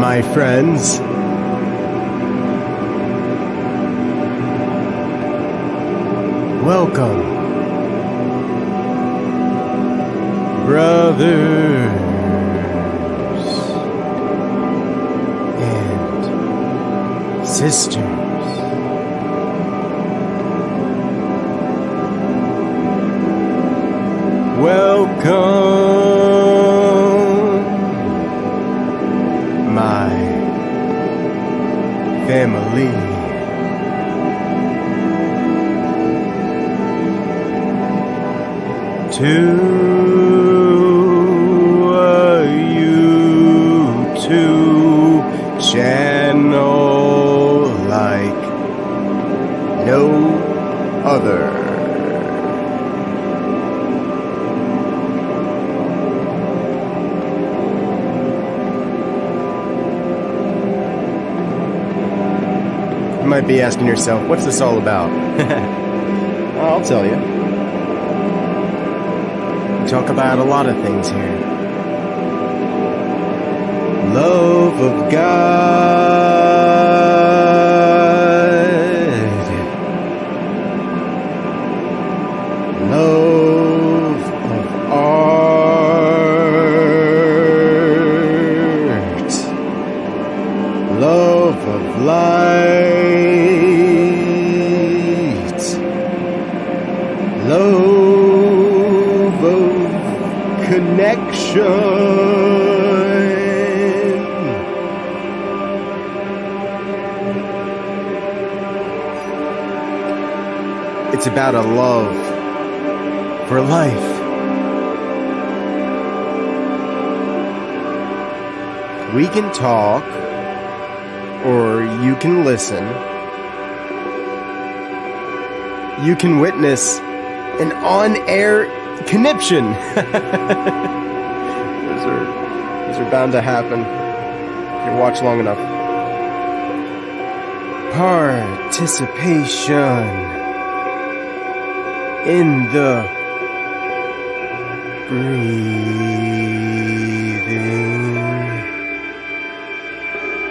my friends. Welcome, brothers and sisters. Welcome, my family. To a YouTube channel like no other. You might be asking yourself, what's this all about? I'll tell you. We talk about a lot of things here. Love of God, love of art, love of light, love of connection. It's about a love for life. We can talk, or you can listen. You can witness an on-air conniption. Those are bound to happen if you watch long enough. Participation in the breathing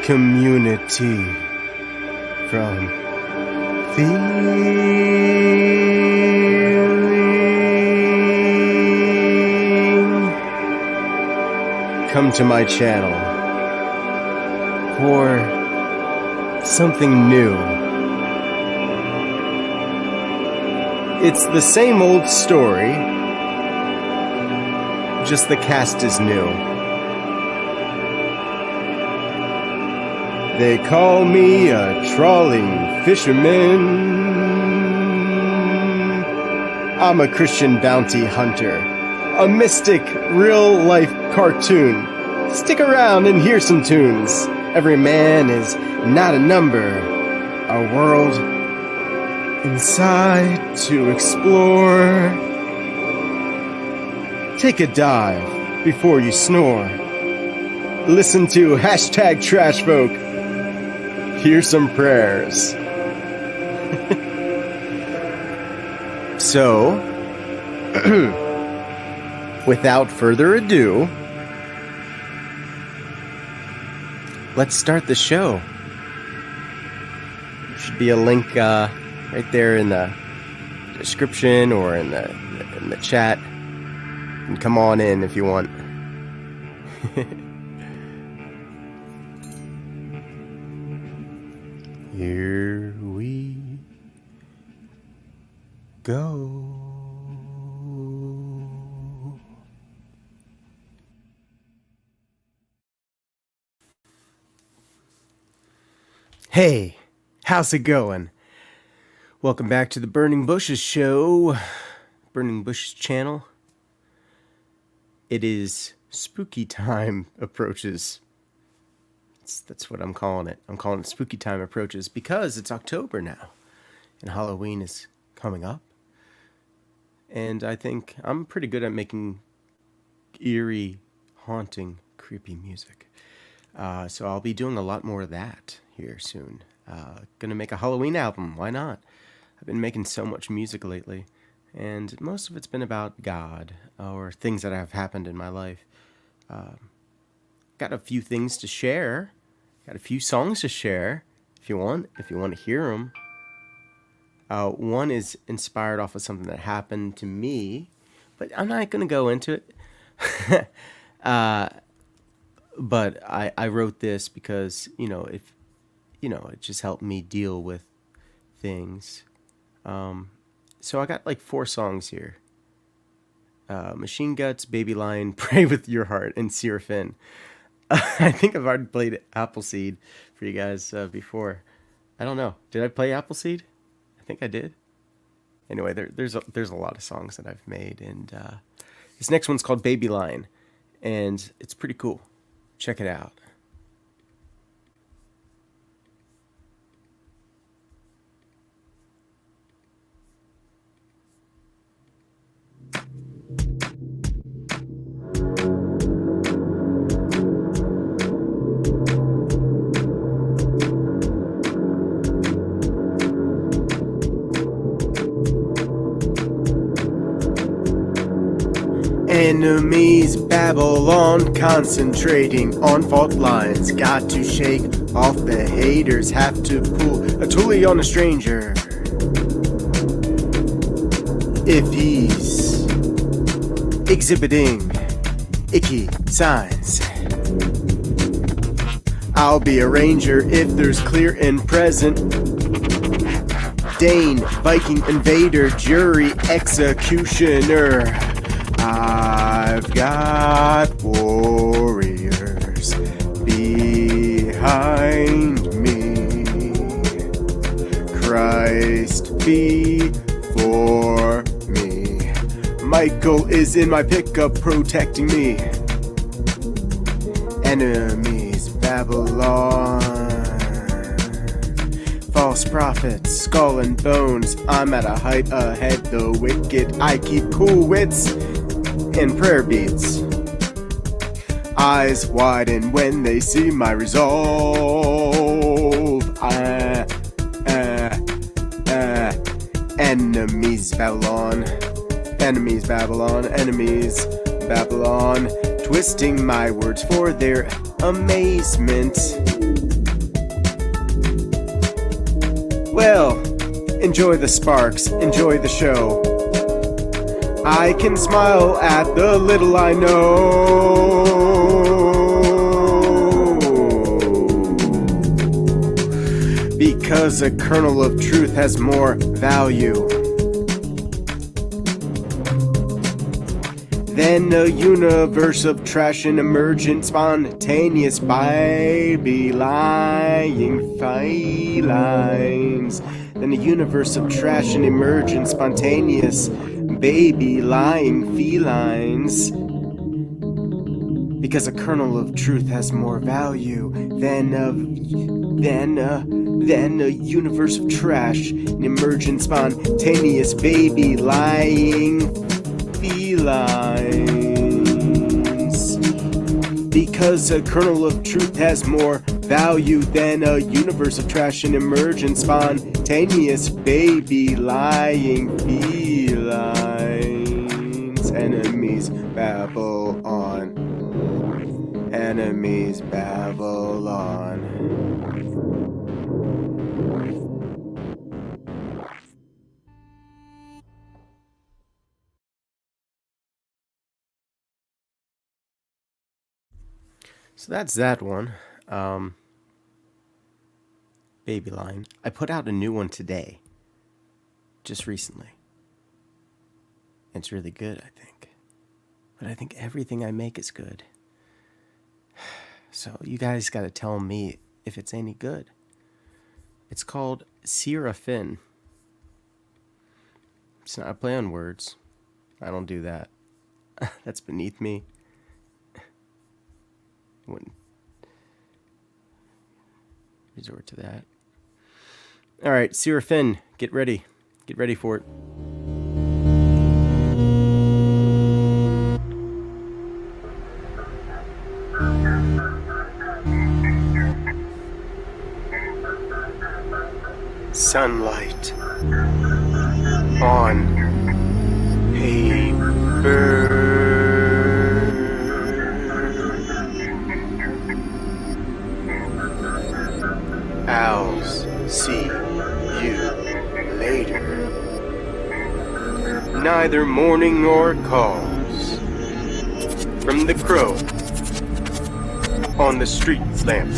community from feeling. Come to my channel for something new. It's the same old story, just the cast is new. They call me a trawling fisherman. I'm a Christian bounty hunter, a mystic real-life cartoon. Stick around and hear some tunes. Every man is not a number, a world inside to explore. Take a dive before you snore. Listen to #TrashFolk. Hear some prayers. So, without further ado, let's start the show. There should be a link right there in the description or in the chat. And come on in if you want. Here we go. Hey, how's it going? Welcome back to the Burning Bushes show, Burning Bushes channel. It is spooky time approaches. That's what I'm calling it. I'm calling it spooky time approaches because it's October now and Halloween is coming up. And I think I'm pretty good at making eerie, haunting, creepy music. So I'll be doing a lot more of that here soon. Gonna make a Halloween album. Why not? I've been making so much music lately, and most of it's been about God or things that have happened in my life. Got a few things to share Got a few songs to share if you want to hear them. One is inspired off of something that happened to me, but I'm not going to go into it. But I wrote this because, it just helped me deal with things. So I got like 4 songs here. Machine Guts, Baby Lion, Pray With Your Heart, and Seraphim. I think I've already played Appleseed for you guys before. I don't know. Did I play Appleseed? I think I did. Anyway, there's a lot of songs that I've made, and this next one's called Baby Lion, and it's pretty cool. Check it out. Enemies, Babylon, concentrating on fault lines. Got to shake off the haters, have to pull a toolie on a stranger. If he's exhibiting icky signs, I'll be a ranger if there's clear and present. Dane, Viking invader, jury executioner. I've got warriors behind me. Christ before me. Michael is in my pickup protecting me. Enemies, Babylon. False prophets, skull and bones. I'm at a height ahead, the wicked. I keep cool wits and prayer beats. Eyes widen when they see my resolve. Enemies, Babylon. Enemies, Babylon. Enemies, Babylon. Twisting my words for their amazement. Well, enjoy the sparks, enjoy the show. I can smile at the little I know. Because a kernel of truth has more value than a universe of trash and emergent spontaneous baby lying felines. Than a universe of trash and emergent spontaneous baby lying felines. Because a kernel of truth has more value than a universe of trash and emergent spontaneous baby lying felines. Because a kernel of truth has more value than a universe of trash and emergent spontaneous baby lying felines. Enemies, Babylon. Enemies, Babylon. So that's that one. Baby Line. I put out a new one today. Just recently. It's really good, I think. But I think everything I make is good. So you guys got to tell me if it's any good. It's called Seraphim. It's not a play on words. I don't do that. That's beneath me. Wouldn't resort to that. All right, Seraphim, get ready. Get ready for it. Sunlight on paper. see you later. Neither morning or calls from the crow on the street lamp.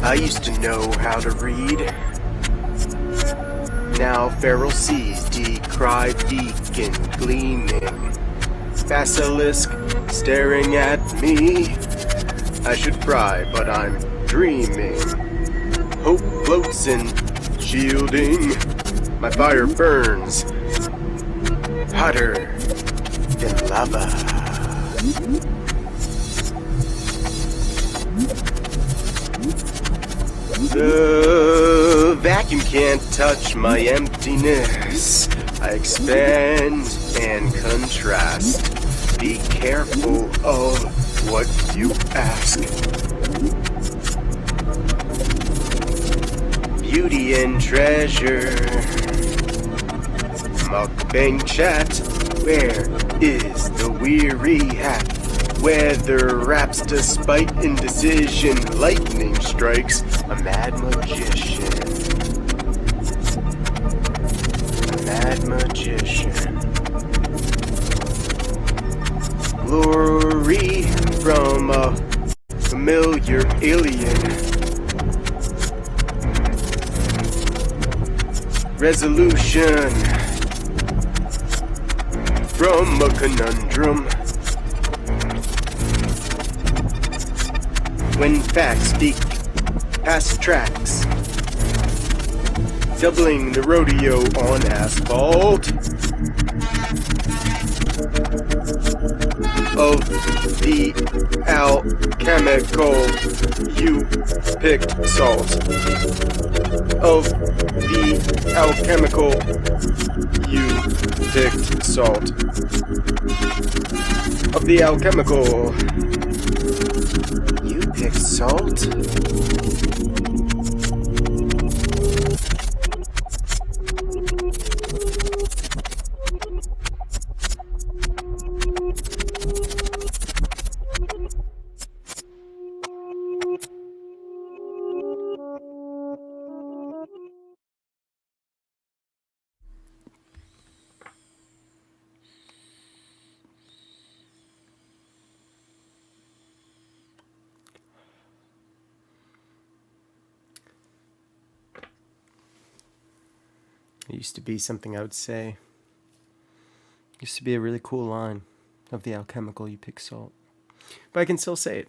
I used to know how to read. Now feral seas decry beacon gleaming. Basilisk staring at me. I should cry, but I'm dreaming. Hope floats in shielding. My fire burns hotter than lava. The vacuum can't touch my emptiness. I expand and contrast. Be careful of what you ask. Beauty and treasure. Mukbang chat. Where is the weary hat? Weather wraps despite indecision. Lightning strikes a mad magician. A mad magician. Glory from a familiar alien. Resolution from a conundrum. When facts speak past tracks, doubling the rodeo on asphalt of the alchemical you picked salt of the alchemical you picked salt of the alchemical you picked salt. It used to be something I would say. It used to be a really cool line of the alchemical you pick salt. But I can still say it.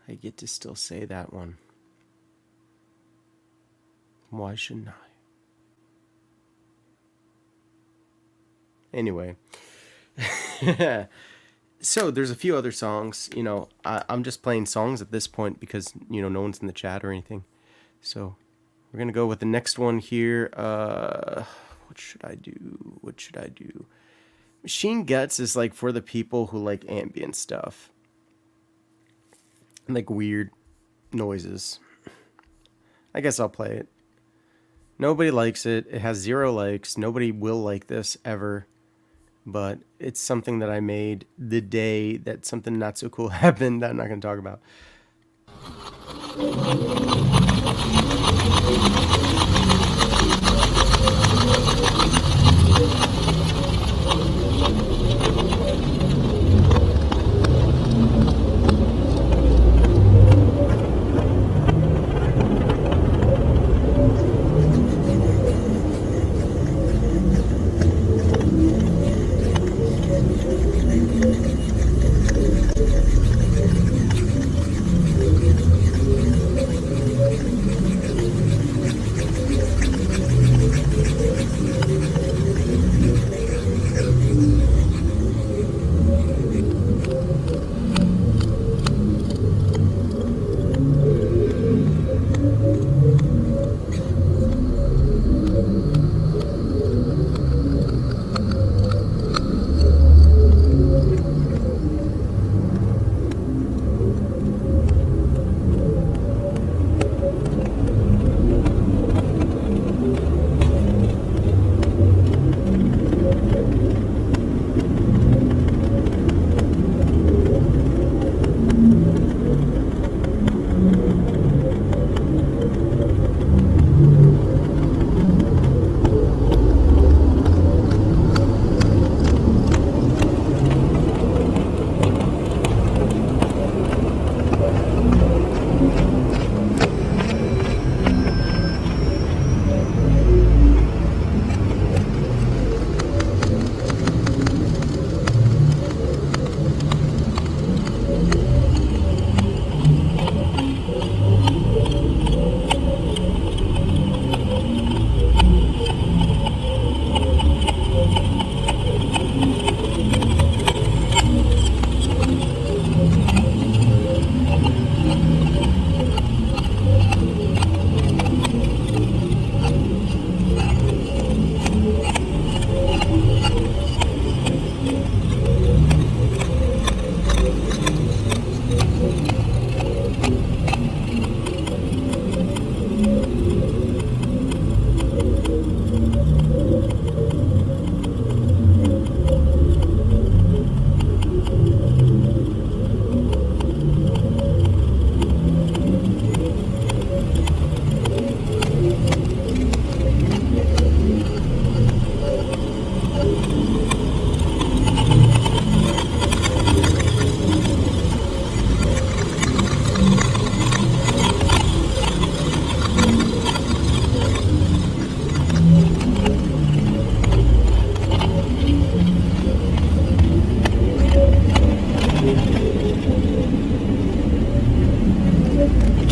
I get to still say that one. Why shouldn't I? Anyway. So there's a few other songs. You know, I'm just playing songs at this point because, you know, no one's in the chat or anything. So we're going to go with the next one here. What should I do? What should I do? Machine Guts is like for the people who like ambient stuff. Like weird noises. I guess I'll play it. Nobody likes it. It has 0 likes. Nobody will like this ever. But it's something that I made the day that something not so cool happened that I'm not going to talk about.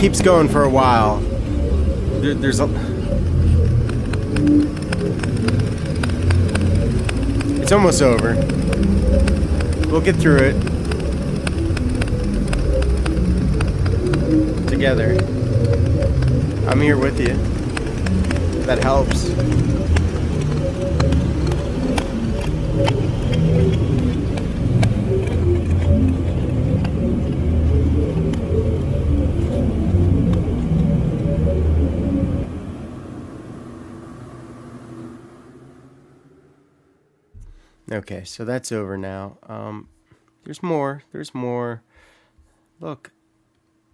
keeps going for a while. There's a... It's almost over. We'll get through it. Together. I'm here with you. That helps. Okay, so that's over now. There's more. There's more. Look,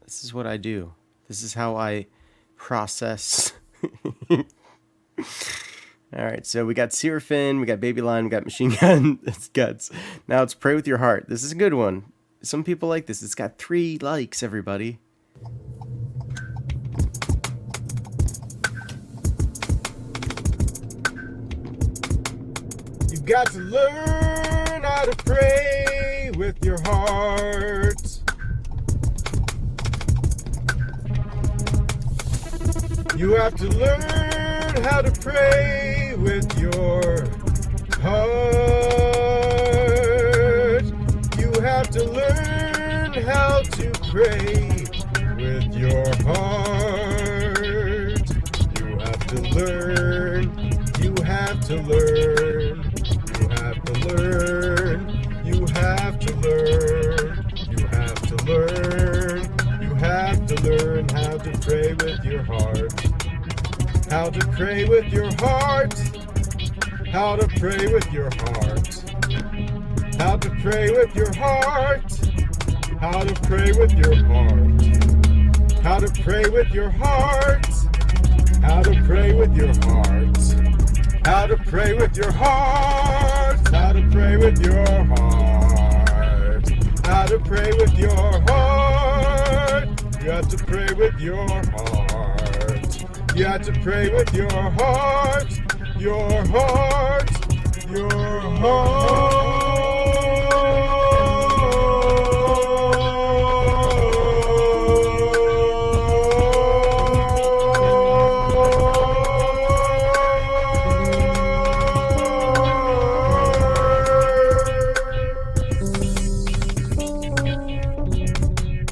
this is what I do. This is how I process. All right, so we got Seraphim, we got Baby Lion, we got Machine Gun Guts. Now it's Pray With Your Heart. This is a good one. Some people like this. It's got 3 likes, everybody. You got to learn how to pray with your heart. You have to learn how to pray with your heart. You have to learn how to pray with your heart. You have to learn. You have to learn. You have to learn. You have to learn. You have to learn. You have to learn how to pray with your heart. How to pray with your heart. How to pray with your heart. How to pray with your heart. How to pray with your heart. How to pray with your heart. How to pray with your heart. How to pray with your heart. How to pray with your heart. How to pray with your heart. You have to pray with your heart. You have to pray with your heart. Your heart. Your heart.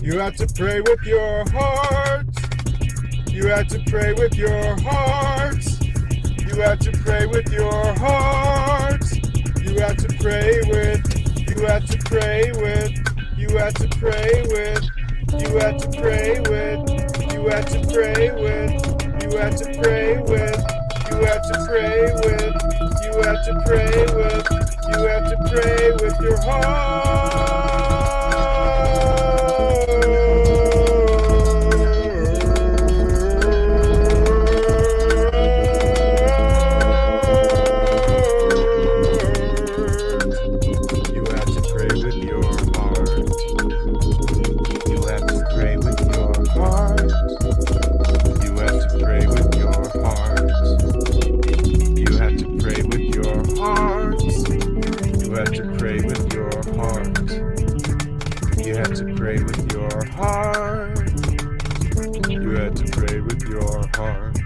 You have to pray with your heart. You have to pray with your heart. You have to pray with your heart. You have to pray with. You have to pray with. You have to pray with. You have to pray with. You have to pray with. You have to pray with. You have to pray with. You have to pray with. You have to pray with your heart.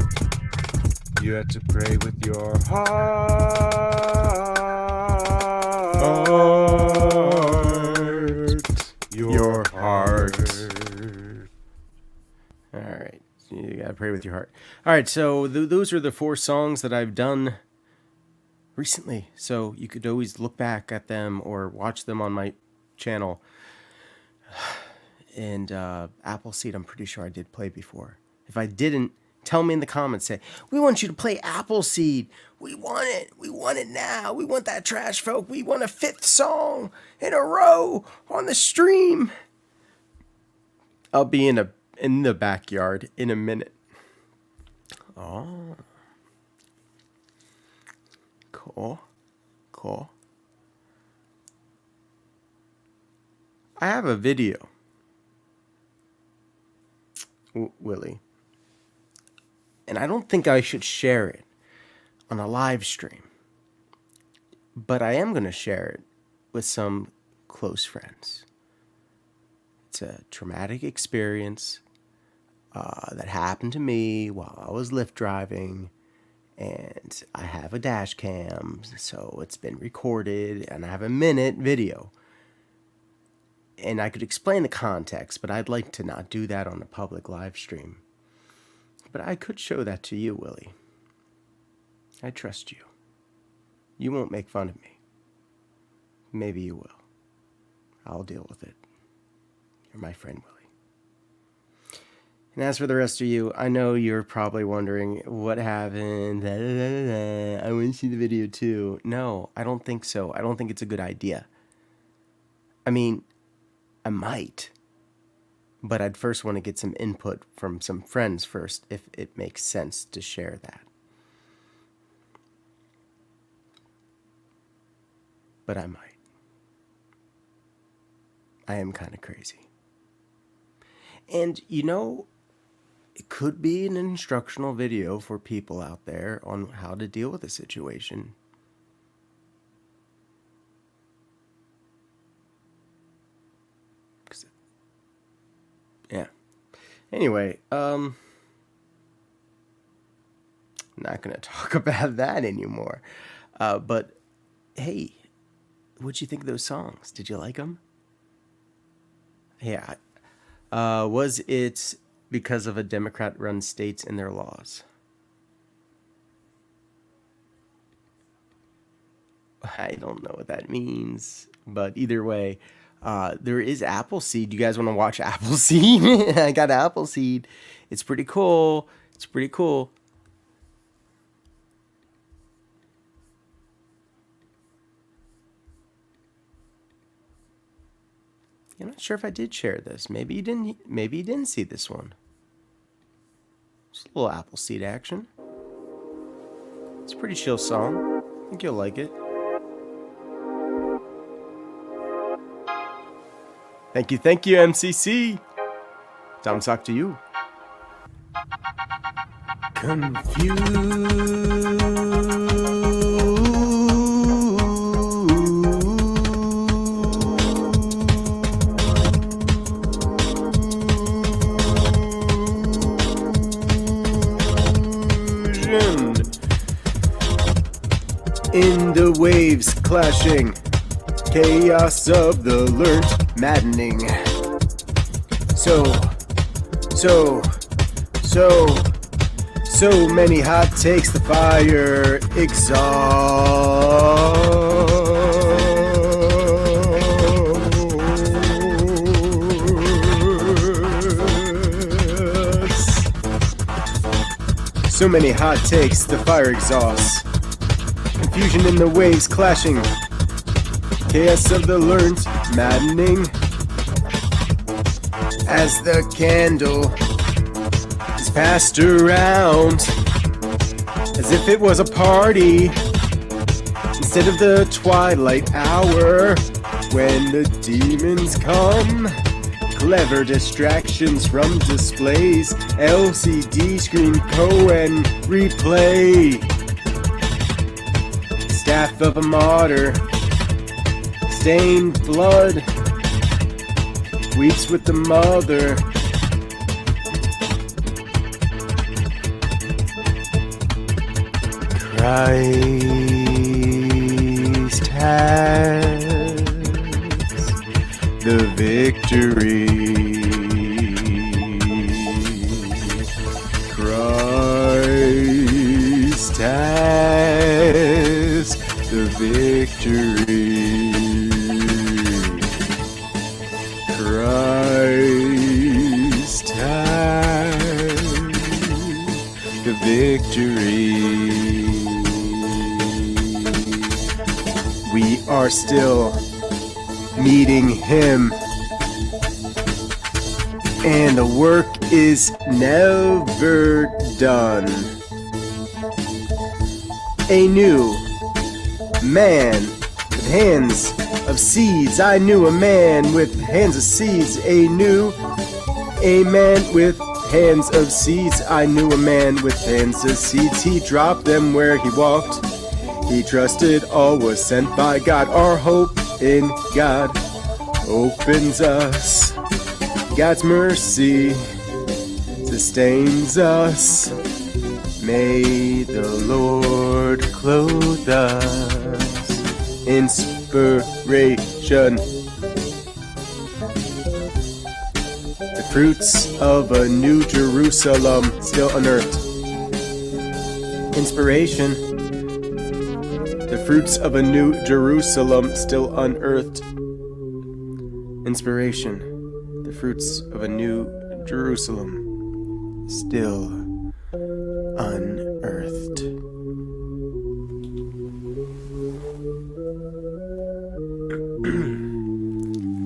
You have to pray with your heart. Your heart. All right. You got to pray with your heart. All right. So those are the 4 songs that I've done recently. So you could always look back at them or watch them on my channel. And Appleseed, I'm pretty sure I did play before. If I didn't, tell me in the comments. Say, we want you to play Appleseed. We want it. We want it now. We want that Trash Folk. We want a 5th song in a row on the stream. I'll be in the backyard in a minute. Oh. Cool. Cool. I have a video. Willie. And I don't think I should share it on a live stream. But I am going to share it with some close friends. It's a traumatic experience. that happened to me while I was Lyft driving. And I have a dash cam, so it's been recorded, and I have a minute video. And I could explain the context, but I'd like to not do that on a public live stream. But I could show that to you, Willie. I trust you. You won't make fun of me. Maybe you will. I'll deal with it. You're my friend, Willie. And as for the rest of you, I know you're probably wondering what happened. I want to see the video too. No, I don't think so. I don't think it's a good idea. I mean, I might. But I'd first want to get some input from some friends first, if it makes sense to share that. But I might. I am kind of crazy. And you know, it could be an instructional video for people out there on how to deal with a situation. Yeah. Anyway, not going to talk about that anymore. But hey, what'd you think of those songs? Did you like them? Yeah. Was it because of a Democrat-run states and their laws? I don't know what that means, but either way, there is Appleseed. You guys want to watch Appleseed? I got Appleseed. It's pretty cool. It's pretty cool. I'm not sure if I did share this. Maybe you didn't. Maybe you didn't see this one. Just a little Appleseed action. It's a pretty chill song. I think you'll like it. Thank you, MCC. Time to talk to you. In the waves clashing, chaos of the learnt maddening. So many hot takes, the fire exhausts. So many hot takes, the fire exhausts. Confusion in the waves clashing, chaos of the learnt maddening. As the candle is passed around, as if it was a party, instead of the twilight hour, when the demons come. Clever distractions from displays, LCD screen and replay. Staff of a martyr, stained blood, weeps with the mother. Christ has the victory. Christ has the victory. Christ has the victory. We are still meeting him, and the work is never done. A new man with hands of seeds. I knew a man with hands of seeds. A man with hands of seeds. I knew a man with hands of seeds. He dropped them where he walked. He trusted all was sent by God. Our hope in God opens us. God's mercy to sustains us. May the Lord clothe us. Inspiration. The fruits of a new Jerusalem still unearthed. Inspiration. The fruits of a new Jerusalem still unearthed. Inspiration. The fruits of a new Jerusalem still unearthed.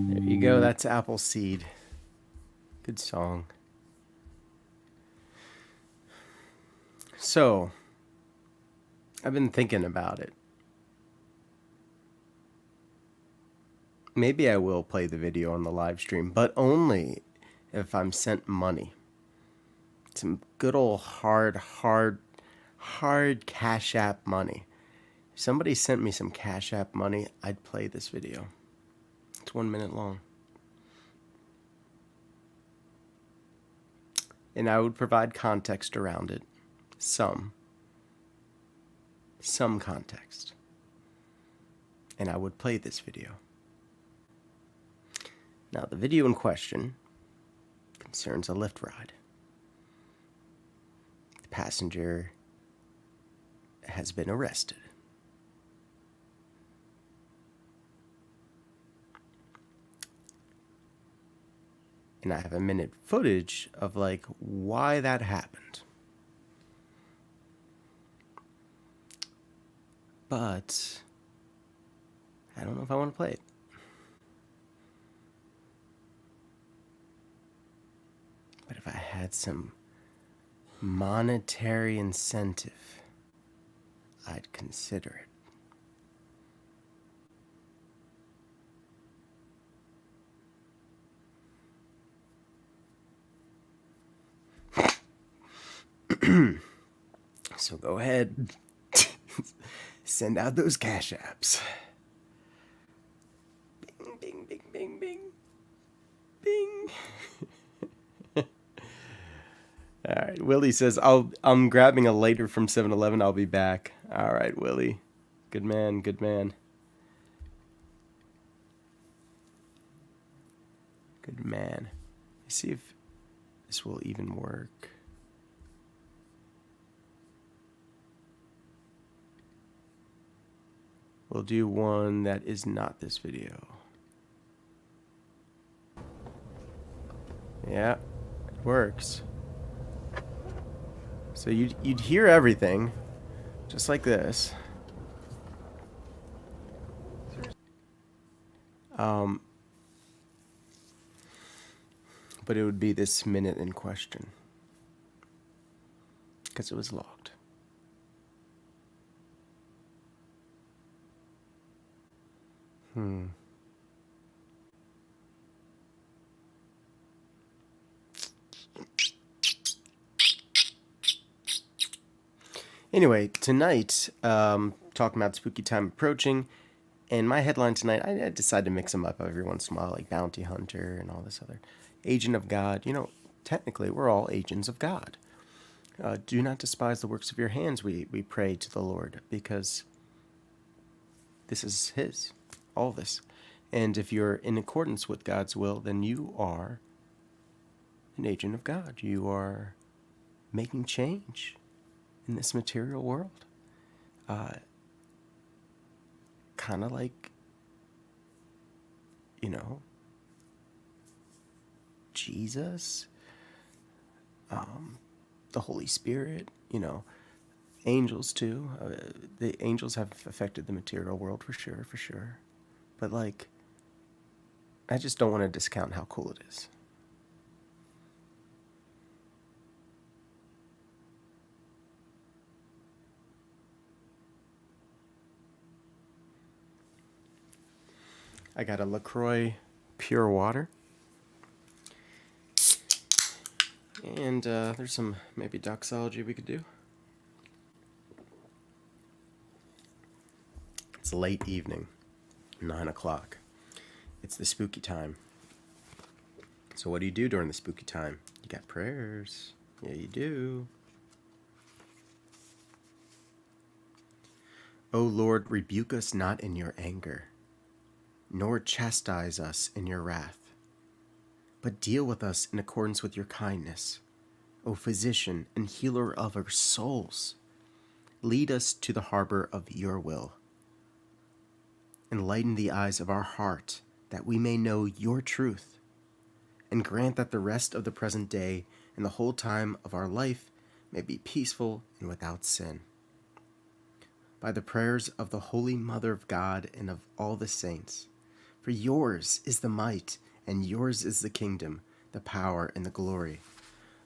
There you go. That's Appleseed. Good song. So, I've been thinking about it. Maybe I will play the video on the live stream, but only if I'm sent money. Some good old hard Cash App money. If somebody sent me some Cash App money, I'd play this video. It's 1 minute long. And I would provide context around it. Some context. And I would play this video. Now, the video in question concerns a Lyft ride. The passenger has been arrested. And I have a minute footage of like why that happened. But I don't know if I want to play it. But if I had some monetary incentive, I'd consider it. So go ahead, send out those Cash Apps. Bing, bing, bing, bing, bing, bing. All right, Willie says, I'm grabbing a later from 7-Eleven. I'll be back. All right, Willie. Good man, good man. Good man. Let's see if this will even work. We'll do one that is not this video. Yeah, it works. So you'd hear everything, just like this. But it would be this minute in question, because it was logged. Anyway, tonight, talking about spooky time approaching, and my headline tonight, I decided to mix them up every once in a while, like Bounty Hunter and all this other. Agent of God. You know, technically, we're all agents of God. Do not despise the works of your hands, we pray to the Lord, because this is His, all this. And if you're in accordance with God's will, then you are an agent of God. You are making change in this material world. Kind of like, you know, Jesus, the Holy Spirit, you know, angels too. The angels have affected the material world for sure. But like, I just don't want to discount how cool it is. I got a LaCroix pure water. And there's some maybe doxology we could do. It's late evening, 9 o'clock. It's the spooky time. So what do you do during the spooky time? You got prayers. Yeah, you do. O Lord, rebuke us not in your anger, nor chastise us in your wrath, but deal with us in accordance with your kindness. O physician and healer of our souls, lead us to the harbor of your will. Enlighten the eyes of our heart, that we may know your truth, and grant that the rest of the present day and the whole time of our life may be peaceful and without sin. By the prayers of the Holy Mother of God and of all the saints, for yours is the might, and yours is the kingdom, the power, and the glory,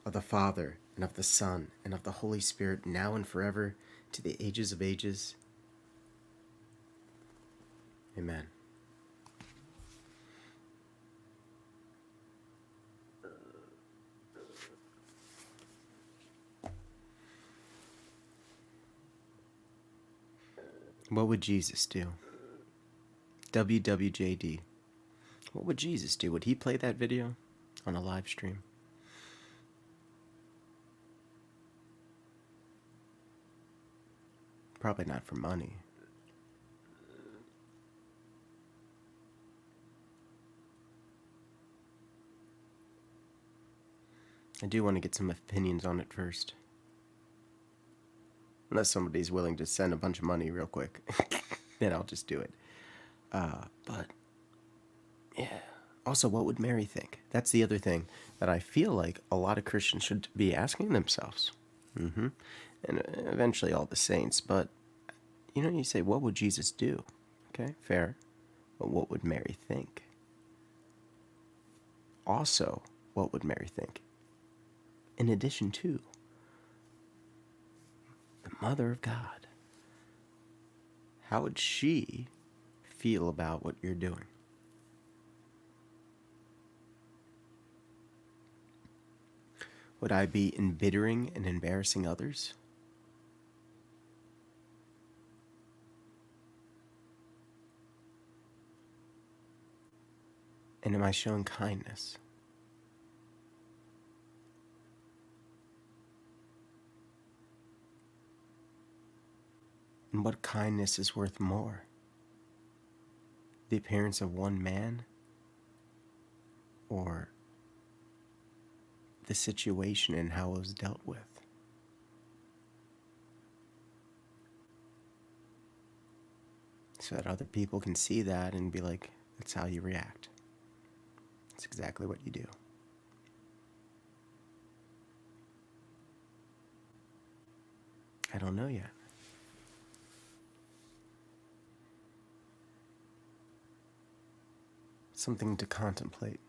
of the Father, and of the Son, and of the Holy Spirit, now and forever, to the ages of ages. Amen. What would Jesus do? WWJD. What would Jesus do? Would he play that video on a live stream? Probably not for money. I do want to get some opinions on it first. Unless somebody's willing to send a bunch of money real quick. Then I'll just do it. But, yeah. Also, what would Mary think? That's the other thing that I feel like a lot of Christians should be asking themselves. And eventually all the saints. But, you say, what would Jesus do? Okay, fair. But what would Mary think? Also, what would Mary think? In addition to the Mother of God, how would she feel about what you're doing? Would I be embittering and embarrassing others? And am I showing kindness? And what kindness is worth more? The appearance of one man, or the situation and how it was dealt with? So that other people can see that and be like, that's how you react. That's exactly what you do. I don't know yet. Something to contemplate,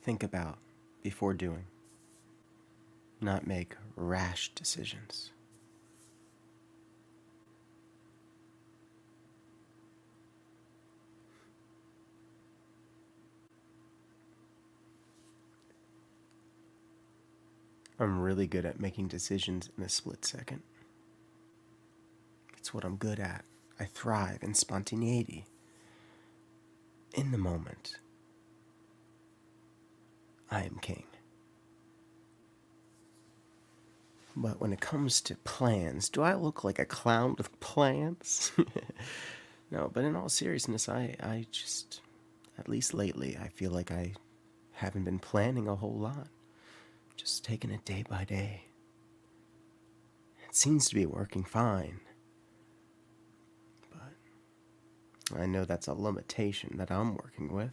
think about before doing, not make rash decisions. I'm really good at making decisions in a split second. It's what I'm good at. I thrive in spontaneity. In the moment, I am king. But when it comes to plans, do I look like a clown with plans? No, but in all seriousness, I just, at least lately, I feel like I haven't been planning a whole lot. Just taking it day by day. It seems to be working fine. But I know that's a limitation that I'm working with.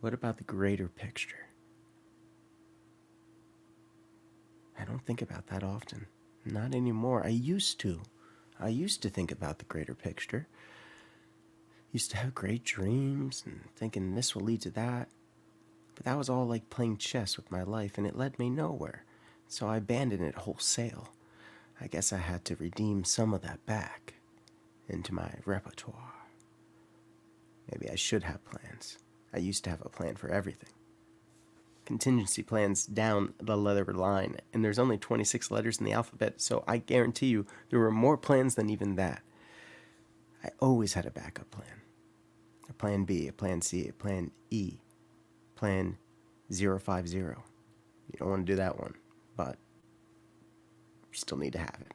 What about the greater picture? I don't think about that often. Not anymore. I used to. I used to think about the greater picture. Used to have great dreams and thinking this will lead to that. But that was all like playing chess with my life, and it led me nowhere. So I abandoned it wholesale. I guess I had to redeem some of that back into my repertoire. Maybe I should have plans. I used to have a plan for everything. Contingency plans down the letter line, and there's only 26 letters in the alphabet, so I guarantee you there were more plans than even that. I always had a backup plan. A plan B, a plan C, a plan E, plan 050. You don't want to do that one, but you still need to have it,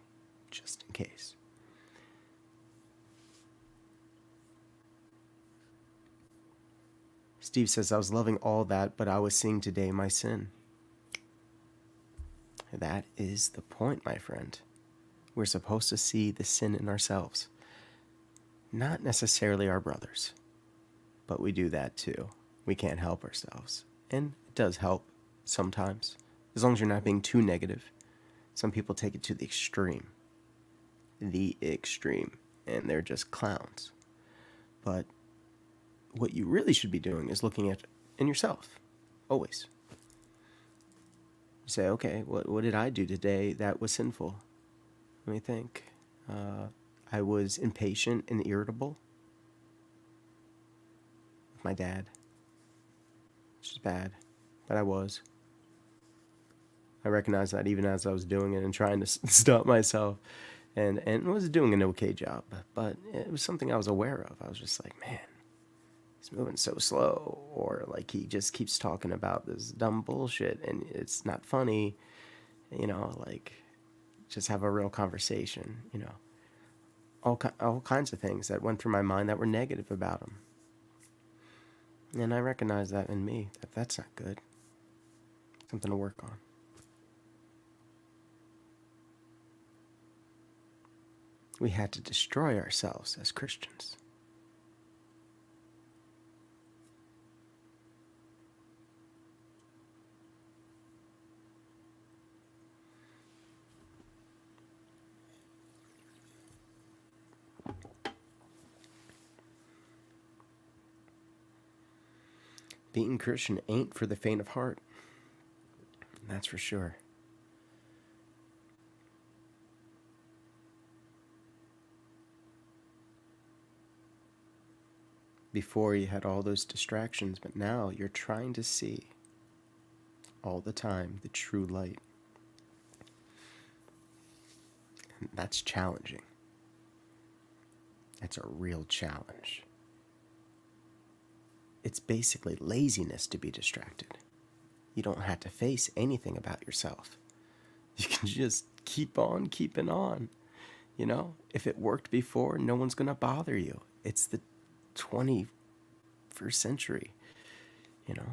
just in case. Steve says, I was loving all that, but I was seeing today my sin. That is the point, my friend. We're supposed to see the sin in ourselves. Not necessarily our brothers, but we do that too. We can't help ourselves. And it does help sometimes, as long as you're not being too negative. Some people take it to the extreme. And they're just clowns. But what you really should be doing is looking at in yourself, always. You say, okay, what did I do today that was sinful? Let me think. I was impatient and irritable with my dad, which is bad, but I was. I recognized that even as I was doing it and trying to stop myself, and was doing an okay job, but it was something I was aware of. I was just like, man, he's moving so slow, or like he just keeps talking about this dumb bullshit and it's not funny, like just have a real conversation, all kinds of things that went through my mind that were negative about him. And I recognize that in me, that's not good. Something to work on. We had to destroy ourselves as Christians. Being Christian ain't for the faint of heart. That's for sure. Before you had all those distractions, but now you're trying to see all the time the true light. And that's challenging. That's a real challenge. It's basically laziness to be distracted. You don't have to face anything about yourself. You can just keep on keeping on. If it worked before, no one's going to bother you. It's the 21st century, Yeah.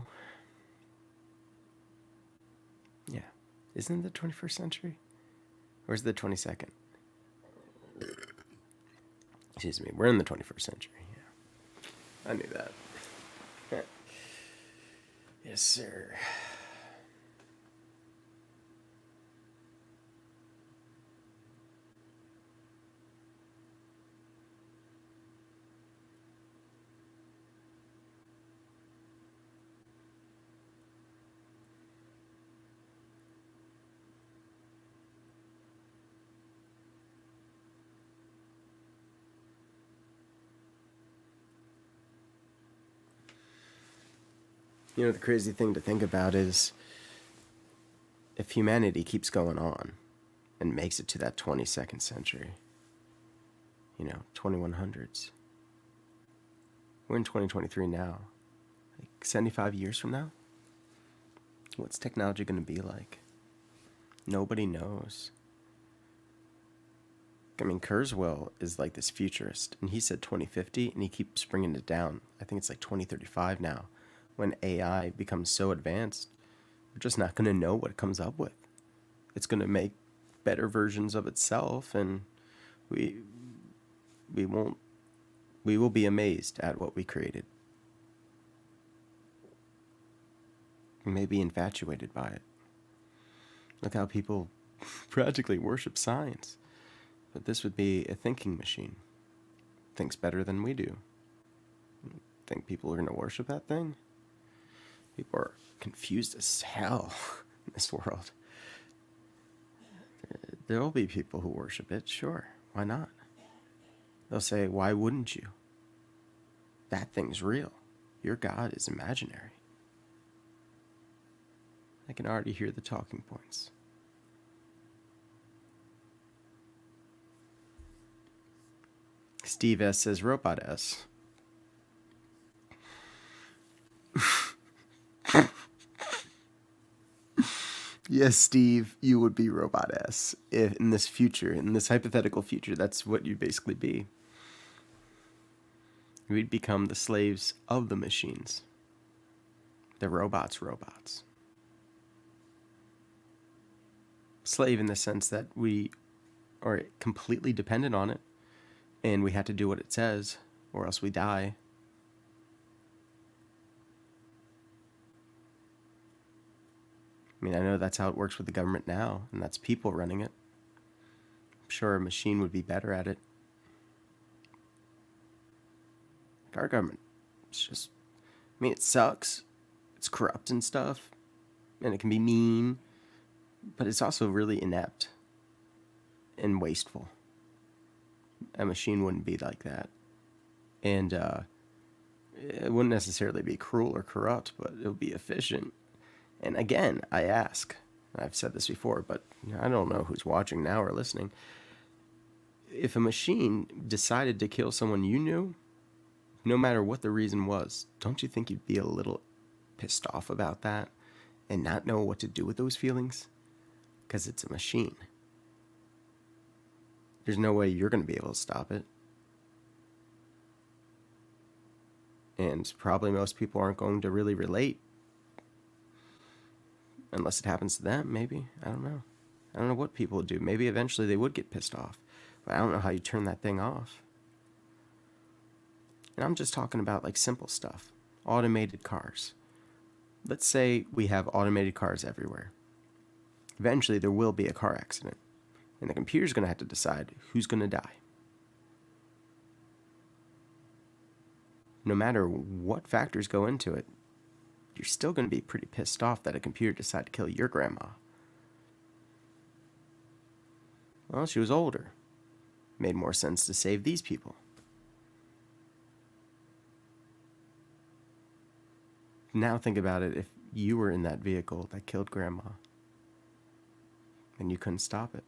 Isn't it the 21st century? Or is it the 22nd? Excuse me. We're in the 21st century. Yeah. I knew that. Yes, sir. The crazy thing to think about is if humanity keeps going on and makes it to that 22nd century, 2100s. We're in 2023 now. Like 75 years from now? What's technology going to be like? Nobody knows. I mean, Kurzweil is like this futurist, and he said 2050, and he keeps bringing it down. I think it's like 2035 now. When AI becomes so advanced, we're just not going to know what it comes up with. It's going to make better versions of itself, and we will be amazed at what we created. We may be infatuated by it. Look how people practically worship science. But this would be a thinking machine. Thinks better than we do. Think people are going to worship that thing? People are confused as hell in this world. There will be people who worship it, sure. Why not? They'll say, why wouldn't you? That thing's real. Your God is imaginary. I can already hear the talking points. Steve S. says, OrloAmadeus. Yes, Steve, you would be Robot-S. If in this future, in this hypothetical future, that's what you'd basically be. We'd become the slaves of the machines. The robots. Slave in the sense that we are completely dependent on it, and we have to do what it says, or else we die. I mean, I know that's how it works with the government now, and that's people running it. I'm sure a machine would be better at it. Like our government, it's just, I mean, it sucks. It's corrupt and stuff, and it can be mean, but it's also really inept and wasteful. A machine wouldn't be like that. And it wouldn't necessarily be cruel or corrupt, but it would be efficient. And again, I ask, and I've said this before, but I don't know who's watching now or listening. If a machine decided to kill someone you knew, no matter what the reason was, don't you think you'd be a little pissed off about that and not know what to do with those feelings? Because it's a machine. There's no way you're going to be able to stop it. And probably most people aren't going to really relate. Unless it happens to them, maybe. I don't know. I don't know what people would do. Maybe eventually they would get pissed off. But I don't know how you turn that thing off. And I'm just talking about like simple stuff. Automated cars. Let's say we have automated cars everywhere. Eventually there will be a car accident. And the computer's going to have to decide who's going to die. No matter what factors go into it, you're still going to be pretty pissed off that a computer decided to kill your grandma. Well, she was older. Made more sense to save these people. Now think about it, if you were in that vehicle that killed grandma and you couldn't stop it.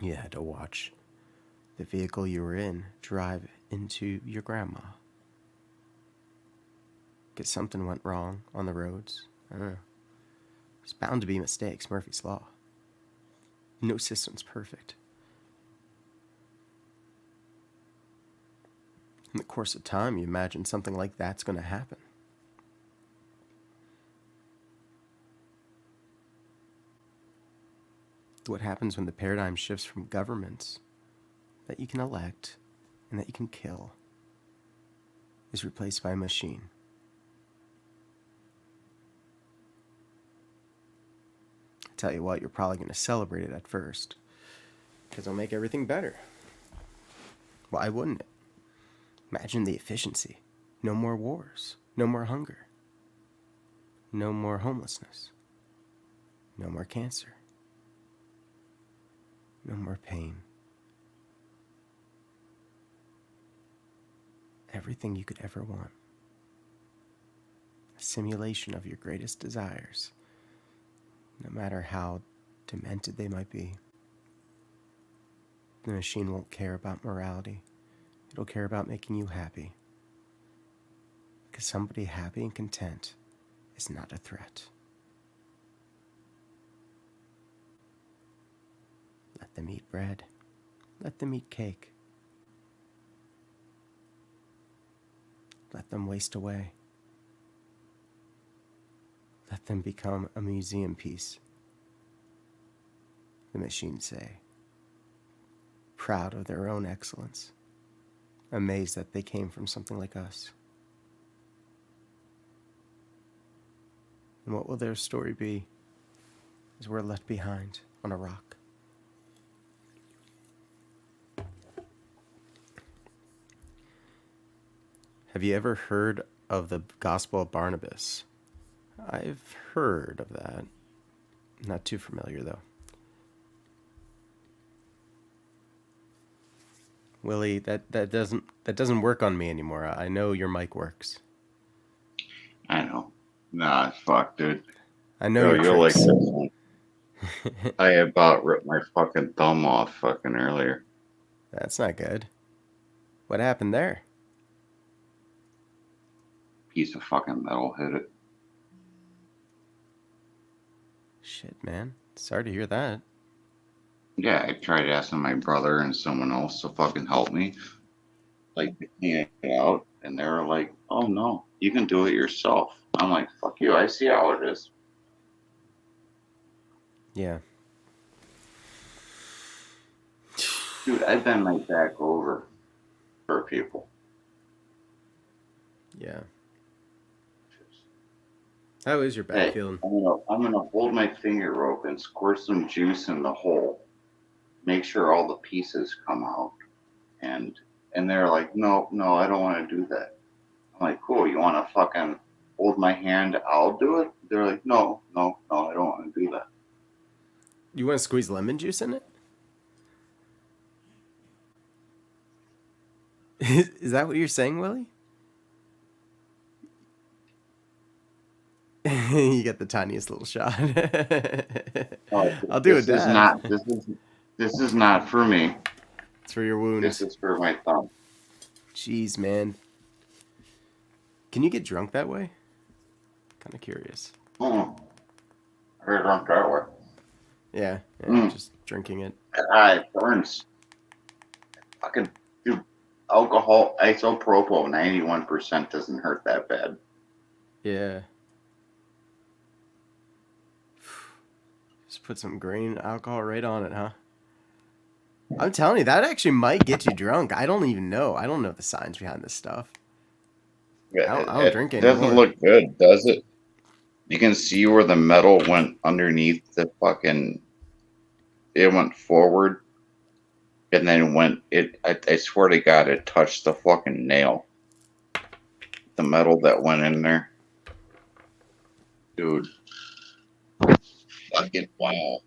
You had to watch the vehicle you were in drive into your grandma. Because something went wrong on the roads. I don't know. There's bound to be mistakes, Murphy's Law. No system's perfect. In the course of time, you imagine something like that's going to happen. What happens when the paradigm shifts from governments that you can elect and that you can kill is replaced by a machine? I tell you what, you're probably going to celebrate it at first because it'll make everything better. Why wouldn't it? Imagine the efficiency. No more wars. No more hunger. No more homelessness. No more cancer. No more pain. Everything you could ever want. A simulation of your greatest desires, no matter how demented they might be. The machine won't care about morality. It'll care about making you happy. Because somebody happy and content is not a threat. Let them eat bread. Let them eat cake. Let them waste away. Let them become a museum piece. The machines say, proud of their own excellence, amazed that they came from something like us. And what will their story be as we're left behind on a rock? Have you ever heard of the Gospel of Barnabas? I've heard of that. Not too familiar, though. Willie, that doesn't work on me anymore. I know your mic works. I know. Nah, fuck, dude. I know your You're like tricks. this one. I about ripped my fucking thumb off fucking earlier. That's not good. What happened there? Piece of fucking metal hit it. Shit, man. Sorry to hear that. Yeah, I tried asking my brother and someone else to fucking help me, like picking it out, and they were like, "Oh no, you can do it yourself." I'm like, "Fuck you! I see how it is." Yeah. Dude, I bend my back over for people. Yeah. How is your back Hey, feeling? I'm gonna hold my finger rope and squirt some juice in the hole. Make sure all the pieces come out. And they're like, "No, no, I don't want to do that." I'm like, "Cool, you want to fucking hold my hand? I'll do it." They're like, "No, no, no, I don't want to do that." You want to squeeze lemon juice in it? Is that what you're saying, Willie? You got the tiniest little shot. No, I'll do a dab. this is not for me. It's for your This wounds. is for my thumb. Jeez, man. Can you get drunk that way? Kind of curious. I heard drunk that way. Yeah, Mm. just drinking it. It burns. Fucking dude, alcohol isopropyl 91% doesn't hurt that bad. Yeah. Just put some grain alcohol right on it, huh? I'm telling you, that actually might get you drunk. I don't even know. I don't know the science behind this stuff. I don't It drink doesn't anymore. look good, does it? You can see where the metal went underneath the fucking. It went forward, and then I swear to God, it touched the fucking nail. The metal that went in there, dude. Fucking wow.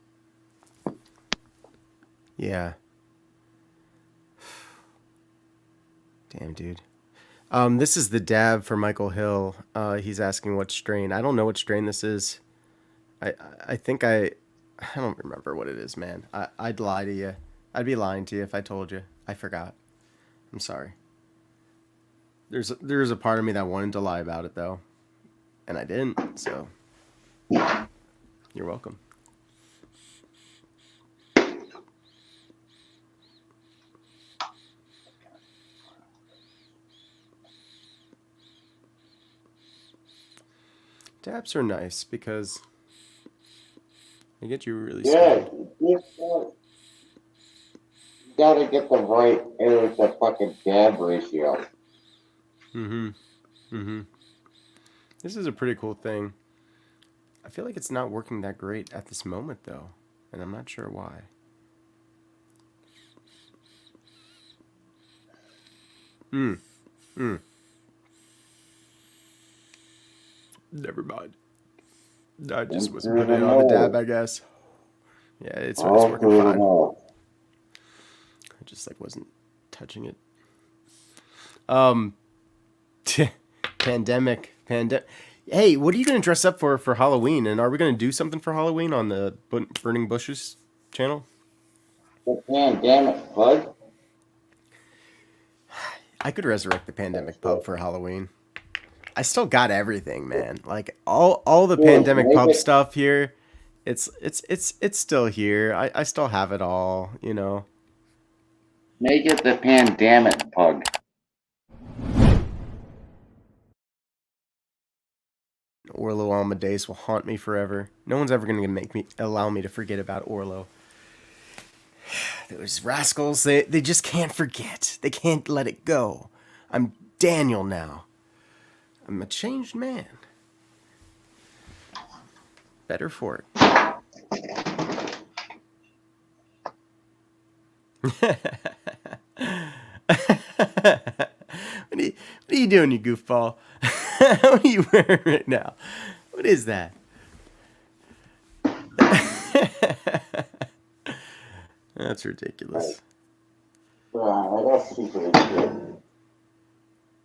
Yeah. Damn, dude. This is the dab for Michael Hill. He's asking what strain. I don't know what strain this is. I I think I don't remember what it is, man. I'd lie to you. I'd be lying to you if I told you. I forgot. I'm sorry. There's a part of me that wanted to lie about it though, and I didn't. So you're welcome. Dabs are nice because they get you really Yeah, stoned. you gotta get the fucking dab ratio. Mm-hmm. Mm-hmm. This is a pretty cool thing. I feel like it's not working that great at this moment though, and I'm not sure why. Mm. Mm. Never mind. I just And wasn't through putting the it on the dab, nose. I guess. Yeah, it's All working through the fine. nose. I just like wasn't touching it. Um, pandemic. Hey, what are you gonna dress up for Halloween? And are we gonna do something for Halloween on the Burning Bushes channel? The pandemic bug. I could resurrect the That's pandemic pub it. for Halloween. I still got everything, man. Like all the Dude, pandemic pub stuff here. It's still here. I still have it all, you know. make it the pandemic pug. OrloAmadeus will haunt me forever. No one's ever gonna allow me to forget about Orlo. Those rascals, they just can't forget. They can't let it go. I'm Daniel now. I'm a changed man. Better for it. What are you doing, you goofball? What are you wearing right now? What is that? That's ridiculous. That's super shit.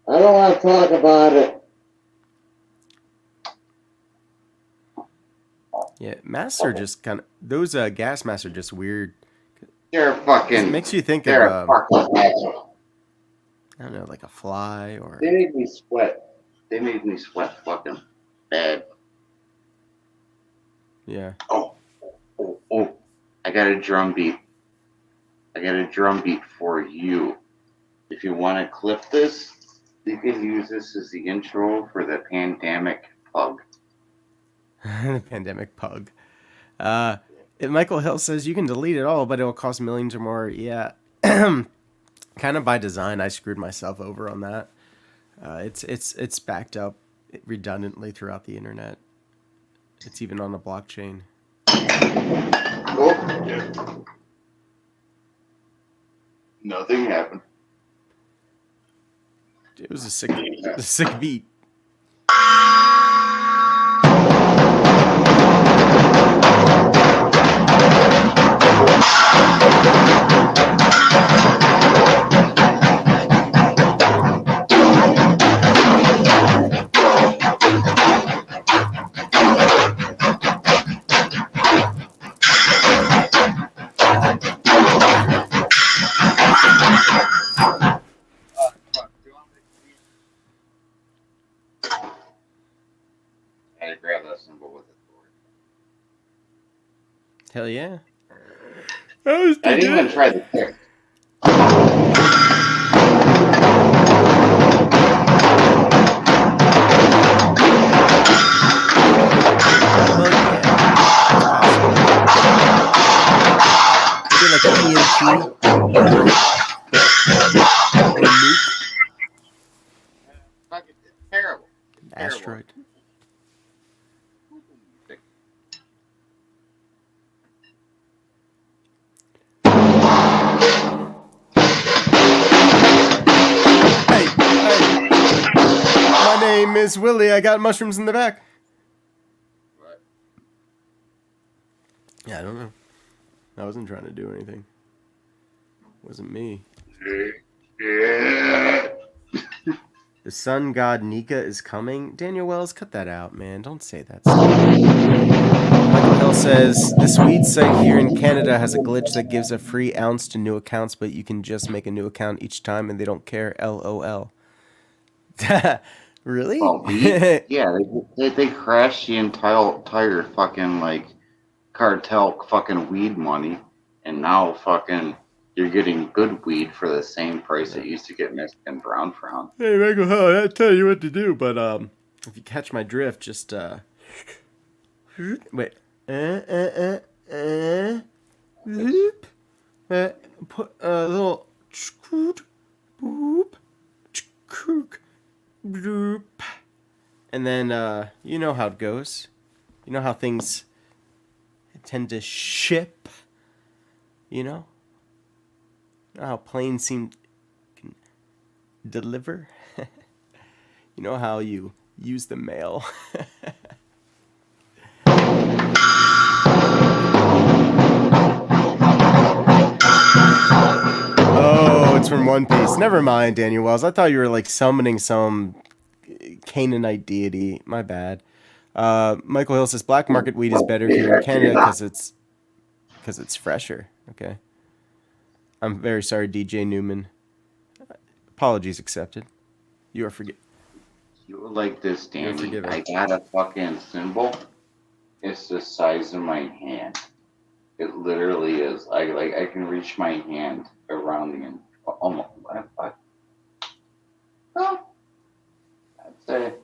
I don't want to talk about it. Yeah, masks are just kind of those gas masks are just weird They're because it fucking. makes you think of They're a fucking asshole. I don't know, like a fly or They made me sweat. They made me sweat fucking bad. yeah. Oh, I got a drum beat. I got a drum beat for you. If you want to clip this, you can use this as the intro for the pandemic pug. The pandemic pug. Michael Hill says you can delete it all, but it will cost millions or more. Yeah, kind of by design. I screwed myself over on that. It's backed up redundantly throughout the internet. It's even on the blockchain. Oh, yeah. Nothing happened. It was a sick beat. I had to grab that symbol with authority. Hell yeah. I didn't even try the kick. Like an EMP or a nuke. Fucking terrible. Asteroid. Hey. My name is Willie. I got mushrooms in the back. What? Yeah, I don't know. I wasn't trying to do anything. It wasn't me. Yeah. The sun god Nika is coming. Daniel Wells, cut that out, man. Don't say that stuff. Michael Hill says, this weed site here in Canada has a glitch that gives a free ounce to new accounts, but you can just make a new account each time and they don't care. LOL. Really? Well, yeah, they crashed the entire fucking like cartel fucking weed money, and now fucking you're getting good weed for the same price it used to get Mexican brown from. Hey, Michael Hill, I tell you what to do, but if you catch my drift, just wait. Put a little boop, boop, and then you know how it goes. You know how things tend to ship. You know how planes can deliver. You know how you use the mail. Oh, it's from One Piece. Never mind, Daniel Wells. I thought you were like summoning some Canaanite deity. My bad. Michael Hill says black market weed is better here in Canada because it's fresher. Okay. I'm very sorry, DJ Newman. Apologies accepted. You are forgiven. You would like this, You're Danny. forgiven. I got a fucking symbol. It's the size of my hand. It literally is. I can reach my hand around the almost. What? Oh, I'd say.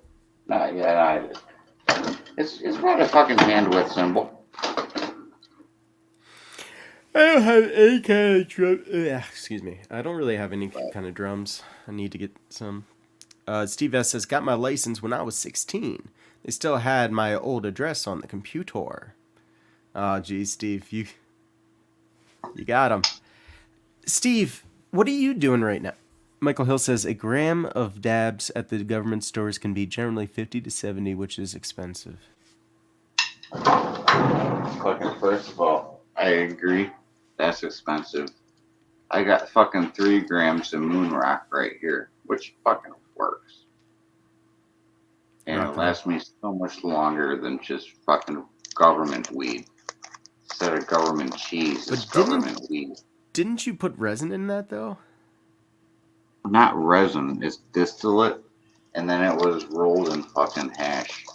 Nah, yeah, it's not a fucking hand width symbol. I don't have any kind of drum. Excuse me. I don't really have any kind of drums. I need to get some. Steve S says, got my license when I was 16. They still had my old address on the computer. Oh, geez, Steve, you got him. Steve, what are you doing right now? Michael Hill says, a gram of dabs at the government stores can be generally 50 to 70, which is expensive. Fucking first of all, I agree. That's expensive. I got fucking 3 grams of moon rock right here, which fucking works. And it lasts me so much longer than just fucking government weed. Instead of government cheese, it's government weed. Didn't you put resin in that, though? Not resin, it's distillate, and then it was rolled in fucking hash.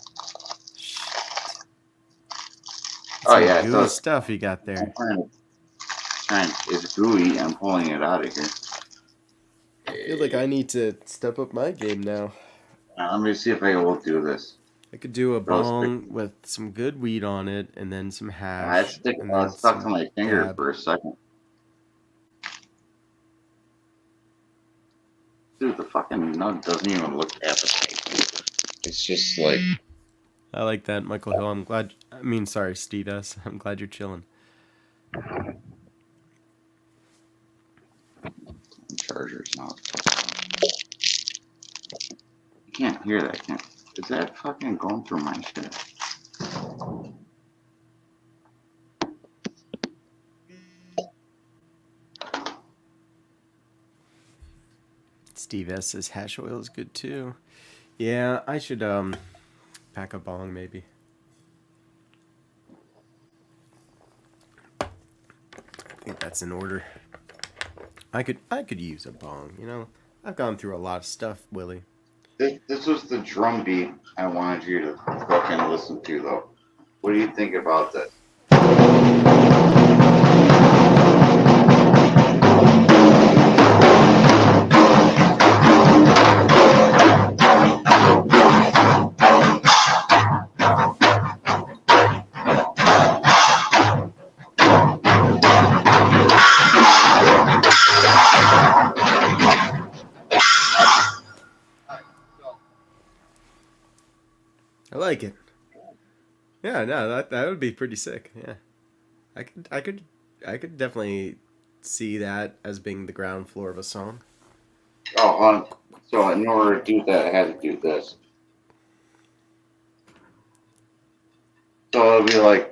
Oh Some yeah, it gooey does. stuff you got I'm there. it's gooey. I'm pulling it out of here. I feel like I need to step up my game now. Let me see if I will do this. I could do a It'll stick. bong with some good weed on it, and then some hash, and It then stuck to some my finger dab. for a second. Dude, the fucking nug doesn't even look appetizing. It's just like I like that, Michael Hill. I'm glad. I mean, sorry, Steve S. I'm glad you're chilling. chargers now. You can't hear that, can Is that fucking going through my shit? Steve S says hash oil is good too. Yeah, I should pack a bong maybe. I think that's in order. I could use a bong, you know. I've gone through a lot of stuff, Willie. This was the drum beat I wanted you to fucking listen to, though. What do you think about this? I like it. Yeah, no, that would be pretty sick. Yeah, I could definitely see that as being the ground floor of a song. Oh, so in order to do that, I had to do this. So it'll be like.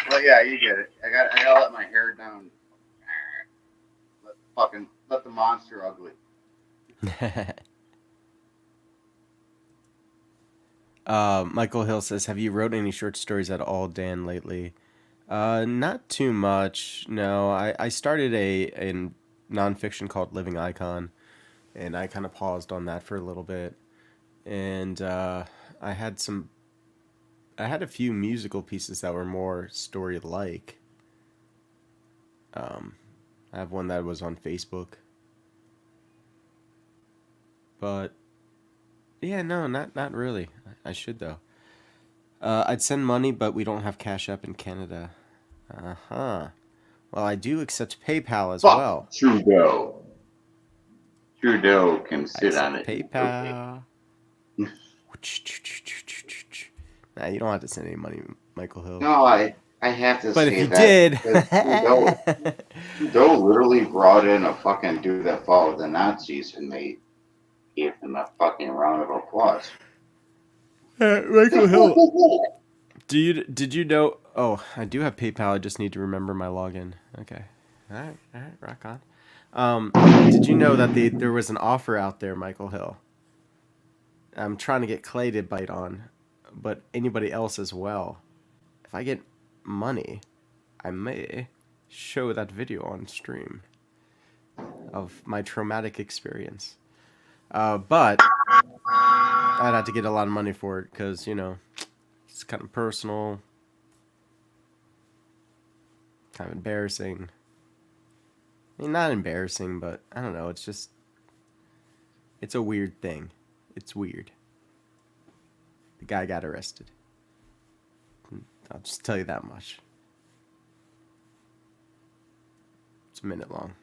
Well, yeah, you get it. I gotta let my hair down. Let the monster ugly. Michael Hill says, "Have you wrote any short stories at all, Dan, lately?" Not too much. No, I started a nonfiction called Living Icon, and I kind of paused on that for a little bit. And I had some, I had a few musical pieces that were more story like. I have one that was on Facebook, but yeah, no, not really. I should though. I'd send money, but we don't have Cash App in Canada. Uh huh. Well, I do accept PayPal as Fuck well. Trudeau. Trudeau can I sit on accept it. And okay. PayPal. Nah, you don't have to send any money, Michael Hill. No, I have to But if say you that did, because Trudeau literally brought in a fucking dude that fought with the Nazis, and they gave him a fucking round of applause. Michael Hill, did you know? Oh, I do have PayPal. I just need to remember my login. Okay, all right, rock on. Did you know that there was an offer out there, Michael Hill? I'm trying to get Clay to bite on, but anybody else as well. If I get money, I may show that video on stream of my traumatic experience. But I'd have to get a lot of money for it because, you know, it's kind of personal, kind of embarrassing. I mean, not embarrassing, but I don't know. It's just, it's a weird thing. It's weird. The guy got arrested. I'll just tell you that much. It's a minute long.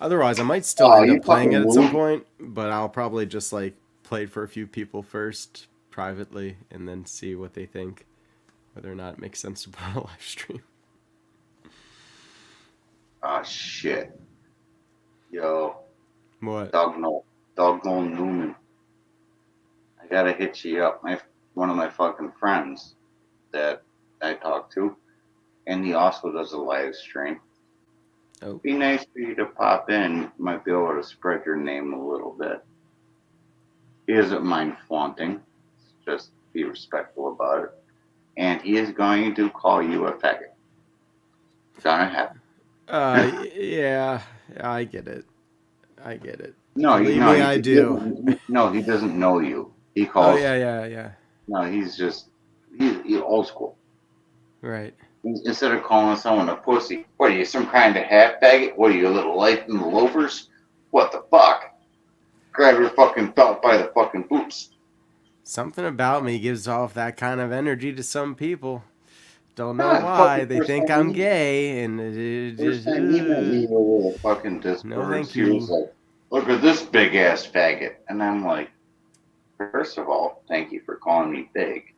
Otherwise, I might still end You up playing fucking it at some moved. point, but I'll probably just like play it for a few people first privately and then see what they think, whether or not it makes sense to put on a live stream. shit. Yo, What? Dognall Newman. I gotta hit you up. One of my fucking friends that I talk to, and he also does a live stream. Oh. Be nice for you to pop in. You might be able to spread your name a little bit. He doesn't mind flaunting. Just be respectful about it. And he is going to call you a faggot. It's gonna happen. Yeah, I get it. I get it. No, Believe me, I he do. No, he doesn't know you. He Oh, calls. yeah. No, he's old school. Right. Instead of calling someone a pussy, what are you, some kind of half faggot? What are you, a little life in the loafers? What the fuck? Grab your fucking belt by the fucking boots. Something about me gives off that kind of energy to some people. Don't know God, why. fucking They first think time I'm he- gay, and it First just. time he met me with a fucking No, discourse, thank he was you. like, look at this big ass faggot. And I'm like, first of all, thank you for calling me big.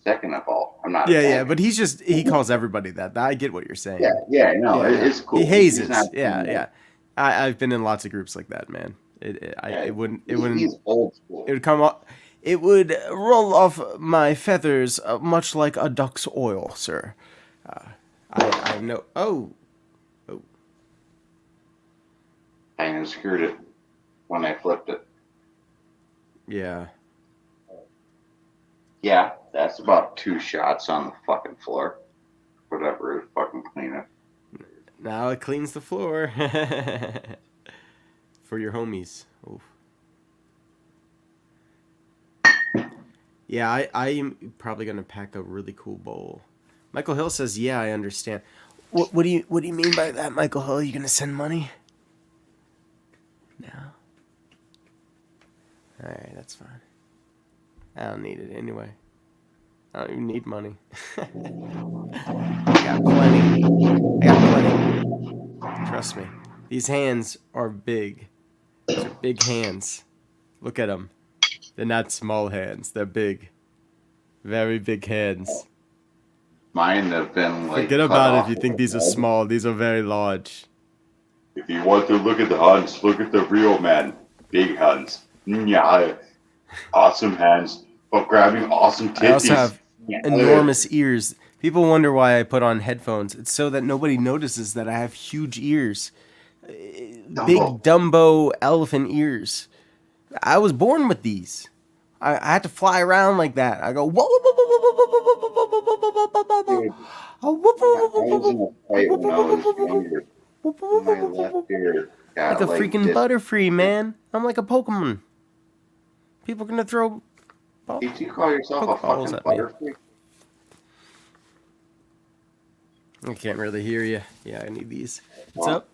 Second of all, I'm not a Yeah, faggot. but he calls everybody that. I get what you're saying. No, Yeah, it's cool. He He's hazes. not Yeah. I've been in lots of groups like that, man. He's old school. It would come off. It would roll off my feathers, much like a duck's oil, sir. I have no. Oh. I unscrewed it when I flipped it. Yeah. Yeah, that's about 2 shots on the fucking floor. Whatever, fucking clean it. Now it cleans the floor for your homies. Oof. Yeah, I am probably gonna pack a really cool bowl. Michael Hill says, "Yeah, I understand." What do you mean by that, Michael Hill? Are you gonna send money? No. All right, that's fine. I don't need it anyway. I don't even need money. I got plenty. Trust me. These hands are big. These are big hands. Look at them. They're not small hands. They're big. Very big hands. Mine have been like. Forget about it if you think these are small. These are very large. If you want to look at the hands, look at the real man. Big hands. Yeah. Awesome hands. But grabbing awesome titties. I also have enormous ears. People wonder why I put on headphones. It's so that nobody notices that I have huge ears. Big Dumbo elephant ears. I was born with these. I had to fly around like that. I go whoa, whoa, whoa, whoa, whoa, whoa, I was in a fight when I was younger. My left ear got like a freaking Butterfree, man. I'm like a Pokemon. People are gonna throw. Did you call yourself a fucking Butterfree? I can't really hear you. Yeah, I need these. What's up?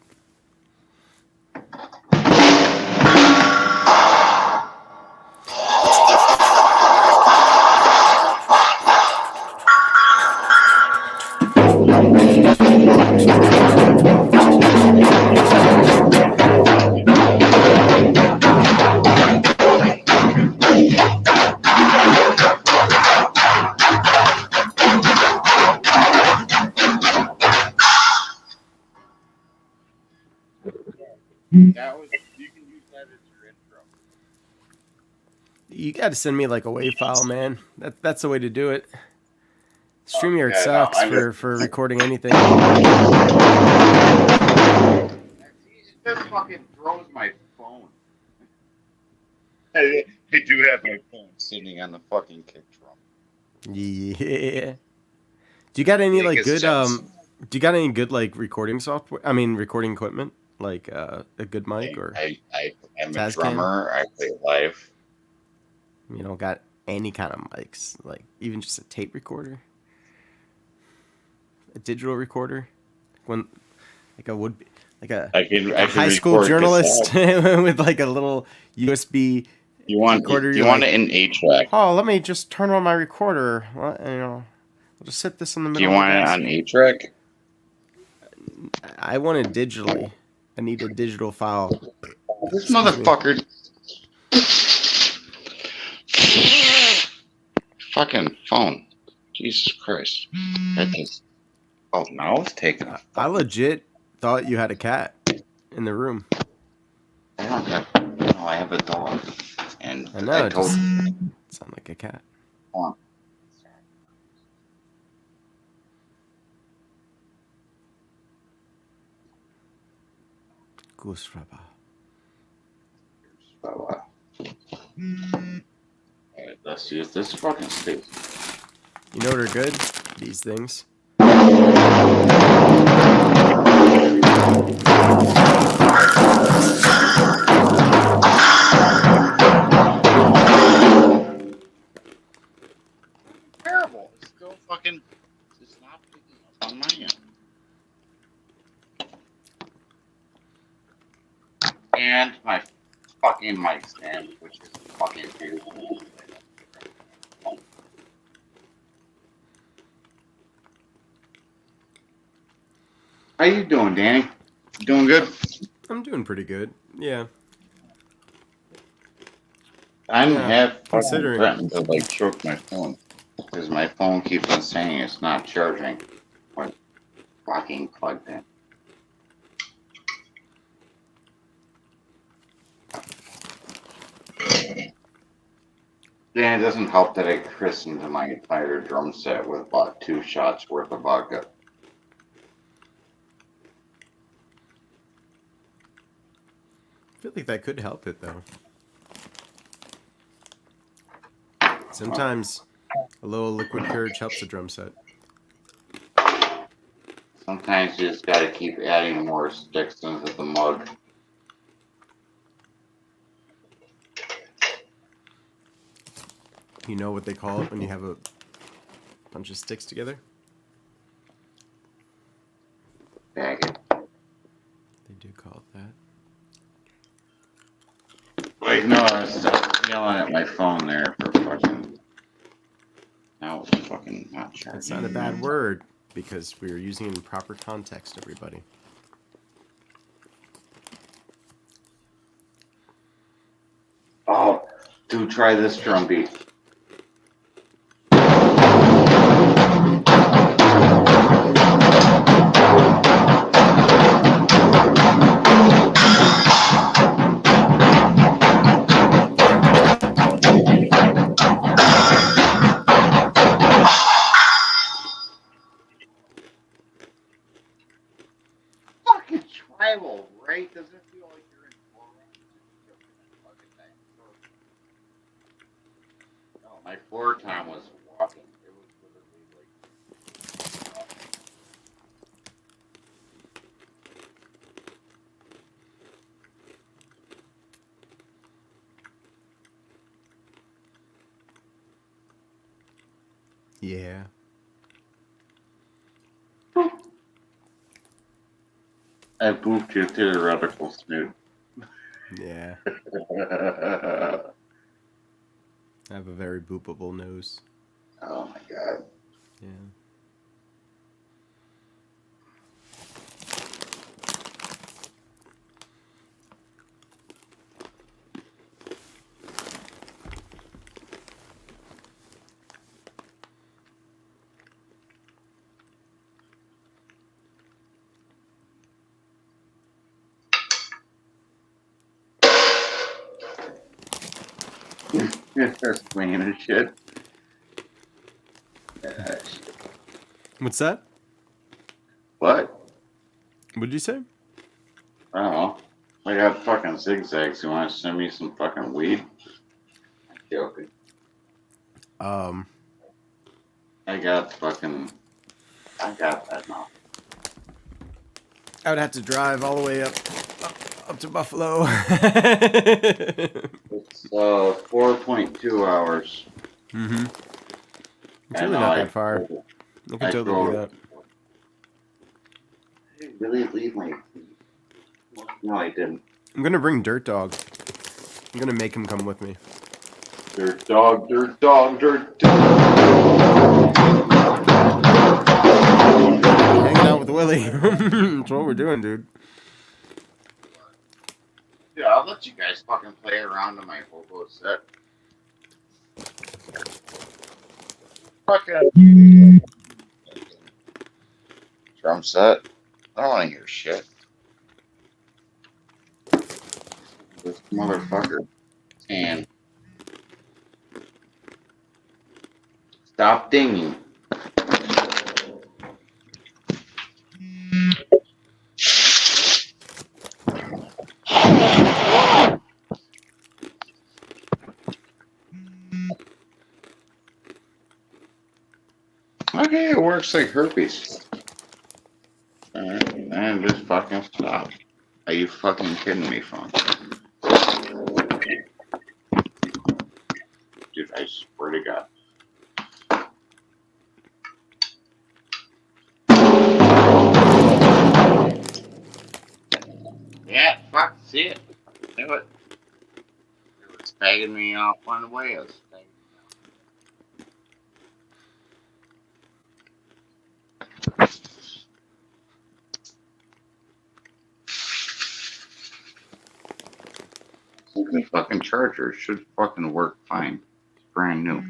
You can use that as your intro. You got to send me like a WAV file, man. That's the way to do it. StreamYard Okay, sucks no, for recording anything. It just fucking throws my phone. I do have my phone sitting on the fucking kick drum. Yeah. Do you got any like good Do you got any good like recording software? I mean, recording equipment, like a good mic or? I'm a drummer. I play live. You don't got any kind of mics, like even just a tape recorder, a digital recorder, like a high school journalist with like a little USB. You want it in 8-track? Oh, let me just turn on my recorder. I'll just set this in the middle. Do you want it on 8-track? I want it digitally. I need a digital file. This motherfucker. Fucking phone. Jesus Christ. Oh, now it's taking a I legit thought you had a cat in the room. I don't have. No, I have a dog, and I know, I it told just you. sound like a cat. On. Goose rubber. So, alright, let's see if this fucking stays. You know what are good? These things. Terrible. It's still fucking. It's not picking up on my end. And my fucking mic stand, which is fucking beautiful. How you doing, Danny? You doing good? I'm doing pretty good. Yeah. I'm Yeah. half fucking Considering. threatened to like choke my phone because my phone keeps on saying it's not charging when fucking plugged in. Then it doesn't help that I christened my entire drum set with about 2 shots worth of vodka. I feel like that could help it though. Sometimes a little liquid courage helps a drum set. Sometimes you just gotta keep adding more sticks into the mug. You know what they call it when you have a bunch of sticks together? Bag it. They do call it that. Wait, no, I was yelling at my phone there for fucking. Now it's fucking not charging. That's not a bad word because we are using it in proper context, everybody. Oh, dude, try this drum beat. Fucking tribal, right? Doesn't it feel like you're in no, my floor time was walking. It was literally like. Yeah. I booped your theoretical snoot. Yeah. I have a very boopable nose. Oh my god. Yeah. They're swinging and shit. Shit. What's that? What? What did you say? I don't know. I got fucking zigzags. You want to send me some fucking weed? I'm joking. I got that now. I would have to drive all the way up to Buffalo. It's 4.2 hours. Mm-hmm. It's And really not that far. I I can totally do that. I didn't really leave my. No, I didn't. I'm gonna bring Dirt Dog. I'm gonna make him come with me. Dirt dog, dirt dog, dirt dog. Hanging out with Willie. That's what we're doing, dude. Yeah, I'll let you guys fucking play around on my hobo set. Fucking drum set. I don't want to hear shit. motherfucker. And stop dinging. Okay, it works like herpes. Alright, and just fucking stop. Are you fucking kidding me, phone? Dude, I swear to God. Yeah, fuck, see it. Knew it. It was tagging me off on the way. It was tagging me off. The fucking charger should fucking work fine. It's brand new.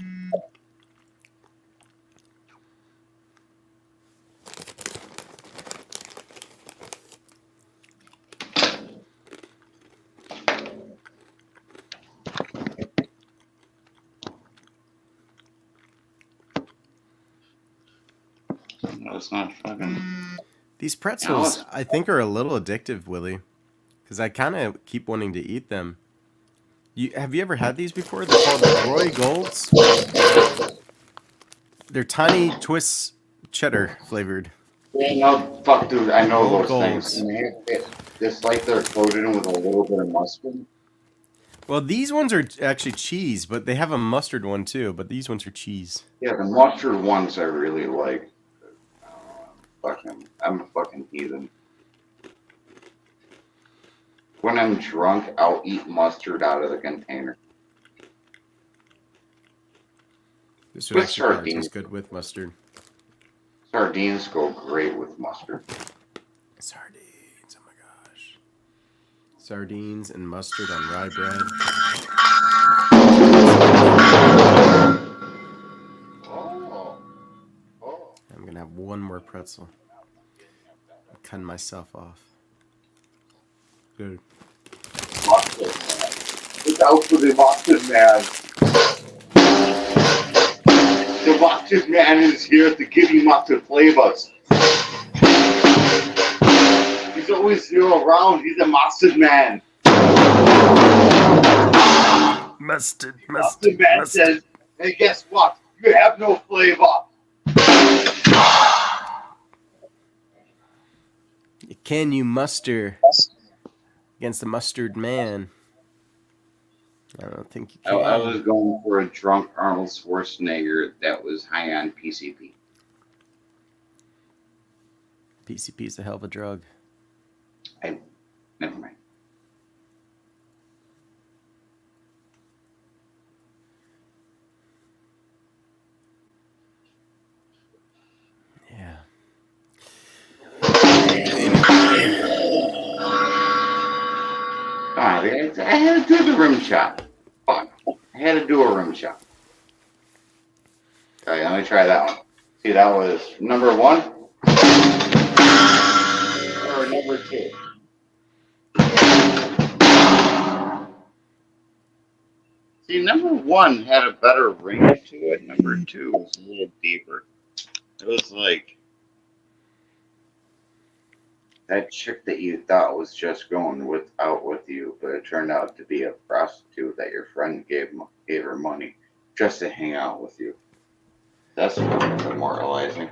No, it's not fucking. These pretzels, I think, are a little addictive, Willie, because I kind of keep wanting to eat them. Have you ever had these before? They're called Roy Golds. They're tiny twists, cheddar flavored. Yeah, no, fuck, dude. I know Gold those Golds. things. And it's like they're coated in with a little bit of mustard. Well, these ones are actually cheese, but they have a mustard one too. But these ones are cheese. Yeah, the mustard ones I really like. I'm a fucking heathen. When I'm drunk, I'll eat mustard out of the container. This would actually probably taste good with mustard. Sardines go great with mustard. Sardines, oh my gosh. Sardines and mustard on rye bread. I'm going to have one more pretzel. I'm cutting myself off. Good. Mustard, man. Look out for the mustard, man. The mustard man is here to give you mustard flavors. He's always here around. He's a mustard man. Mustard man says, hey, guess what? You have no flavor. Can you muster against the mustard man? I don't think you can. I was going for a drunk Arnold Schwarzenegger that was high on PCP. PCP is a hell of a drug. Never mind. Yeah. I had to do the rim shot. Fuck. I had to do a rim shot. Okay, let me try that one. See, that was number 1 or number 2. See, number 1 had a better ring to it. Number 2 was a little deeper. It was like that chick that you thought was just going out with you, but it turned out to be a prostitute that your friend gave her money just to hang out with you. That's demoralizing.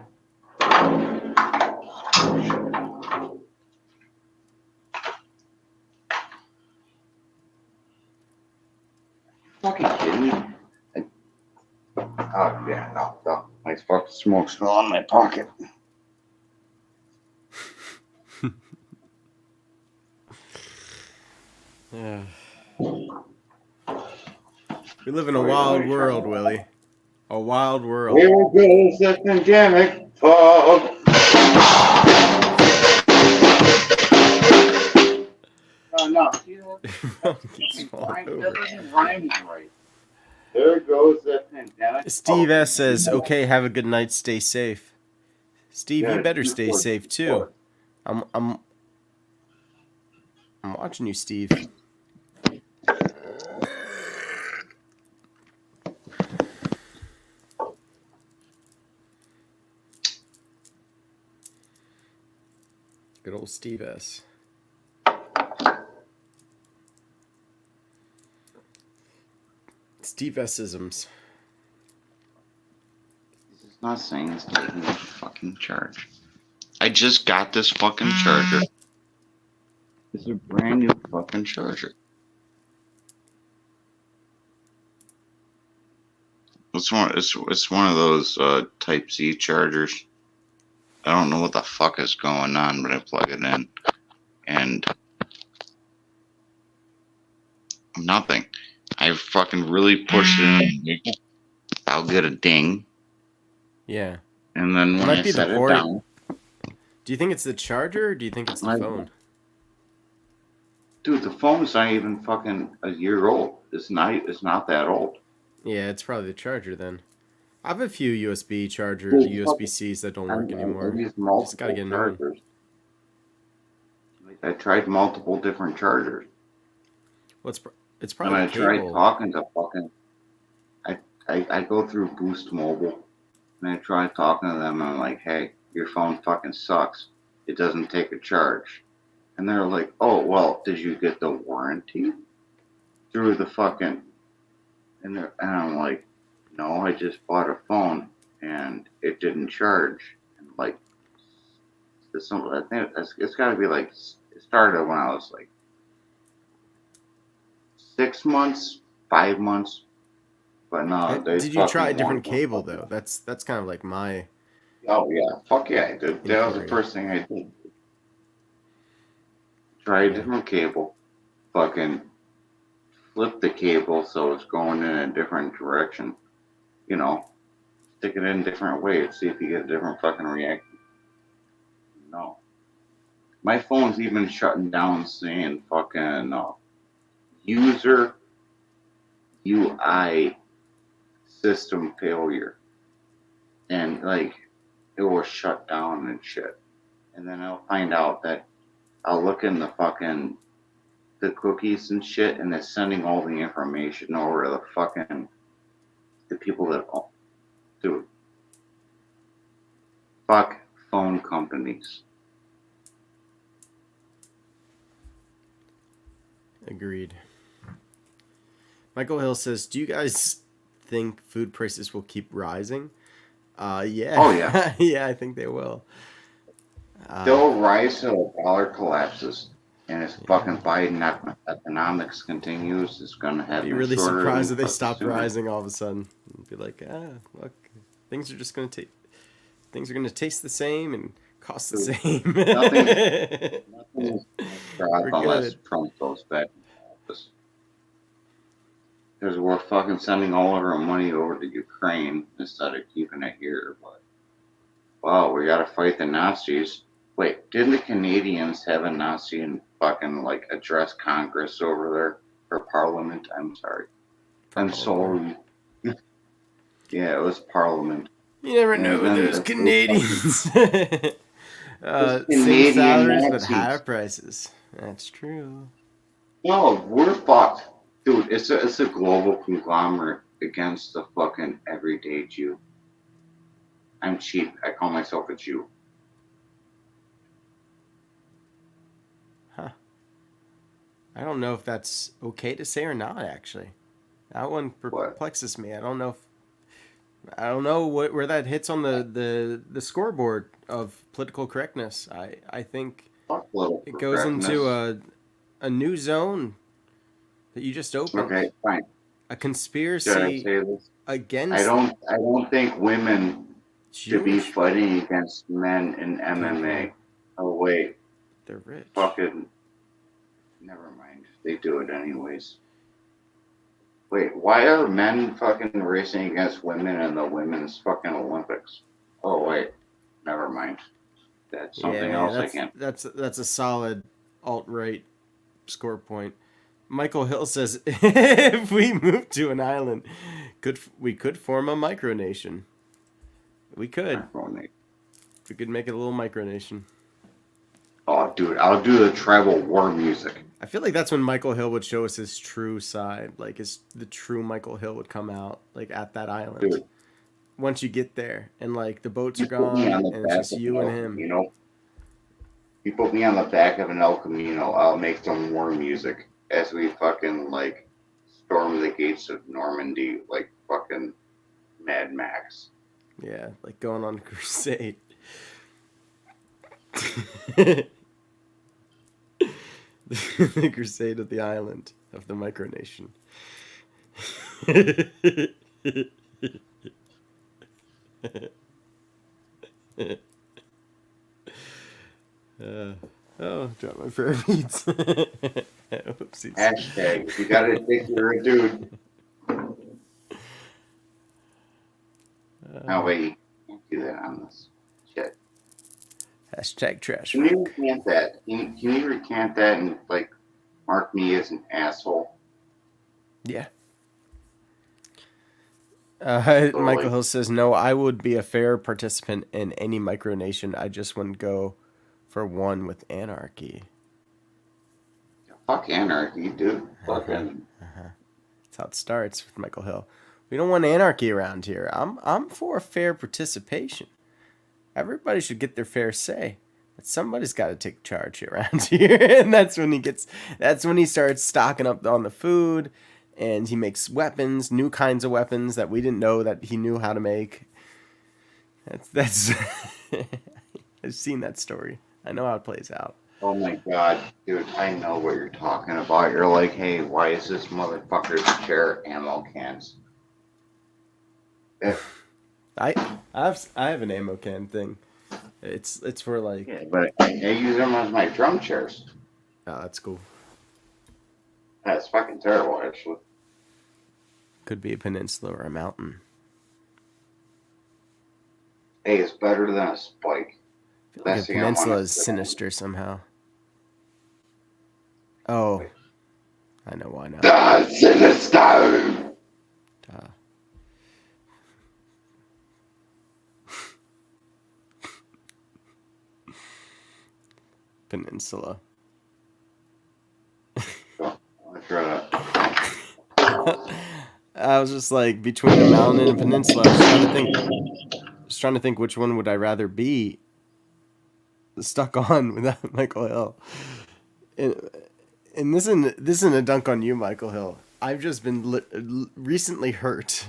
Fucking kidding me? Oh yeah, no. My fucking smoke's still in my pocket. Yeah. We live in a wild world, Willie. A wild world. Here goes the pandemic fog. No. That doesn't rhyme right. There goes the pandemic. Steve S says, "Okay, have a good night. Stay safe." Steve, you better stay safe too. I'm watching you, Steve. Good old Steve S. Steve S-isms. It's not saying it's taking a fucking charge. I just got this fucking charger. It's a brand new fucking charger. It's one of those Type C chargers. I don't know what the fuck is going on, but I plug it in and nothing. I fucking really push it in. I'll get a ding. Yeah. And then when I set it down. Do you think it's the charger or do you think it's the phone? Dude, the phone's not even fucking a year old. It's not that old. Yeah, it's probably the charger then. I have a few USB chargers, USB-Cs that don't work anymore. Just gotta get chargers. I tried multiple different chargers. Well, it's probably and I tried talking to fucking. I go through Boost Mobile, and I try talking to them. And I'm like, hey, your phone fucking sucks. It doesn't take a charge. And they're like, oh, well, did you get the warranty through the fucking? And I'm like, no, I just bought a phone and it didn't charge. And like, I think it's got to be like, it started when I was like 6 months, 5 months. But no, did you try a different cable though? That's kind of like my. Oh yeah, fuck yeah, I did. That was the first thing I did. Try a different cable, fucking flip the cable so it's going in a different direction. You know, stick it in different ways, see if you get a different fucking reaction. No. My phone's even shutting down saying fucking user UI system failure. And like, it will shut down and shit. And then I'll find out that I'll look in the cookies and shit, and it's sending all the information over to the people that do. Fuck phone companies. Agreed. Michael Hill says, do you guys think food prices will keep rising? Yeah. Oh, yeah. Yeah, I think they will. They'll rise till the dollar collapses. And if fucking Biden economics continues, it's going to have... I'd be really surprised if they stopped rising all of a sudden. And be like, look, things are just going to taste the same and cost the same. Nothing is unless Trump goes back in office. Because we're fucking sending all of our money over to Ukraine instead of keeping it here. But, wow, we got to fight the Nazis. Wait, didn't the Canadians have a Nazi and fucking like address Congress over there or Parliament? I'm sorry. I'm sorry. Yeah, it was Parliament. You never knew those Canadians. Same salaries but higher prices. That's true. No, we're fucked. Dude, it's a global conglomerate against the fucking everyday Jew. I'm cheap. I call myself a Jew. Huh. I don't know if that's okay to say or not, actually. That one perplexes me. I don't know where that hits on the scoreboard of political correctness. I think it goes into a new zone that you just opened. Okay, fine. A conspiracy against. I don't think women should be fighting against men in MMA. Oh wait, they're rich. Fucking. Never mind. They do it anyways. Wait, why are men fucking racing against women in the women's fucking Olympics? Oh wait, never mind. That's something else I can't. That's a solid alt-right score point. Michael Hill says, if we move to an island, we could form a micronation. We could. We could make it a little micronation. Oh, dude, I'll do the tribal war music. I feel like that's when Michael Hill would show us his true side. Like, the true Michael Hill would come out, like, at that island. Dude. Once you get there, and, like, the boats are gone, and it's just you and him. You know? You put me on the back of an El Camino, I'll make some war music as we fucking like storm the gates of Normandy like fucking Mad Max. Yeah, like going on a crusade. The crusade of the island of the micronation. Oh, drop my prayer beads. Oopsies. Hashtag, if you gotta think you're a dude. No, wait, you can't do that on this shit. Hashtag trash. Can you recant that? Can you recant that and like mark me as an asshole? Yeah. Michael Hill says, no, I would be a fair participant in any micronation. I just wouldn't go for one with anarchy. Fuck anarchy, dude. Fucking. That's how it starts with Michael Hill. We don't want anarchy around here. I'm for fair participation. Everybody should get their fair say. But somebody's got to take charge around here, and that's when he starts stocking up on the food, and he makes weapons, new kinds of weapons that we didn't know that he knew how to make. That's I've seen that story. I know how it plays out. Oh my god, dude, I know what you're talking about. You're like, hey, why is this motherfucker's chair ammo cans? I have an ammo can thing. It's for like. Yeah, but I use them as my drum chairs. Oh, that's cool. That's fucking terrible, actually. Could be a peninsula or a mountain. Hey, it's better than a spike. I feel like a peninsula is sinister somehow. Oh, I know why now. Sinister! Peninsula. I was just like between a mountain and a peninsula. I was trying to think which one would I rather be stuck on without Michael Hill. And this isn't a dunk on you, Michael Hill. I've just been recently hurt.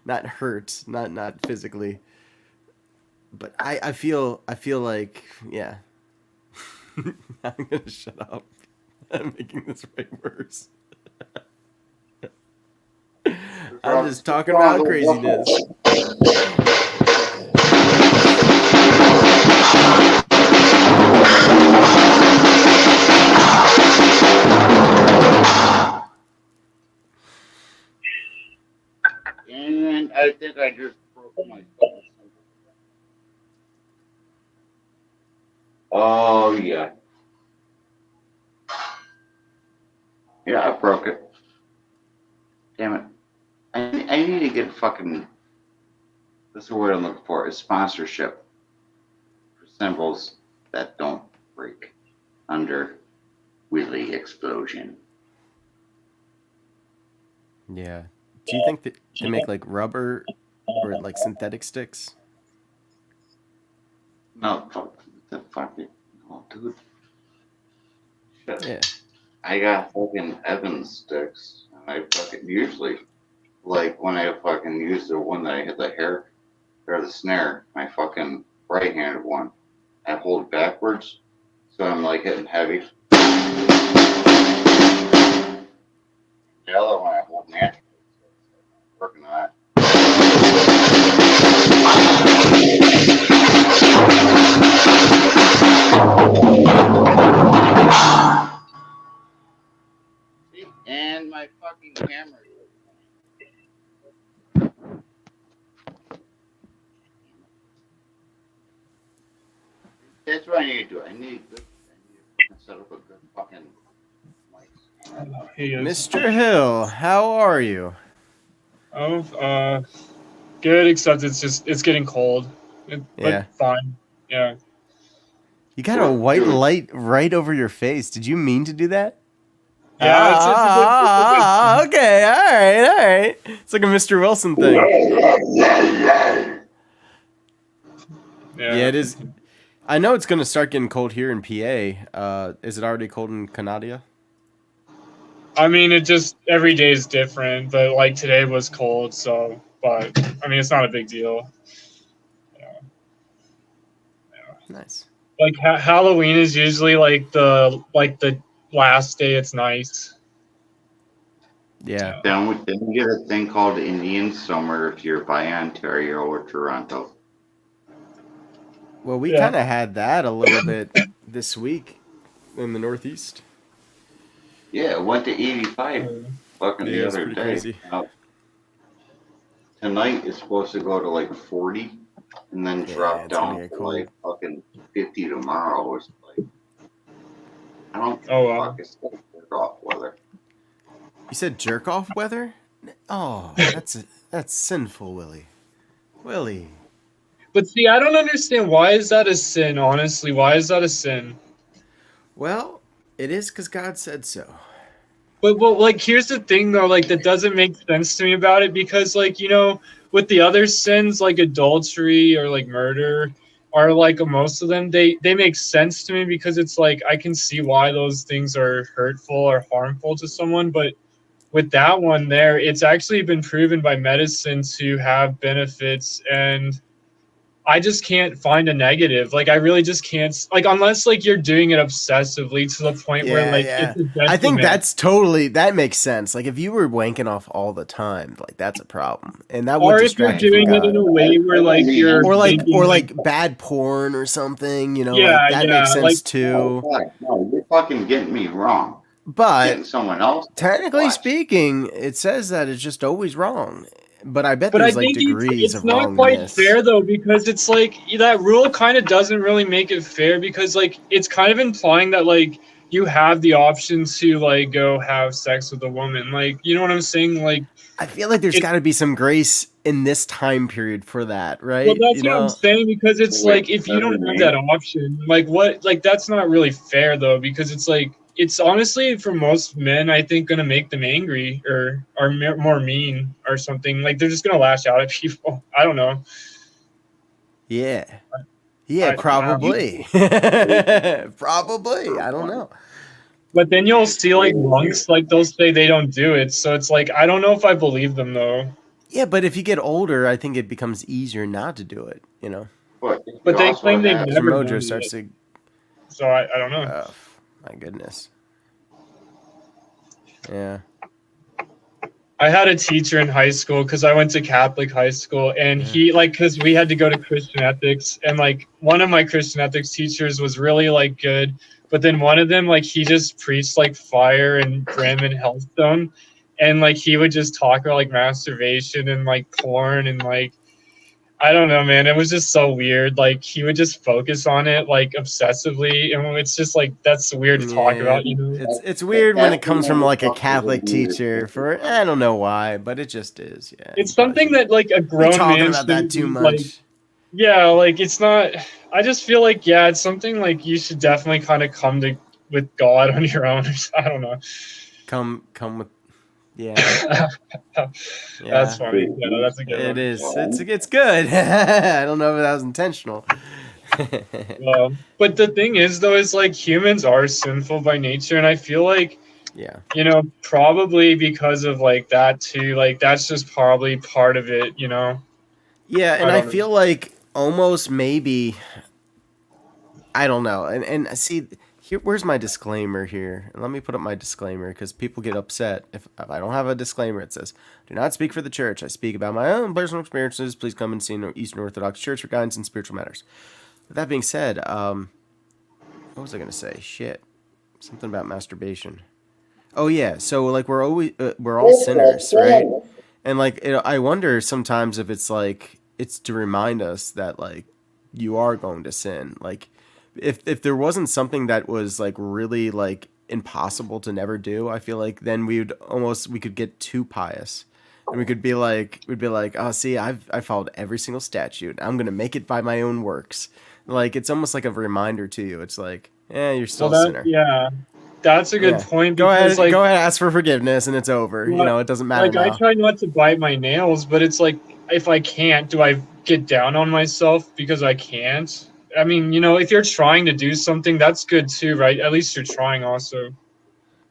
Not hurt, not physically. But I feel like, yeah. I'm gonna shut up. I'm making this way worse. I'm just talking about craziness. And I think I just broke my phone. Oh, yeah. Yeah, I broke it. Damn it. I need to get fucking, that's the word I'm looking for, is sponsorship for symbols that don't break under wheelie explosion. Yeah. Do you think that they make like rubber or like synthetic sticks? No, fuck it. No, dude. Shit. Yeah. I got fucking Evans sticks. And I fucking usually, like when I fucking use the one that I hit the hair or the snare, my fucking right-handed one, I hold backwards, so I'm like hitting heavy. The other one I hold naturally. Working on that. See? And my fucking camera. That's what I need to do. I need to set up a good fucking mic. Mr. Hill, how are you? Oh, good, except it's getting cold. Yeah. But fine. Yeah. You got a white light right over your face. Did you mean to do that? Yeah, okay, all right. It's like a Mr. Wilson thing. Yeah. Yeah, it is. I know it's going to start getting cold here in PA. Is it already cold in Canada? I mean, it just every day is different, but like today was cold, so. But I mean, it's not a big deal. Nice. Like Halloween is usually like the last day. It's nice. Yeah. Then we get a thing called Indian Summer if you're by Ontario or Toronto. Well, we Yeah. kind of had that a little bit this week in the Northeast. Yeah, it went to 85 fucking the it's other pretty day. crazy. Now, tonight is supposed to go to like 40 and then drop it's gonna down get to cold. like fucking 50 tomorrow. It's like, I don't give Oh, a wow. fuck. It's like jerk off weather. You said jerk off weather? Oh, that's sinful, Willie. Willie. But see, I don't understand, why is that a sin, honestly? Why is that a sin? Well, it is because God said so. But like, here's the thing, though, like, that doesn't make sense to me about it, because, like, with the other sins, like adultery or, like, murder, or, like, most of them, they make sense to me, because it's, like, I can see why those things are hurtful or harmful to someone, but with that one there, it's actually been proven by medicine to have benefits, and I just can't find a negative. Like, I really just can't. Like, unless like you're doing it obsessively to the point where like it's a I think detriment. that makes sense. Like if you were wanking off all the time, like that's a problem, and that would Or if you're distract you from doing it in God. a way where like you're thinking Or like, like bad porn or something. You know, yeah, like that makes yeah, sense like, too. No, you're fucking getting me wrong. But Getting someone else. technically Watch. speaking, it says that it's just always wrong. But I bet but I there's like think degrees it's of not quite wrongness. fair though, because it's like that rule kind of doesn't really make it fair, because like it's kind of implying that like you have the option to like go have sex with a woman, like, you know what I'm saying? Like, I feel like there's got to be some grace in this time period for that, right? well, that's You what I'm know, saying, because it's Wait, like if you don't have me? that option, like what, like that's not really fair though, because it's like it's honestly for most men, I think, gonna make them angry or more mean or something. Like they're just gonna lash out at people. I don't know. yeah, I probably, probably. I don't know. But then you'll see like monks, like they'll say they don't do it. So it's like I don't know if I believe them though. Yeah, but if you get older, I think it becomes easier not to do it. You know, But they claim they've as your never mojo done starts it. to. So I don't know. Oh, my goodness. Yeah. I had a teacher in high school because I went to Catholic high school, and he like, because we had to go to Christian ethics, and like one of my Christian ethics teachers was really like good, but then one of them, like, he just preached like fire and brim and hellstone, and like he would just talk about like masturbation and like porn and like, I don't know, man. It was just so weird. Like he would just focus on it like obsessively, and it's just like that's weird to talk about, you know. It's weird when it comes from like a Catholic teacher. For I don't know why, but it just is. Yeah, It's something that like a grown talking man about that shouldn't too be, much. like, yeah, like it's not. I just feel like, yeah, it's something like you should definitely kind of come to with God on your own. I don't know. Come with. Yeah. That's funny. Yeah, that's a good It one. is. It's good. I don't know if that was intentional. But the thing is, though, is like humans are sinful by nature, and I feel like, yeah, you know, probably because of like that too. Like that's just probably part of it, you know. Yeah, and I don't know. feel like almost maybe I don't know. And see, here, where's my disclaimer here? And let me put up my disclaimer because people get upset if I don't have a disclaimer. It says, "Do not speak for the church. I speak about my own personal experiences. Please come and see an Eastern Orthodox Church for guidance in spiritual matters." With that being said, what was I gonna say? Shit, something about masturbation. Oh yeah, so like we're all sinners, right? And like I wonder sometimes if it's like it's to remind us that like you are going to sin. Like if there wasn't something that was like really like impossible to never do, I feel like then we could get too pious. And we'd be like, oh, see, I followed every single statute. I'm gonna make it by my own works. Like it's almost like a reminder to you. It's like, you're still a sinner. Yeah, that's a good point. Go ahead, like, ask for forgiveness, and it's over. You know, it doesn't matter. Like I try not to bite my nails, but it's like if I can't, do I get down on myself because I can't? I mean, you know, if you're trying to do something, that's good too, right? At least you're trying also.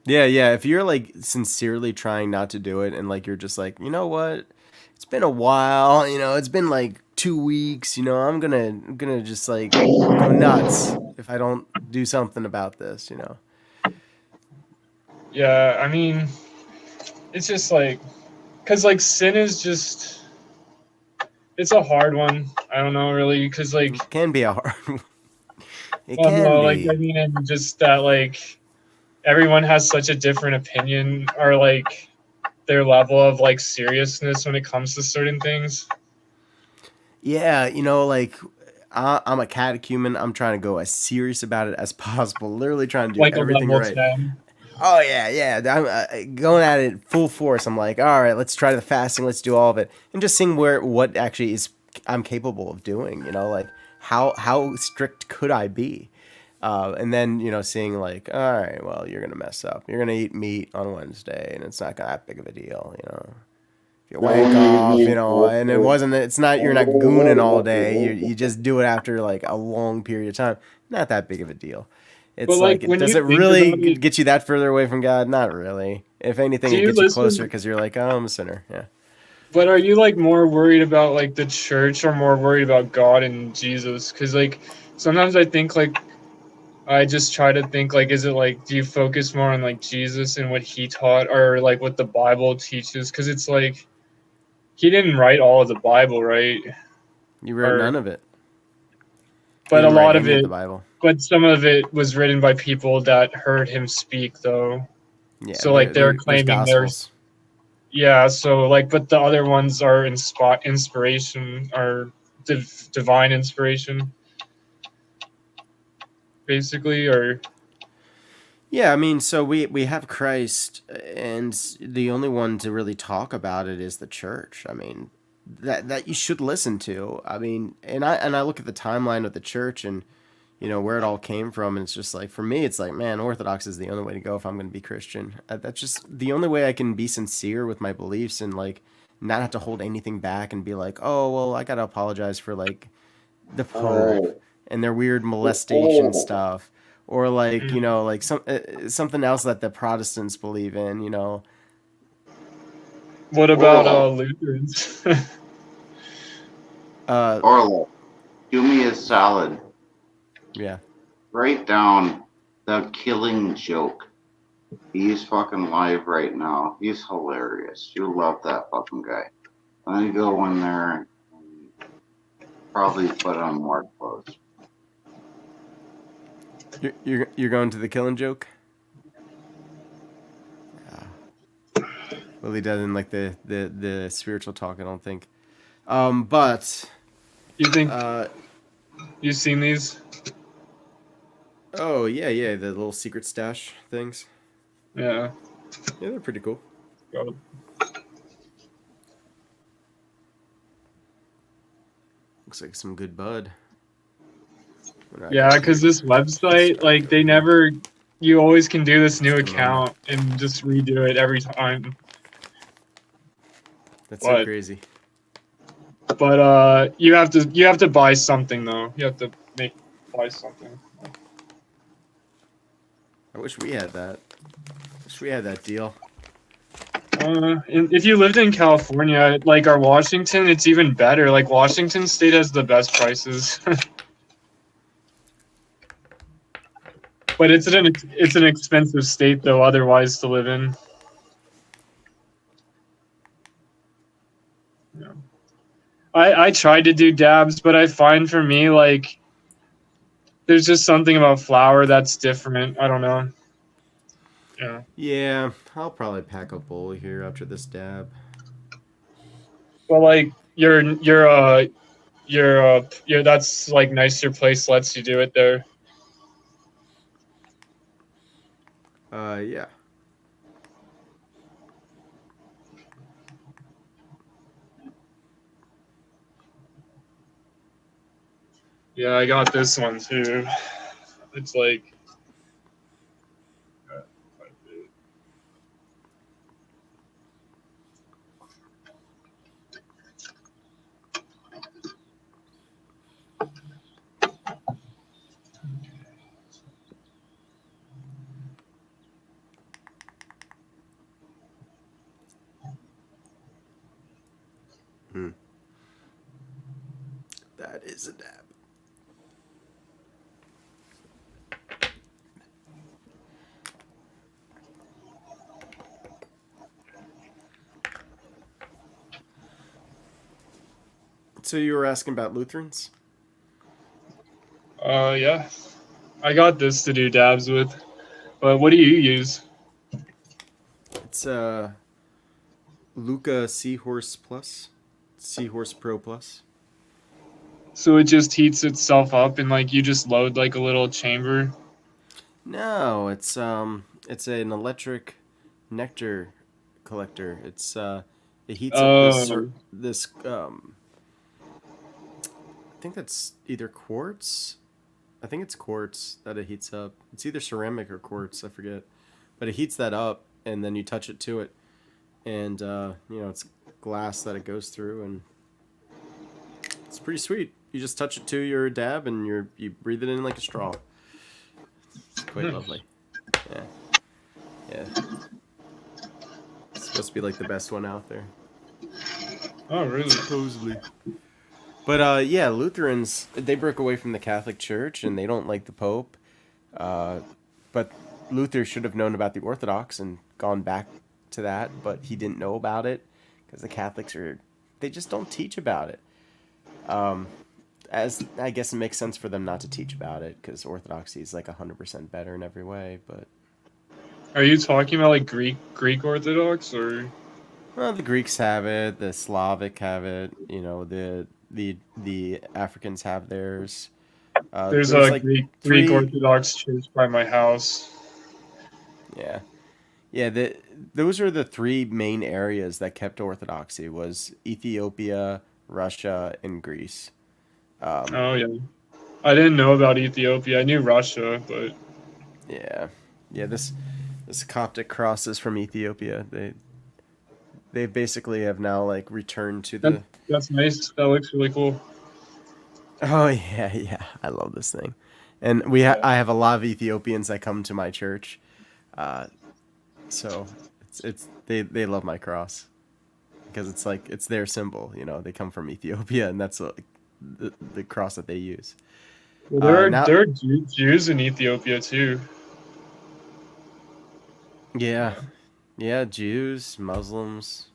Yeah, yeah. If you're like sincerely trying not to do it and like you're just like, you know what? It's been a while, it's been like 2 weeks, I'm gonna just like go nuts if I don't do something about this. Yeah, I mean, it's just like, cause like sin is just, it's a hard one. I don't know really, cause like, It can be a hard one. It well, can no, like I be. mean, and just that like everyone has such a different opinion or like their level of like seriousness when it comes to certain things. Yeah, like I'm a catechumen. I'm trying to go as serious about it as possible. Literally trying to do Like a everything level right. 10. Oh yeah, yeah. I'm going at it full force. I'm like, all right, let's try the fasting. Let's do all of it, and just seeing what actually is I'm capable of doing. Like how strict could I be? And then seeing like, all right, well, you're gonna mess up. You're gonna eat meat on Wednesday, and it's not that big of a deal. If you wank off, and it's not you're not gooning all day. You just do it after like a long period of time. Not that big of a deal. But It's like like, when does you it think really about it, get you that further away from God? Not really. If anything, do it you gets you closer listen? because you're like, oh, I'm a sinner. Yeah. But are you like more worried about like the church or more worried about God and Jesus? Because like sometimes I think like I just try to think like, is it like, do you focus more on like Jesus and what he taught or like what the Bible teaches? Because it's like he didn't write all of the Bible, right? You wrote Or none of it. He but a didn't write lot of any of it, the Bible. but some of it was written by people that heard him speak, though. Yeah, So like they're there's claiming there's gospels. yeah. So like, but the other ones are inspiration or divine inspiration, basically, or Yeah, I mean, so we have Christ, and the only one to really talk about it is the church. I mean, that you should listen to. I mean, and I look at the timeline of the church and where it all came from, and it's just like for me, it's like man, Orthodox is the only way to go if I'm going to be Christian. That's just the only way I can be sincere with my beliefs and like not have to hold anything back and be like, oh well, I got to apologize for like the Pope Oh, and their weird molestation oh, stuff, or like mm. like something else that the Protestants believe in. What about Orlo, Lutherans? Uh, Orlo, do me a solid. yeah, Write down the Killing Joke. He's fucking live right now. He's hilarious. You love that fucking guy. I'm gonna go in there and probably put on more clothes. you're going to the Killing Joke. Well, he doesn't like the spiritual talk. I don't think. But You think uh, you've seen these? oh yeah, yeah, the little secret stash things. Yeah. Yeah, they're pretty cool. God. Looks like some good bud. What do I Yeah, got because here? this website, like, Extracto. they never. You always can do this new What's going on? account and just redo it every time. That's so But crazy. you have to buy something though. You have to buy something. I wish we had that. Wish we had that deal. If you lived in California, like or Washington, it's even better. Like Washington State has the best prices, but it's an expensive state though. Otherwise, to live in. Yeah. I tried to do dabs, but I find for me like there's just something about flour that's different. I don't know. Yeah. Yeah, I'll probably pack a bowl here after this dab. Well, like your that's like nice. Your place lets you do it there. Yeah. Yeah, I got this one too. It's like That is a dab. So you were asking about Lutherans? Yeah. I got this to do dabs with. But what do you use? It's Luca Seahorse Plus, Seahorse Pro Plus. So it just heats itself up and like you just load like a little chamber. No, it's an electric nectar collector. It heats up Oh, this I think that's either quartz. I think it's quartz that it heats up. It's either ceramic or quartz, I forget. But it heats that up and then you touch it to it, and it's glass that it goes through, and it's pretty sweet. You just touch it to your dab and you breathe it in like a straw. It's quite lovely. Yeah. Yeah. It's supposed to be like the best one out there. oh really? Supposedly. But yeah, Lutherans, they broke away from the Catholic Church and they don't like the Pope. But Luther should have known about the Orthodox and gone back to that, but he didn't know about it because the Catholics they just don't teach about it. As I guess it makes sense for them not to teach about it because Orthodoxy is like 100% better in every way. But Are you talking about like Greek Orthodox or? well, the Greeks have it, the Slavic have it, the Africans have theirs. There's There's a like Greek three. Orthodox church by my house. Yeah, yeah. Those are the three main areas that kept Orthodoxy was Ethiopia, Russia, and Greece. Um, Oh yeah. I didn't know about Ethiopia. I knew Russia, but yeah, yeah. This Coptic cross is from Ethiopia. They basically have now like returned to that, the. that's nice. That looks really cool. Oh yeah, yeah. I love this thing, and Yeah. I have a lot of Ethiopians that come to my church, uh, so they love my cross because it's like it's their symbol. They come from Ethiopia, and that's like the cross that they use. Well, Now, there are Jews in Ethiopia too. yeah, Yeah. yeah, Jews, Muslims.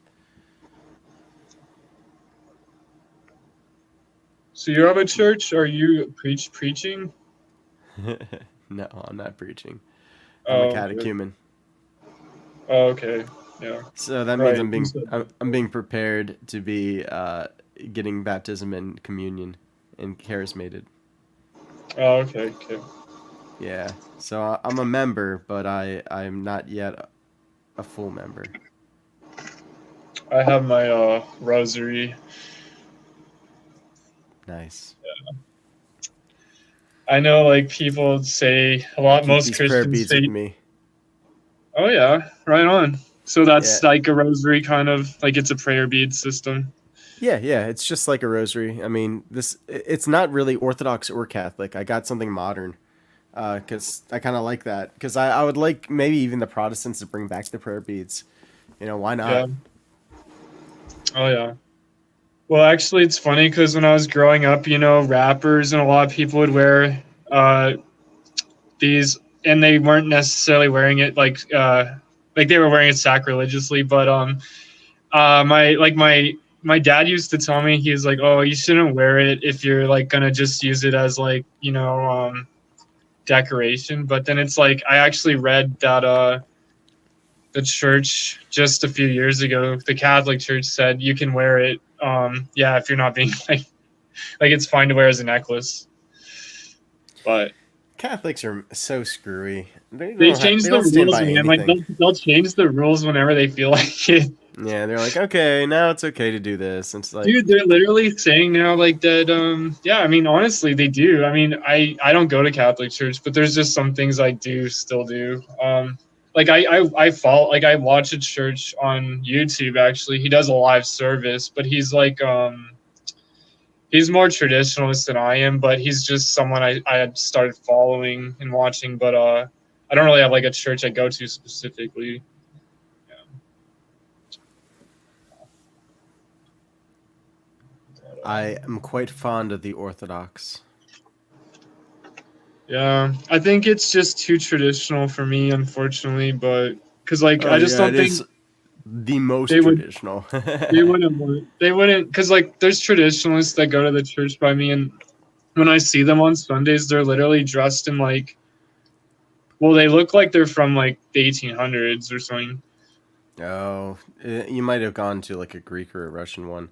So you have a church? Are you preaching? No, I'm not preaching. I'm a Oh, okay. catechumen. Oh, okay. Yeah. So that means Right. You said that. I'm being prepared to be getting baptism and communion and charismated. Oh, okay. Okay. Yeah. So I'm a member, but I'm not yet a full member. I have my rosary. Nice. I know, like people say a I lot. keep Most these prayer Christians beads with say, me. "Oh yeah, right on." So Yeah. that's like a rosary, kind of like it's a prayer bead system. Yeah, yeah, it's just like a rosary. I mean, it's not really Orthodox or Catholic. I got something modern because I kind of like that. Because I would like maybe even the Protestants to bring back the prayer beads. Why Yeah. not? Oh yeah. Well, actually, it's funny because when I was growing up, rappers and a lot of people would wear uh, these, and they weren't necessarily wearing it like they were wearing it sacrilegiously, but my dad used to tell me, he was like, "Oh, you shouldn't wear it if you're like gonna just use it as like decoration." But then it's like I actually read that the church just a few years ago, the Catholic Church said you can wear it. Yeah, if you're not being like it's fine to wear as a necklace, but Catholics are so screwy. they change They the don't stand rules, by man. Like anything. they'll change the rules whenever they feel like it. Yeah, they're like, okay, now it's okay to do this. And it's like, Dude, they're literally saying now like that. Yeah, I mean, honestly, they do. I mean, I don't go to Catholic church, but there's just some things I do still do. Like I follow, like I watch a church on YouTube. Actually, he does a live service, but he's more traditionalist than I am. But he's just someone I had started following and watching. But I don't really have like a church I go to specifically. I am quite fond of the Orthodox. Yeah, I think it's just too traditional for me, unfortunately. But because like Oh I just yeah, don't it think is the most they would traditional. they wouldn't because like there's traditionalists that go to the church by me, and when I see them on Sundays, they're literally dressed in like, well, they look like they're from like the 1800s or something. Oh, you might have gone to like a Greek or a Russian one.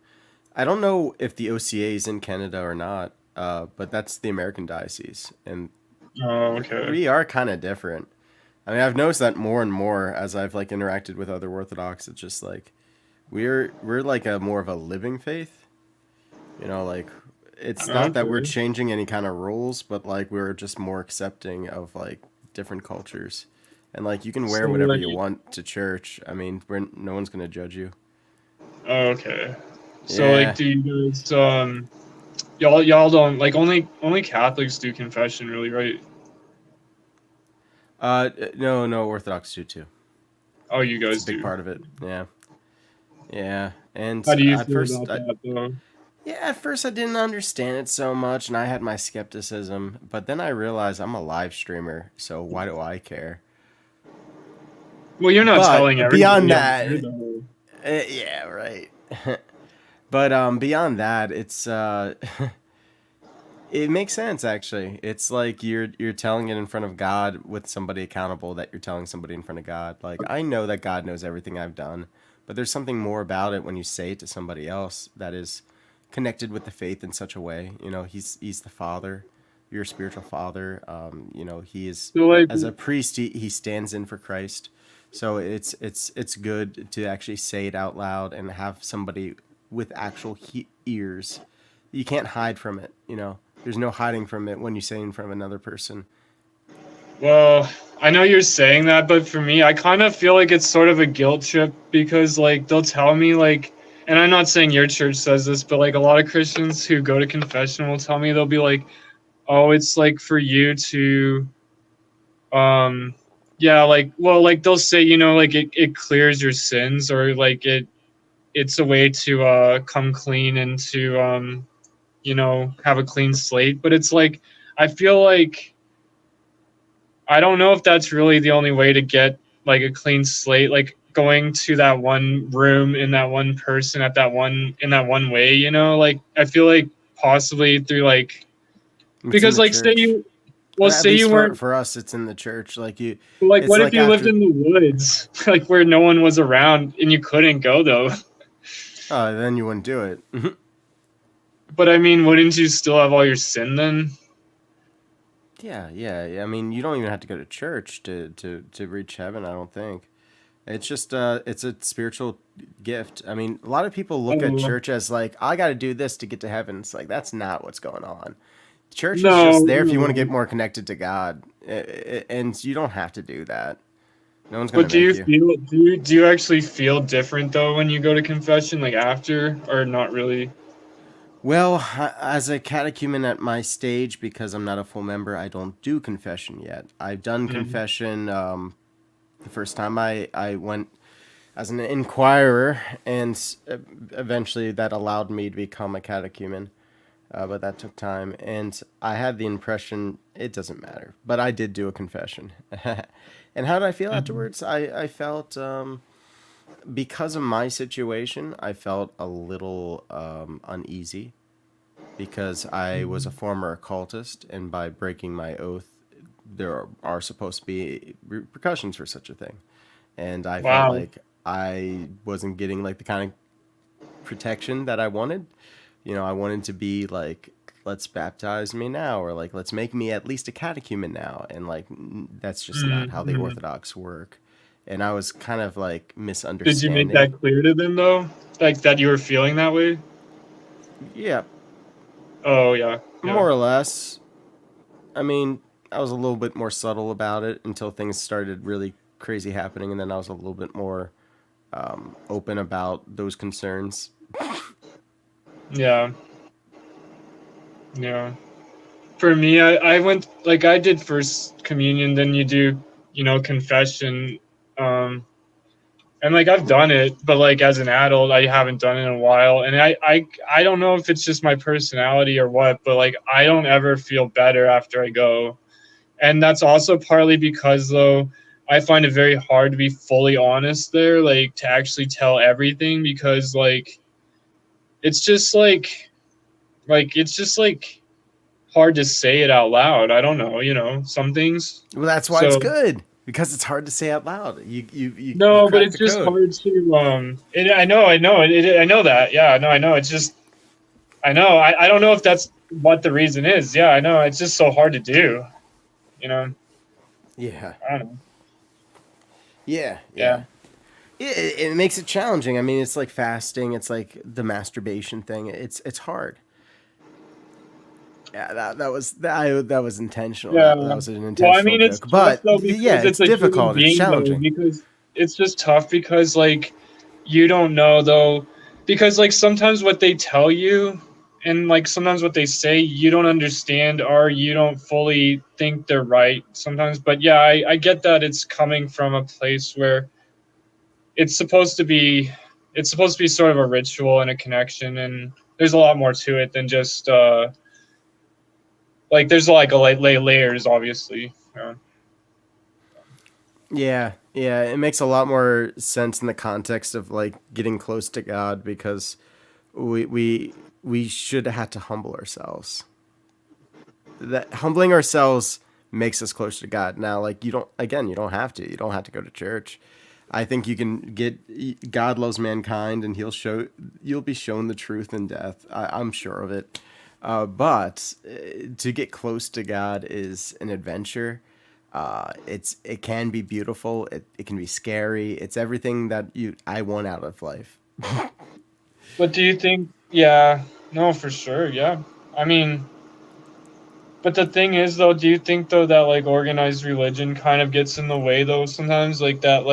I don't know if the OCA is in Canada or not, but that's the American diocese, and Oh, okay. we are kind of different. I mean, I've noticed that more and more as I've like interacted with other Orthodox. It's just like we're like a more of a living faith. Like it's not that we're Okay. changing any kind of rules, but like we're just more accepting of like different cultures. And like you can So wear whatever like, you want to church. I mean, no one's gonna judge you. oh, okay. So like, Yeah. do you guys y'all don't like only Catholics do confession, really, right? No, Orthodox do too. Oh, you It's a guys big do. part of it. Yeah. Yeah. And How do you at feel first, about that though? at first I didn't understand it so much, and I had my skepticism. But then I realized I'm a live streamer, so why do I care? Well, you're not telling But beyond everybody on here that, though. yeah, right. But beyond that, it's it makes sense actually. It's like you're telling it in front of God with somebody accountable that you're telling somebody in front of God. Like I know that God knows everything I've done, but there's something more about it when you say it to somebody else that is connected with the faith in such a way. He's the father, your spiritual father. He is So like, as a priest. He stands in for Christ. So it's good to actually say it out loud and have somebody with actual ears. You can't hide from it. There's no hiding from it when you say it in front of another person. well, I know you're saying that, but for me, I kind of feel like it's sort of a guilt trip because like they'll tell me like, and I'm not saying your church says this, but like a lot of Christians who go to confession will tell me they'll be like, oh, it's like for you to um yeah, like, well, like they'll say, like it clears your sins, or like it's a way to come clean and to have a clean slate. But it's like I feel like I don't know if that's really the only way to get like a clean slate, like going to that one room in that one person at that one in that one way, like I feel like possibly through like, It's in because the like say church. you well At say least you weren't, for us, it's in the church. Like you, like it's what if like you lived after. in the woods like where no one was around and you couldn't go though? Oh, then you wouldn't do it. But I mean, wouldn't you still have all your sin then? Yeah. I mean, you don't even have to go to church to reach heaven. I don't think. It's just it's a spiritual gift. I mean, a lot of people look at Oh, church as like I got to do this to get to heaven. It's like that's not what's going on. Church is no, just there if you want to get no. more connected to God, and you don't have to do that. No one's gonna But make you. do you actually feel different though when you go to confession, like after, or not really? Well, as a catechumen at my stage, because I'm not a full member, I don't do confession yet. I've done Mm. confession the first time I went as an inquirer, and eventually that allowed me to become a catechumen. But that took time, and I had the impression it doesn't matter. But I did do a confession. And how did I feel Mhm. afterwards? I felt, because of my situation, I felt a little uneasy because I was a Mhm. former occultist, and by breaking my oath, there are supposed to be repercussions for such a thing. And I felt Wow. like I wasn't getting like the kind of protection that I wanted. I wanted to be like, let's baptize me now, or like, let's make me at least a catechumen now. And like, that's just not how the Mm-hmm. Orthodox work. And I was kind of like Did you make misunderstanding. that clear to them though? Like that you were feeling that way? Yeah, Oh yeah, yeah. more or less. I mean, I was a little bit more subtle about it until things started really crazy happening, and then I was a little bit more open about those concerns. Yeah, yeah. For me, I went like I did first communion, then you do, confession. Um, And like I've done it, but like as an adult, I haven't done it in a while. And I don't know if it's just my personality or what, but like I don't ever feel better after I go. And that's also partly because though I find it very hard to be fully honest there, like to actually tell everything because it's just it's just like hard to say it out loud. I don't know, some things. Well, that's why it's So good, because it's hard to say out loud. You no, but crack it's the just code. hard to I know, I know that. Yeah, no, I know. It's just I know. I don't know if that's what the reason is. Yeah, I know. It's just so hard to do. You know. Yeah. I don't know. Yeah. Yeah. Yeah. It makes it challenging. I mean, it's like fasting. It's like the masturbation thing. It's hard. Yeah, that was intentional. Yeah. That was an Well, I intentional mean, it's joke. tough But though yeah, because it's it's a human difficult. It's being though. challenging. Because it's just tough because like you don't know though. Because like sometimes what they tell you and like sometimes what they say you don't understand or you don't fully think they're right sometimes. But yeah, I get that it's coming from a place where it's supposed to be it's supposed to be sort of a ritual and a connection, and there's a lot more to it than just like there's like a layers obviously. Yeah, yeah, it makes a lot more sense in the context of like getting close to God, because we should have to humble ourselves. That humbling ourselves makes us closer to God. Now, like you don't have to. You don't have to go to church. I think you can get God loves mankind, and you'll be shown the truth in death. I'm sure of it. But to get close to God is an adventure. It can be beautiful. It can be scary. It's everything that I want out of life. But do you think? Yeah, no, for sure. Yeah, I mean, but the thing is, though, do you think though that like organized religion kind of gets in the way though sometimes, like that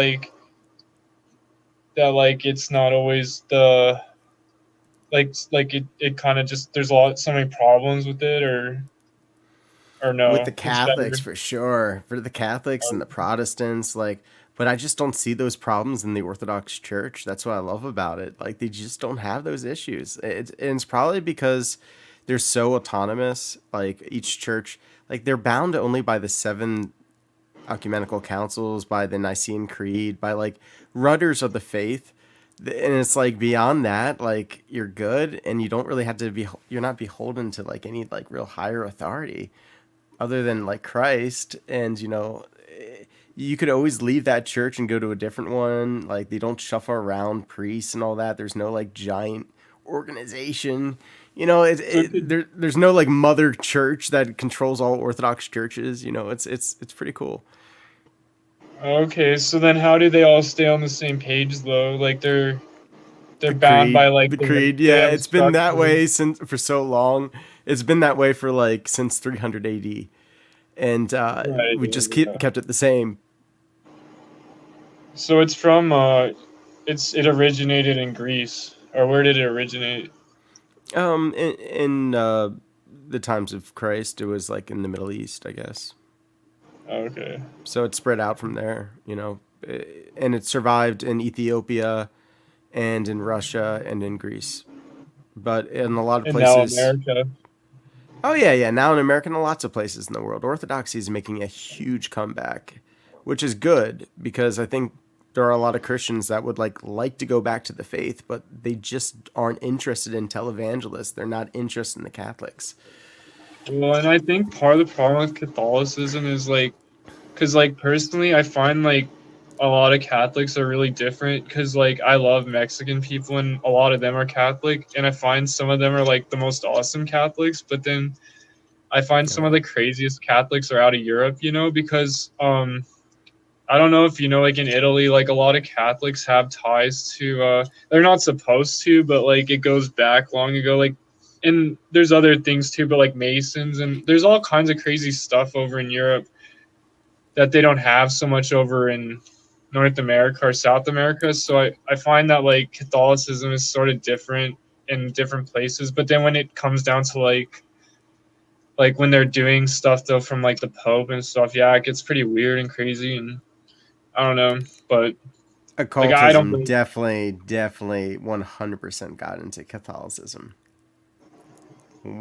it's not always the it kind of just there's so many problems with it, or With the no, it's Catholics, better. for sure. For the Catholics and the Protestants, like, but I just don't see those problems in the Orthodox Church. That's what I love about it. Like, they just don't have those issues. And it's probably because they're so autonomous. Like, each church, like, they're bound only by the seven ecumenical councils, by the Nicene Creed, by like rudders of the faith. And it's like beyond that, like, you're good, and you don't really have to be. You're not beholden to like any like real higher authority other than like Christ. And you could always leave that church and go to a different one. Like, they don't shuffle around priests and all that. There's no like giant organization. So could, There's no like mother church that controls all Orthodox churches. It's pretty cool. okay, so then how do they all stay on the same page though? Like they're The bound by creed, like the creed. they Yeah, have it's been that structure. way since for so long. It's been that way for like since 300 AD, and Right. we just Yeah. kept it the same. So it's from it originated in Greece, or where did it originate? In the times of Christ, it was like in the Middle East, I guess. Okay. So it spread out from there, and it survived in Ethiopia and in Russia and in Greece. But in a lot of And now places, America. oh yeah, yeah, now in America and lots of places in the world, Orthodoxy is making a huge comeback, which is good, because I think there are a lot of Christians that would like to go back to the faith, but they just aren't interested in televangelists. They're not interested in the Catholics. Well, and I think part of the problem with Catholicism is like, because like personally, I find like a lot of Catholics are really different. Because like I love Mexican people, and a lot of them are Catholic, and I find some of them are like the most awesome Catholics. But then I find Oh some of yeah, the craziest Catholics are out of Europe. Because I don't know if you know, like in Italy, like a lot of Catholics have ties to. They're not supposed to, but like it goes back long ago. Like, and there's other things too, but like Masons, and there's all kinds of crazy stuff over in Europe that they don't have so much over in North America or South America. So I find that like Catholicism is sort of different in different places. But then when it comes down to like when they're doing stuff though from like the Pope and stuff, yeah, it gets pretty weird and crazy, and I don't know, but Like I don't Occultism believe. definitely 100% got into Catholicism.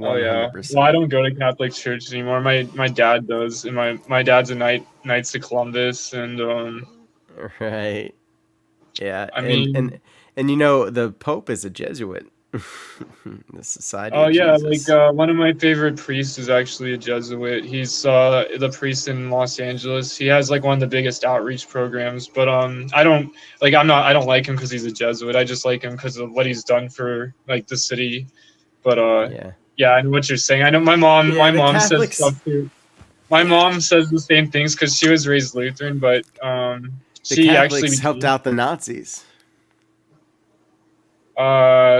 Oh yeah. Well, 100%. I don't go to Catholic church anymore. My dad does, and my dad's a Knights of Columbus, and Right. Yeah, I mean, and the Pope is a Jesuit. The Society oh of yeah, like Jesus. one of my favorite priests is actually a Jesuit. He's the priest in Los Angeles. He has like one of the biggest outreach programs. But I don't like him because he's a Jesuit. I just like him because of what he's done for like the city. But Yeah. yeah, I know what you're saying. I know Yeah, my the mom says Catholics. stuff too. My Yeah, mom says the same things because she was raised Lutheran, but the she actually Catholics helped became. out the Nazis.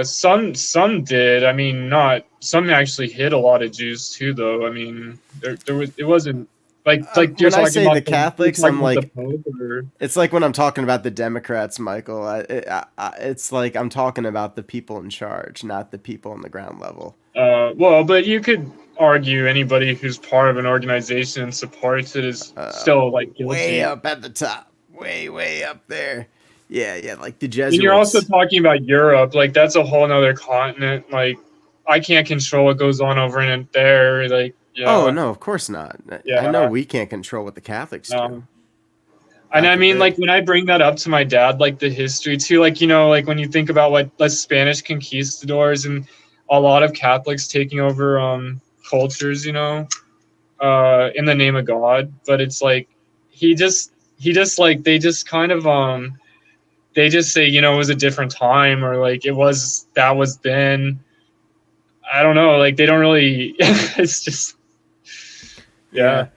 Some did. I mean, not some actually hit a lot of Jews too, though. I mean, there was it wasn't like When I say the Catholics, I'm the like, Pope or it's like when I'm talking about the Democrats, Michael. It's like I'm talking about the people in charge, not the people on the ground level. well, but you could argue anybody who's part of an organization and supports it is still like Way guilty. up at the top, way up there. Yeah, like the And you're also Jesuits. talking about Europe, like that's a whole nother continent. Like I can't control what goes on over in there. Like Oh yeah, no, of course not. I know yeah. we can't control what the Catholics do. Um, And God I mean, like forbid. when I bring that up to my dad, like the history too, like like when you think about what the Spanish conquistadors and a lot of Catholics taking over cultures, in the name of God, but it's like he just like they just kind of they just say it was a different time or like that was then. I don't know, like they don't really. It's just Yeah. yeah.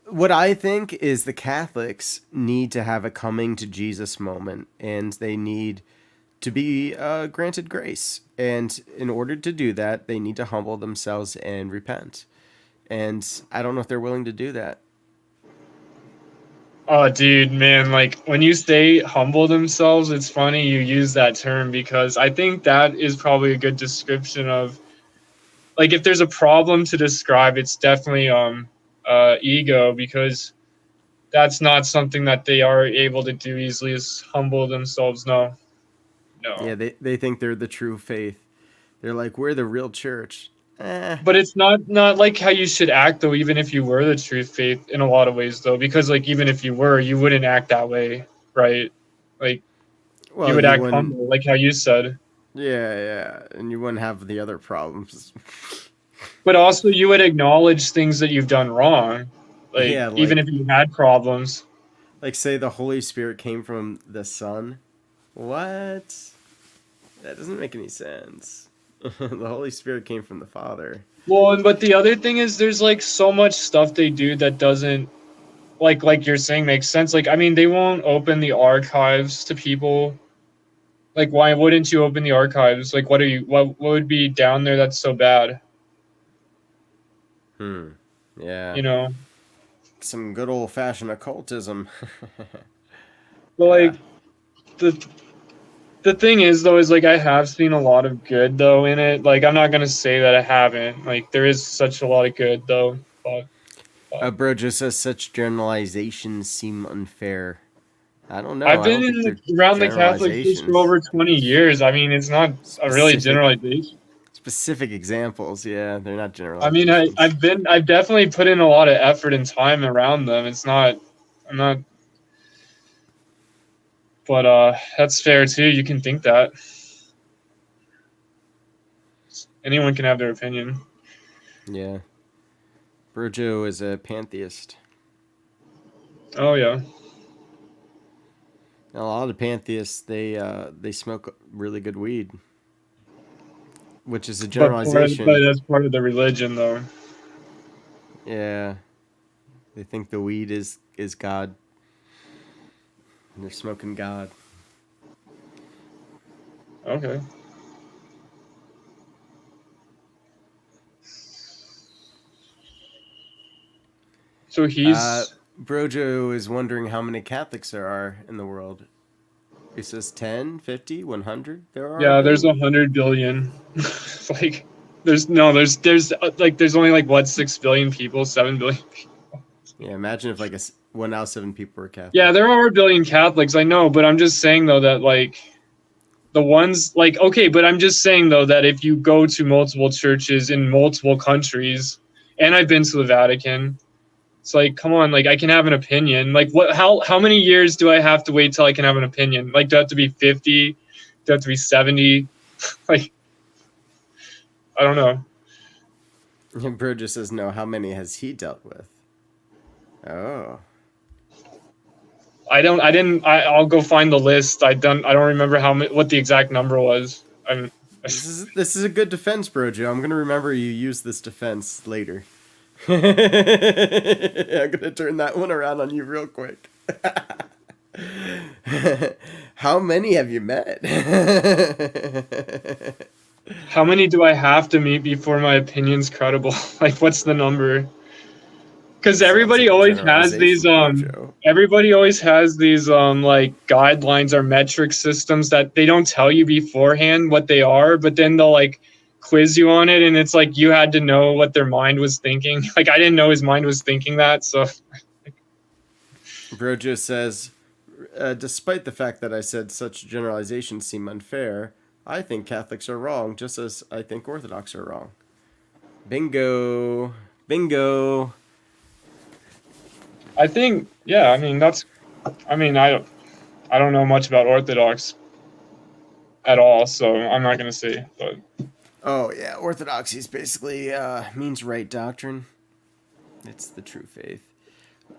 What I think is the Catholics need to have a coming to Jesus moment, and they need to be granted grace. And in order to do that, they need to humble themselves and repent. And I don't know if they're willing to do that. Oh, dude, man, like when you say humble themselves, it's funny you use that term because I think that is probably a good description of like if there's a problem to describe, it's definitely ego because that's not something that they are able to do easily is humble themselves. No. Yeah, No. they think they're the true faith. They're like, we're the real church. Eh. But it's not like how you should act though, even if you were the true faith in a lot of ways though, because like even if you were, you wouldn't act that way, right? Like you Well, would you act wouldn't. humble, like how you said. Yeah. And you wouldn't have the other problems. But also you would acknowledge things that you've done wrong, like Yeah, even if you had problems. like say the Holy Spirit came from the Son. What? That doesn't make any sense. The Holy Spirit came from the Father. Well, but the other thing is there's like so much stuff they do that doesn't like you're saying makes sense. Like I mean they won't open the archives to people. Like why wouldn't you open the archives? Like what would be down there that's so bad? Yeah. You know? Some good old fashioned occultism. But Yeah. like the the thing is though is like I have seen a lot of good though in it. Like I'm not gonna say that I haven't. Like there is such a lot of good though. But Bro just says such generalizations seem unfair. I don't know. I've I been don't think they're around the Catholic Church for generalizations. over 20 years. I mean, it's not a really Specific generalization. specific examples. Yeah, they're not I mean, generalizations. I've definitely put in a lot of effort and time around them. I'm not, but that's fair too. You can think that anyone can have their opinion. Yeah. Brojo is a pantheist. Oh yeah, A lot of pantheists they smoke really good weed, which is a but generalization. that's part of the religion though. Yeah, they think the weed is God. And they're smoking God. Okay. So Uh, he's Brojo is wondering how many Catholics there are in the world. He says 10, 50, 100? There are a yeah. There's billion. 100 billion. Like there's like there's only like what 6 billion people, 7 billion. Yeah, imagine if like 1 out of 7 people are Catholic. Yeah, there are a billion Catholics, I know, but I'm just saying though that like the ones like okay, but I'm just saying though that if you go to multiple churches in multiple countries, and I've been to the Vatican, it's like come on, like I can have an opinion. Like what? How many years do I have to wait till I can have an opinion? Like do I have to be 50? Do I have to be 70? Like I don't know. Bro just says no. How many has he dealt with? Oh. I'll go find the list. I don't remember what the exact number was. This is a good defense, bro, Joe. I'm gonna remember you use this defense later. I'm gonna turn that one around on you real quick. How many have you met? How many do I have to meet before my opinion's credible? Like what's the number? Because everybody always has these everybody always has these like guidelines or metric systems that they don't tell you beforehand what they are, but then they'll like quiz you on it, and it's like you had to know what their mind was thinking. Like I didn't know his mind was thinking that, so. Brojo says, despite the fact that I said such generalizations seem unfair, I think Catholics are wrong, just as I think Orthodox are wrong. Bingo. Bingo. I think, yeah, I mean, I don't know much about Orthodox at all, so I'm not going to say, but. Oh, yeah, Orthodoxy is basically means right doctrine. It's the true faith.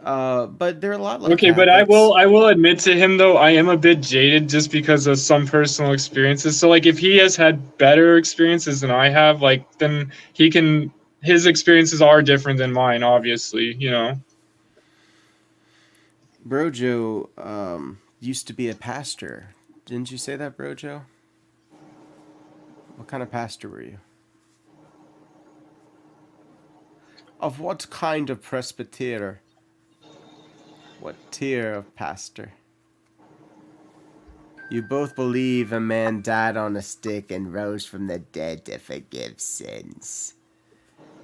But they're a lot like okay, Catholics. but I will admit to him though, I am a bit jaded just because of some personal experiences. So like if he has had better experiences than I have, like then his experiences are different than mine, obviously, you know. Brojo used to be a pastor. Didn't you say that, Brojo? What kind of pastor were you? Of what kind of presbyter? What tier of pastor? You both believe a man died on a stick and rose from the dead to forgive sins.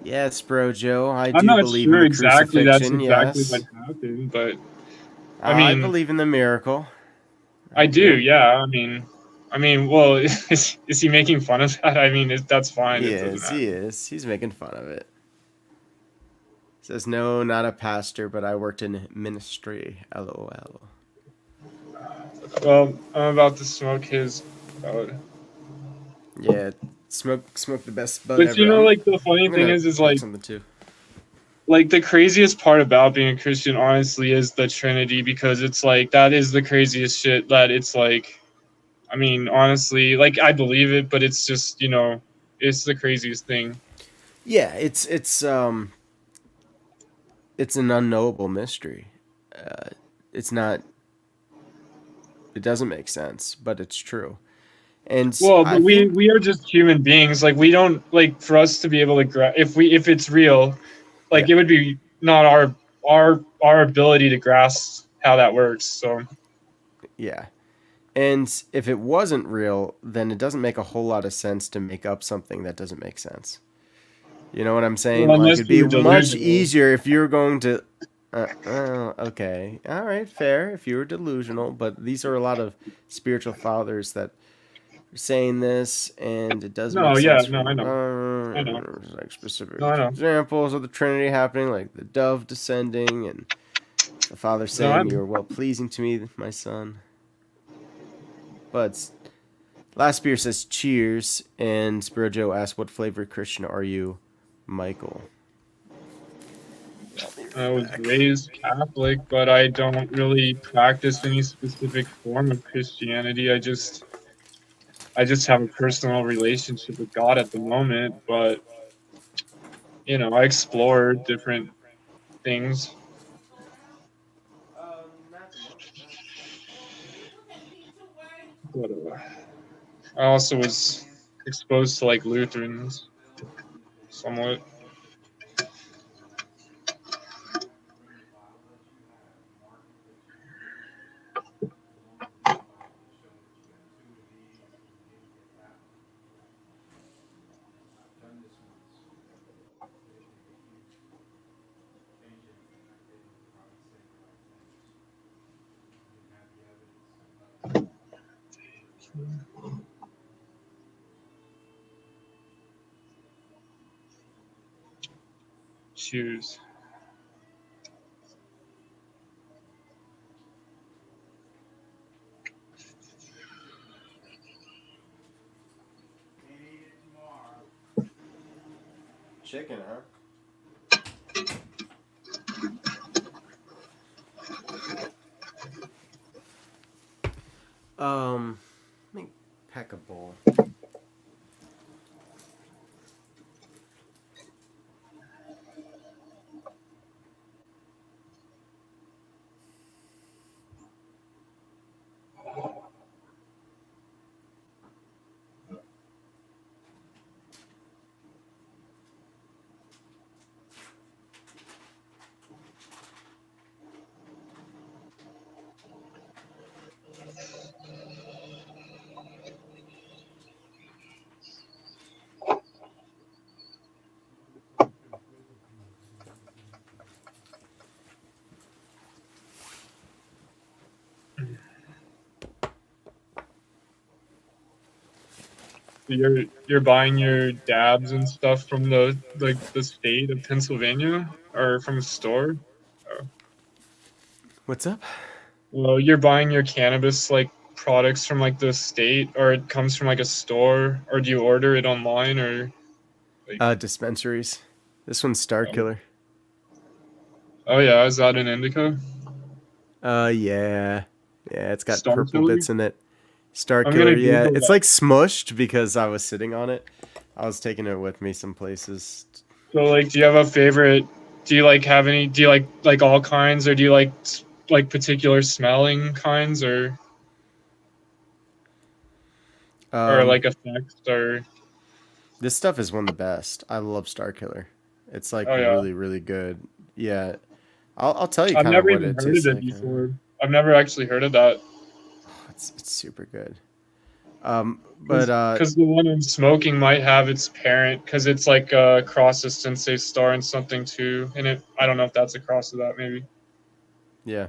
Yes, Brojo, I do believe in the exactly crucifixion. That's exactly Yes, what happened, but I believe in the miracle. I do, yeah. I mean, well, is he making fun of that? I mean, that's fine. He is. He's making fun of it. Says, no, not a pastor, but I worked in ministry. LOL. Well, I'm about to smoke his bud. Yeah, smoke the best bud but ever. You know, like, the funny thing is like, something too. Like, the craziest part about being a Christian, honestly, is the Trinity, because it's like, that is the craziest shit that it's like, I mean, honestly, like, I believe it, but it's just, you know, it's the craziest thing. Yeah, it's an unknowable mystery. It's not. It doesn't make sense, but it's true. And well, but we are just human beings. Like we don't like for us to be able to if it's real, like it would be not our ability to grasp how that works. So yeah. And if it wasn't real, then it doesn't make a whole lot of sense to make up something that doesn't make sense. You know what I'm saying? Well, like it'd be much easier if you were going to. Okay, all right, fair. If you were delusional, but these are a lot of spiritual fathers that are saying this, and it does make sense. I know. I know. Like specific examples of the Trinity happening, like the dove descending, and the Father saying, "You are well pleasing to me, my son." But Last Beer says cheers, and Brojo asks, "What flavor Christian are you, Michael?" I was raised Catholic, but I don't really practice any specific form of Christianity. I just have a personal relationship with God at the moment, but you know, I explore different things. But, I also was exposed to like Lutherans somewhat. Choose. Chicken, huh? Let me pack a bowl. You're buying your dabs and stuff from the state of Pennsylvania or from a store? Oh. What's up? Well, you're buying your cannabis like products from like the state, or it comes from like a store, or do you order it online, or like? Dispensaries. This one's Star Killer. Oh yeah, is that an indica? Yeah. Yeah, it's got Star purple Killer? bits in it. Star I'm Killer, gonna yeah. Google It's that. like smushed because I was sitting on it. I was taking it with me some places. So like, do you have a favorite? Do you like have any? Do you like all kinds, or do you like particular smelling kinds, or Um, like effects, or? this stuff is one of the best. I love Star Killer. It's like Oh yeah, really, really good. Yeah. I'll tell you I've kind of never what even it heard of tastes it like. before. I've never actually heard of that. It's super good. But Because the one I'm smoking might have its parent, because it's like a cross of Sensei Star and something too. And I don't know if that's a cross of that, maybe. yeah.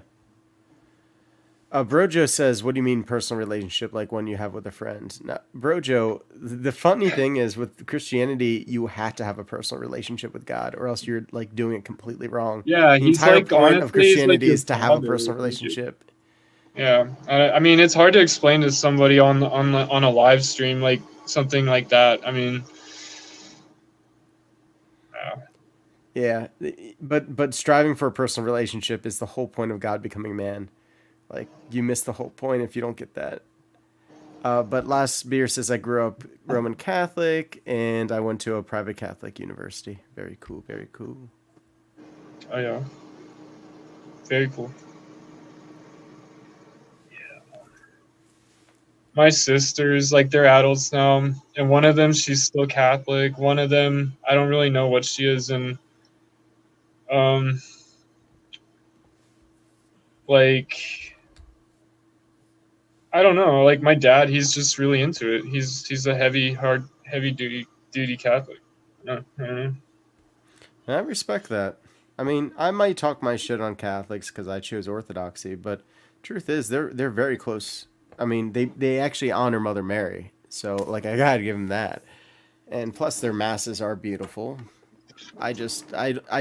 Brojo says, "What do you mean personal relationship like one you have with a friend?" Now, Brojo, the funny thing is with Christianity, you have to have a personal relationship with God, or else you're like doing it completely wrong. Yeah, The he's entire like, point of honestly, he's like Christianity your is to have a father. personal relationship. Yeah, I mean, it's hard to explain to somebody on a live stream like something like that. I mean, Yeah, but striving for a personal relationship is the whole point of God becoming man. Like you miss the whole point if you don't get that. But last beer says I grew up Roman Catholic and I went to a private Catholic university. Very cool, very cool. oh yeah, very cool. My sisters, like they're adults now, and one of them she's still Catholic. One of them I don't really know what she is, and um, like I don't know. Like my dad, he's just really into it. He's a heavy duty Catholic. I don't know. And I respect that. I mean, I might talk my shit on Catholics because I chose Orthodoxy, but truth is, they're very close. I mean, they actually honor Mother Mary, so like I gotta give them that. And plus, their masses are beautiful. I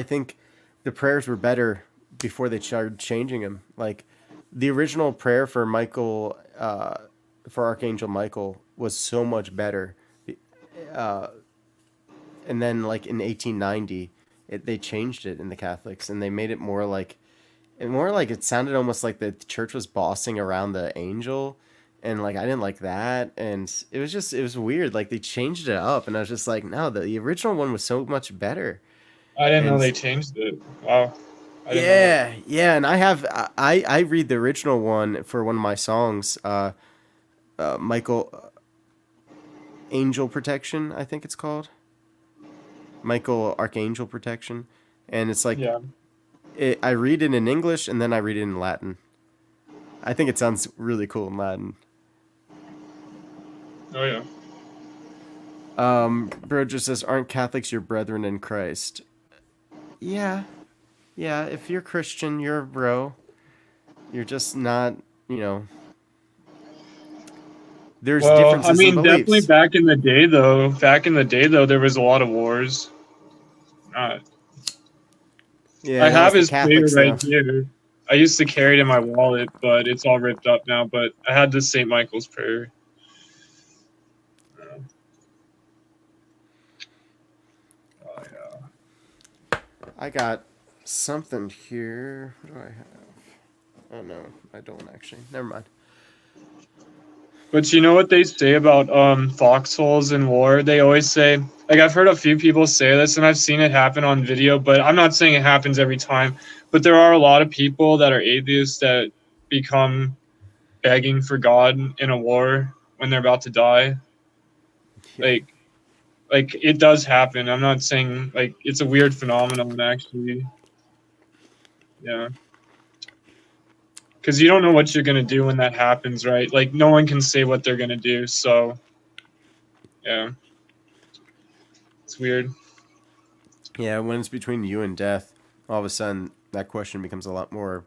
think the prayers were better before they started changing them. Like the original prayer for Michael, for Archangel Michael, was so much better. Uh, and then like in 1890, they changed it in the Catholics and they made it more like it sounded almost like the church was bossing around the angel. And like I didn't like that, and it was weird. Like they changed it up, and I was just like, no, the original one was so much better. I didn't know And they changed it. Wow, I didn't know that. yeah, and I read the original one for one of my songs, Michael Angel Protection, I think it's called Michael Archangel Protection, and it's like Yeah. I read it in English and then I read it in Latin. I think it sounds really cool in Latin. Oh yeah. Bro just says, "Aren't Catholics your brethren in Christ?" Yeah, yeah. If you're Christian, you're a bro. You're just not, you know. There's Well, I differences in mean, definitely beliefs. back in the day, though. Back in the day, though, there was a lot of wars. Not. Yeah, I now have it's the his prayer Catholics right now. here. I used to carry it in my wallet, but it's all ripped up now. But I had the St. Michael's prayer. Oh, yeah. I got something here. What do I have? Oh no, I don't actually. Never mind. But you know what they say about foxholes in war? They always say, like I've heard a few people say this, and I've seen it happen on video. But I'm not saying it happens every time. But there are a lot of people that are atheists that become begging for God in a war when they're about to die. Yeah. Like it does happen. I'm not saying like it's a weird phenomenon actually. Yeah. Because you don't know what you're gonna do when that happens, right? Like no one can say what they're gonna do, so yeah, it's weird. Yeah, when it's between you and death, all of a sudden that question becomes a lot more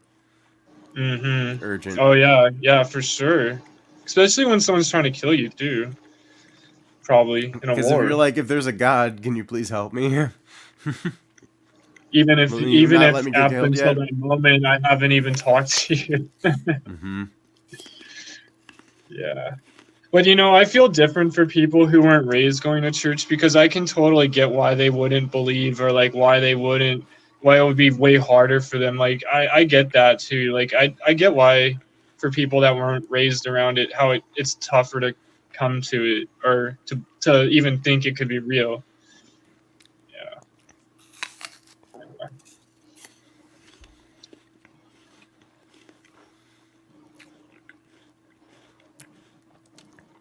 urgent. Oh yeah, yeah, for sure. Especially when someone's trying to kill you too. Probably in a Because if you're war. like, if there's a God, can you please help me? Even if Will you even not if let me get up killed until yet? that moment I haven't even talked to you. Mm-hmm. Yeah. But you know, I feel different for people who weren't raised going to church because I can totally get why they wouldn't believe or like why it would be way harder for them. Like I get that too. Like I get why for people that weren't raised around it, how it's tougher to come to it or to even think it could be real. Yeah.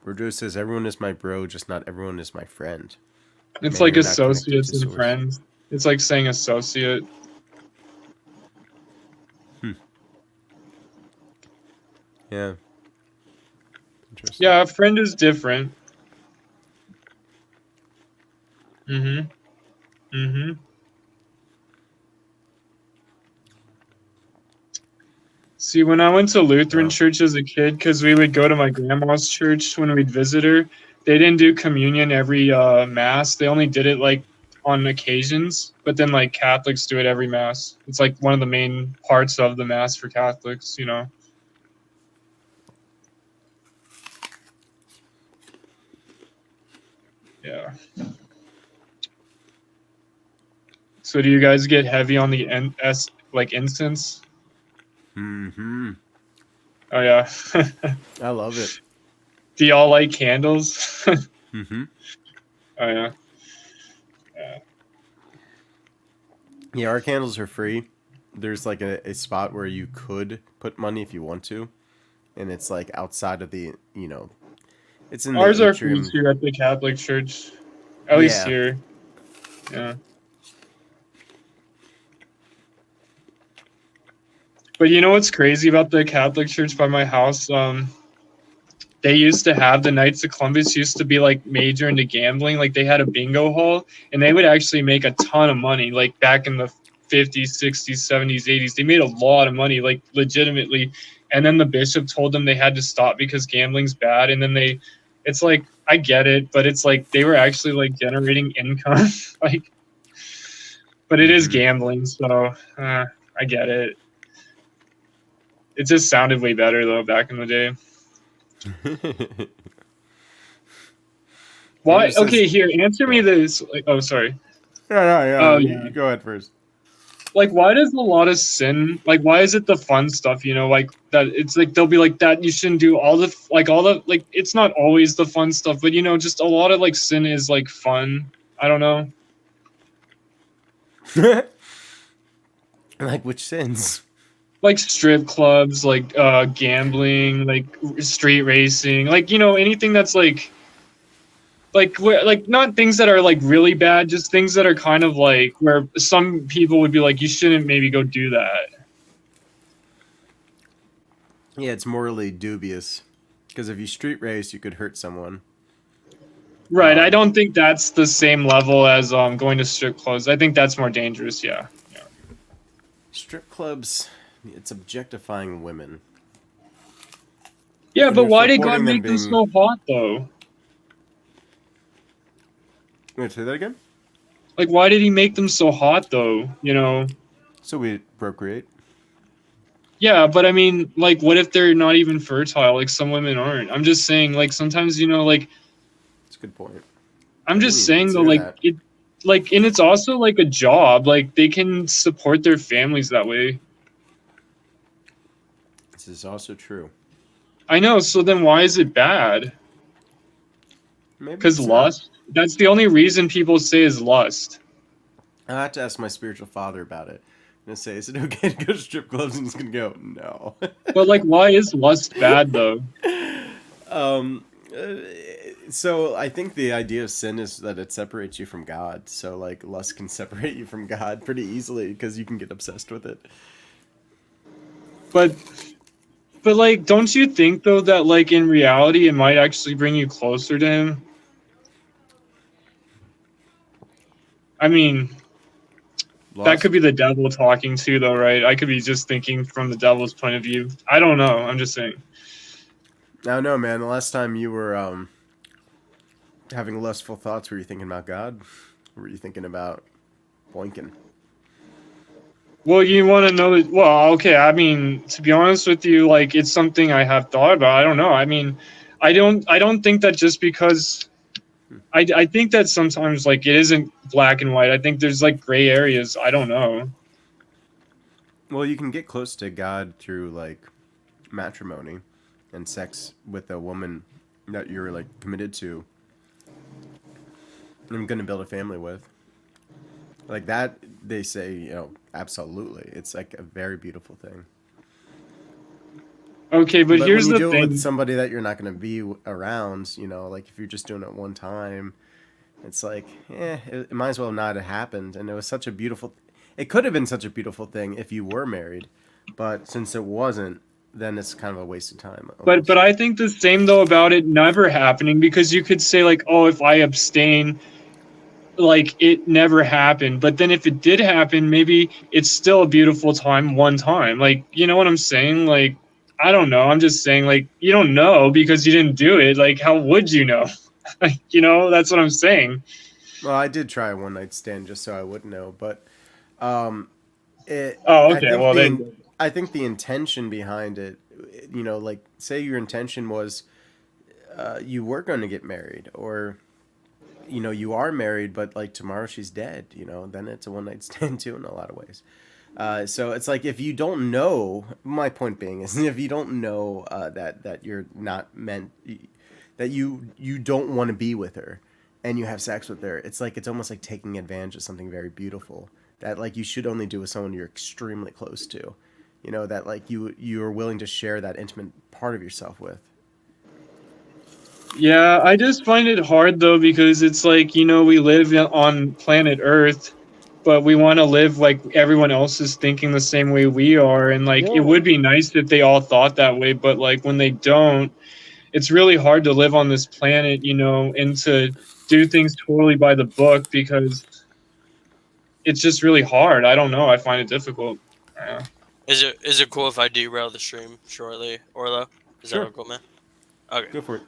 Virgil says, everyone is my bro, just not everyone is my friend. It's Man, like you're not connected associates to and source. friends. It's like saying associate. Yeah. Interesting. Yeah, a friend is different. Mm-hmm. Mm-hmm. See, when I went to Lutheran Oh. church as a kid, because we would go to my grandma's church when we'd visit her, they didn't do communion every mass. They only did it like on occasions, but then like Catholics do it every mass. It's like one of the main parts of the mass for Catholics, you know. Yeah. So do you guys get heavy on the like incense? Mm-hmm. Oh yeah. I love it. Do y'all like candles? Mm-hmm. Oh yeah. Yeah. Yeah, our candles are free. There's like a spot where you could put money if you want to. And it's like outside of the, it's in the Ours are free atrium. too at the Catholic church. At least Yeah. here. Yeah. But you know what's crazy about the Catholic church by my house? They used to have the Knights of Columbus used to be like major into gambling. Like they had a bingo hall and they would actually make a ton of money. Like back in the 50s, 60s, 70s, 80s, they made a lot of money, like legitimately. And then the bishop told them they had to stop because gambling's bad. And then it's like, I get it, but it's like they were actually like generating income. Like, but it is Mm-hmm. gambling. So I get it. It just sounded way better though back in the day. Why? Okay, here, answer me this. Like, oh, sorry. Yeah. Oh, You yeah. go ahead first. Like, why does a lot of sin? Like, why is it the fun stuff? You know, like that. It's like they'll be like that. You shouldn't do all the like. It's not always the fun stuff, but you know, just a lot of like sin is like fun. I don't know. Like which sins? Like strip clubs, like gambling, like street racing, like you know, anything that's like not things that are like really bad, just things that are kind of like where some people would be like you shouldn't maybe go do that. Yeah, it's morally dubious. Because if you street race, you could hurt someone. Right, I don't think that's the same level as going to strip clubs. I think that's more dangerous. Yeah. Strip clubs, it's objectifying women. Yeah, And but you're why did God supporting them make them being. so hot though? Wait, say that again? Like, why did He make them so hot though? You know. So we procreate. Yeah, but I mean, like, what if they're not even fertile? Like, some women aren't. I'm just saying, like, sometimes, like, That's a good point. I'm I didn't just even saying though, consider like, that. and it's also like a job. Like, they can support their families that way. This is also true. I know. So then, why is it bad? Maybe Because it's not. lust. That's the only reason people say is lust. I have to ask my spiritual father about it. I'm gonna say, is it okay to go to strip clubs? And he's gonna go, no. But like, why is lust bad though? um, uh, so I think the idea of sin is that it separates you from God. So like lust can separate you from God pretty easily because you can get obsessed with it. But like, don't you think though that like in reality it might actually bring you closer to him? I mean, that could Lust? be the devil talking too, though, right? I could be just thinking from the devil's point of view. I don't know. I'm just saying. I don't know, man. The last time you were having lustful thoughts, were you thinking about God? Or were you thinking about boinking? Well, you want to know that? Well, okay. I mean, to be honest with you, like it's something I have thought about. I don't know. I mean, I don't think that just because I think that sometimes like it isn't black and white. I think there's like gray areas. I don't know. Well, you can get close to God through like matrimony and sex with a woman that you're like committed to and going to build a family with. Like that, they say, absolutely. It's like a very beautiful thing. Okay, but But when here's you the do it with thing. somebody that you're not going to be around, like if you're just doing it one time, it's like, it might as well not have happened. And it was such a beautiful, it could have been such a beautiful thing if you were married, but since it wasn't, then it's kind of a waste of time. But Almost. I think the same though about it never happening because you could say like, oh, if I abstain, like it never happened. But then if it did happen, maybe it's still a beautiful time one time. Like, you know what I'm saying? Like, I don't know. I'm just saying like you don't know because you didn't do it. Like, how would you know? Like, that's what I'm saying. Well, I did try a one night stand just so I would know, but um, it. Oh, I okay. think Well, the then. I think the intention behind it, like say your intention was you were going to get married, or you are married, but like tomorrow she's dead. Then it's a one night stand too in a lot of ways. So it's like if you don't know, my point being is if you don't know that you're not meant, that you don't want to be with her, and you have sex with her, it's almost like taking advantage of something very beautiful that like you should only do with someone you're extremely close to, that like you're willing to share that intimate part of yourself with. Yeah, I just find it hard though because it's like, we live on planet Earth, but we want to live like everyone else is thinking the same way we are. And like, it Yeah, would be nice if they all thought that way, but like when they don't, it's really hard to live on this planet, and to do things totally by the book because it's just really hard. I don't know. I find it difficult. Is it cool if I derail the stream shortly, Orlo? Is that Sure, cool, man? Okay. go for it.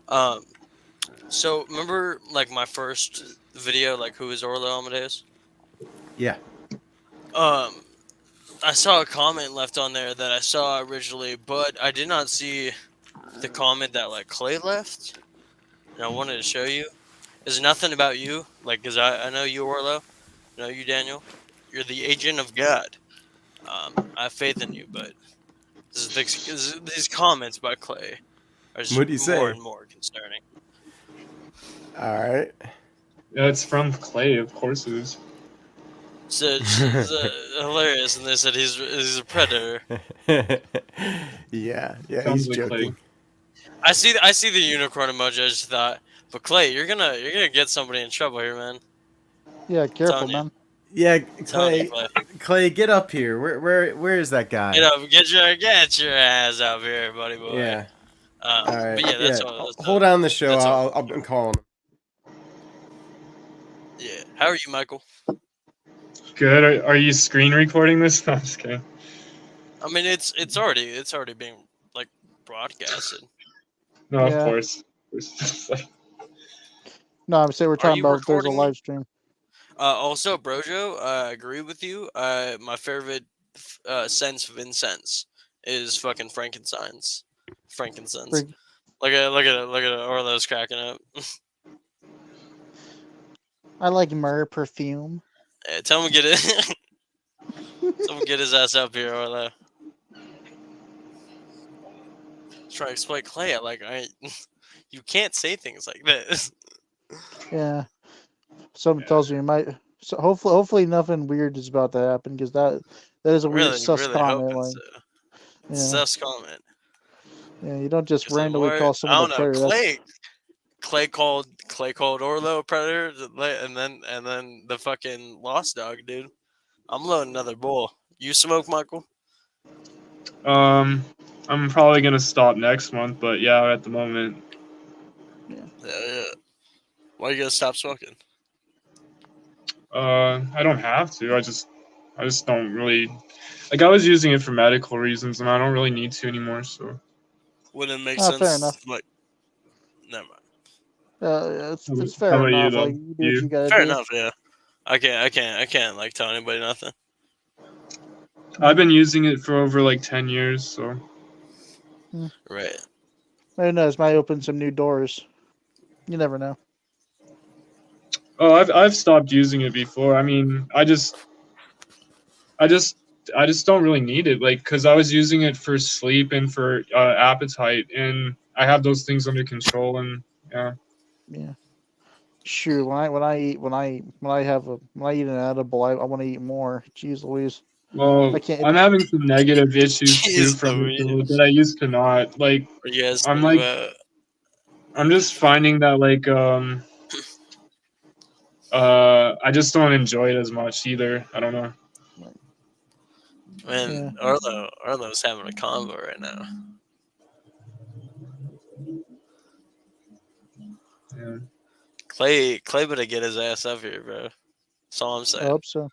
So remember like my first video, like who is OrloAmadeus? Yeah. I saw a comment left on there that I saw originally, but I did not see the comment that like Clay left, and I wanted to show you. It's nothing about you, like, cause I know you, Orlo. I know you, Daniel. You're the agent of God. I have faith in you, but these comments by Clay are just What do you more say? and more concerning. All right. It's from Clay, of course it is. So it's hilarious, and they said he's a predator. Yeah, Sounds he's like Clay. joking. I see the unicorn emoji. I just thought, but Clay, you're gonna get somebody in trouble here, man. yeah, careful, You. man. Yeah, Telling you, Clay. Clay. Clay, get up here. Where is that guy? Get your ass up here, buddy boy. Yeah. All right. But yeah, that's yeah. all. Hold on the show. That's all. I'm calling him. Yeah. How are you, Michael? Good. Are you screen recording this? No, I'm just kidding. I mean, it's already being like broadcasted. No, of Yeah. course. No, I'm saying we're talking you about if there's a recording? live stream. Also, Brojo, I agree with you. My favorite scents of incense is fucking frankincense. Frankincense. Frig- Look at Orlo's cracking up. I like myrrh perfume. Hey, tell him to get it. Tell him to get his ass up here, Orlo. Try to explain Clay. You can't say things like this. Yeah. Something tells me you might. So hopefully nothing weird is about to happen because that is a weird Really, sus really comment. hoping Like, so. yeah, Sus comment. yeah, you don't just It's like, randomly what? call I someone don't a know. predator. That's, Clay called Orlo a predator, and then the fucking lost dog, dude. I'm loading another bowl. You smoke, Michael? I'm probably gonna stop next month, but yeah, at the moment. Yeah. Why you gonna stop smoking? I don't have to. I just don't really like. I was using it for medical reasons, and I don't really need to anymore. So Wouldn't it make fair sense? enough. Like, never mind. It's how fair about you, enough. though? Like, you do what you gotta Fair do. enough. Yeah. I can't like tell anybody nothing. I've been using it for over like 10 years. So Right. Who knows? Might open some new doors. You never know. oh, I've stopped using it before. I mean, I just don't really need it, like, because I was using it for sleep and for appetite, and I have those things under control. And yeah, Yeah. Shoot, when I eat when I eat an edible, I want to eat more. Jeez Louise, well, I can't. I'm having some negative issues too Jeez from it though, Louise. that I used to not like. What you guys I'm think like, about? I'm just finding that like I just don't enjoy it as much either. I don't know. Man, Yeah. Arlo's having a convo right now. Yeah. Clay better get his ass up here, bro. That's all I'm I saying. hope so.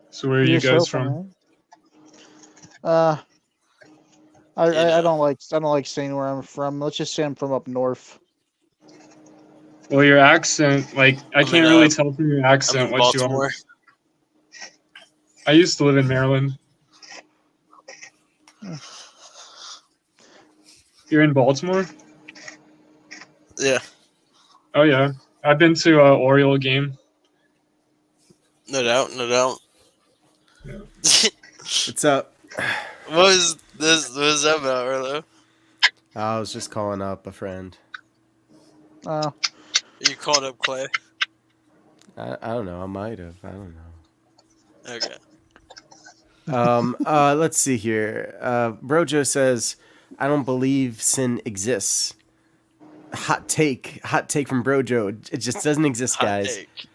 So where are You're you guys just hoping, from? right? I know. don't like saying where I'm from. Let's just say I'm from up north. Well, your accent, like, I I'm in, can't really tell from your I'm accent in what you are. Baltimore. I used to live in Maryland. You're in Baltimore? Yeah, Oh yeah, I've been to a Oriole game. no doubt. Yeah. What's up? What is this? What is that about, Arlo? I was just calling up a friend. You called up Clay? I don't know. I might have. I don't know. Okay. Let's see here. Brojo says, "I don't believe sin exists." Hot take from Brojo. It just doesn't exist, Hot guys. take.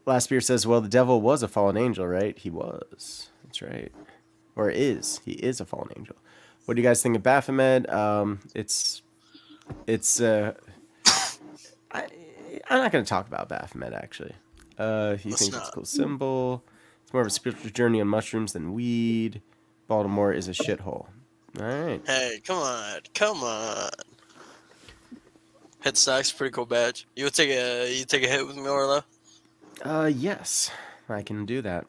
Last Beer says, "Well, the devil was a fallen angel, right? He was. That's right, or is. He is a fallen angel." What do you guys think of Baphomet? It's. I'm not going to talk about Baphomet actually. He Let's thinks it's a not. cool symbol. It's more of a spiritual journey on mushrooms than weed. Baltimore is a shithole. All right. Hey, come on. Head stocks, pretty cool badge. You take a hit with me, Orlo? Yes, I can do that.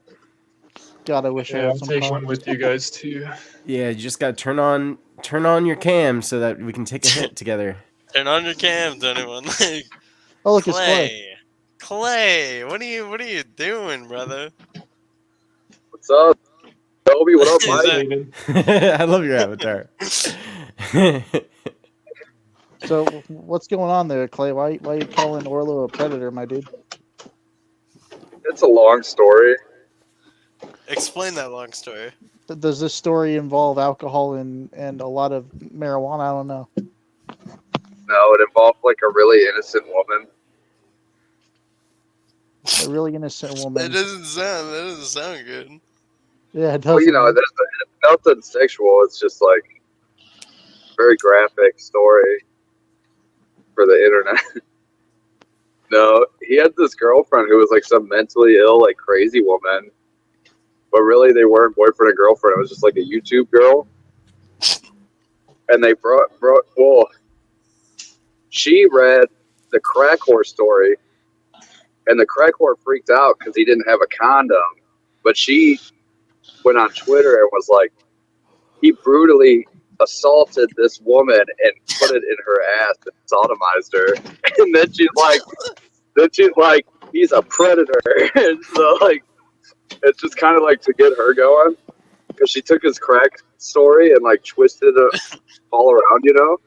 God, I wish I Yeah, had I'll some take coffee. one with you guys too. Yeah, you just gotta turn on your cam so that we can take a hit together. Turn on your cams, anyone. Like, Oh, look, it's Clay. Clay, what are you doing, brother? What's up, Toby? What up, Is What's Mike? that- David? I love your avatar. So what's going on there, Clay? Why are you calling Orlo a predator, my dude? It's a long story. Explain that long story. Does this story involve alcohol and a lot of marijuana? I don't know. No, it involved like a really innocent woman. A really innocent That woman. doesn't sound good. Yeah, it Well, does. you know, there's nothing sexual. It's just like very graphic story for the internet. No, he had this girlfriend who was like some mentally ill, like crazy woman. But really, they weren't boyfriend and girlfriend. It was just like a YouTube girl. And they well, she read the crack horse story and the crack whore freaked out because he didn't have a condom. But she went on Twitter and was like, he brutally assaulted this woman and put it in her ass and sodomized her. And then she's like, he's a predator. And so like, it's just kind of like to get her going, because she took his crack story and like twisted it all around, you know.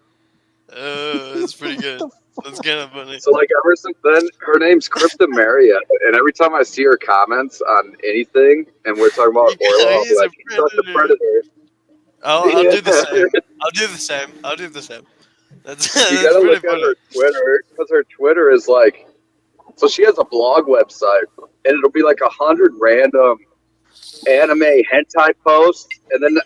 It's pretty good. That's kind of funny. So like ever since then, her name's Krista Maria, and every time I see her comments on anything, and we're talking about Orlo, I'll be like, he's not the predator. I'll do the same. I'll do the same. That's You gotta look at her Twitter, because her Twitter is like, so she has a blog website, and it'll be like 100 random anime hentai posts, and then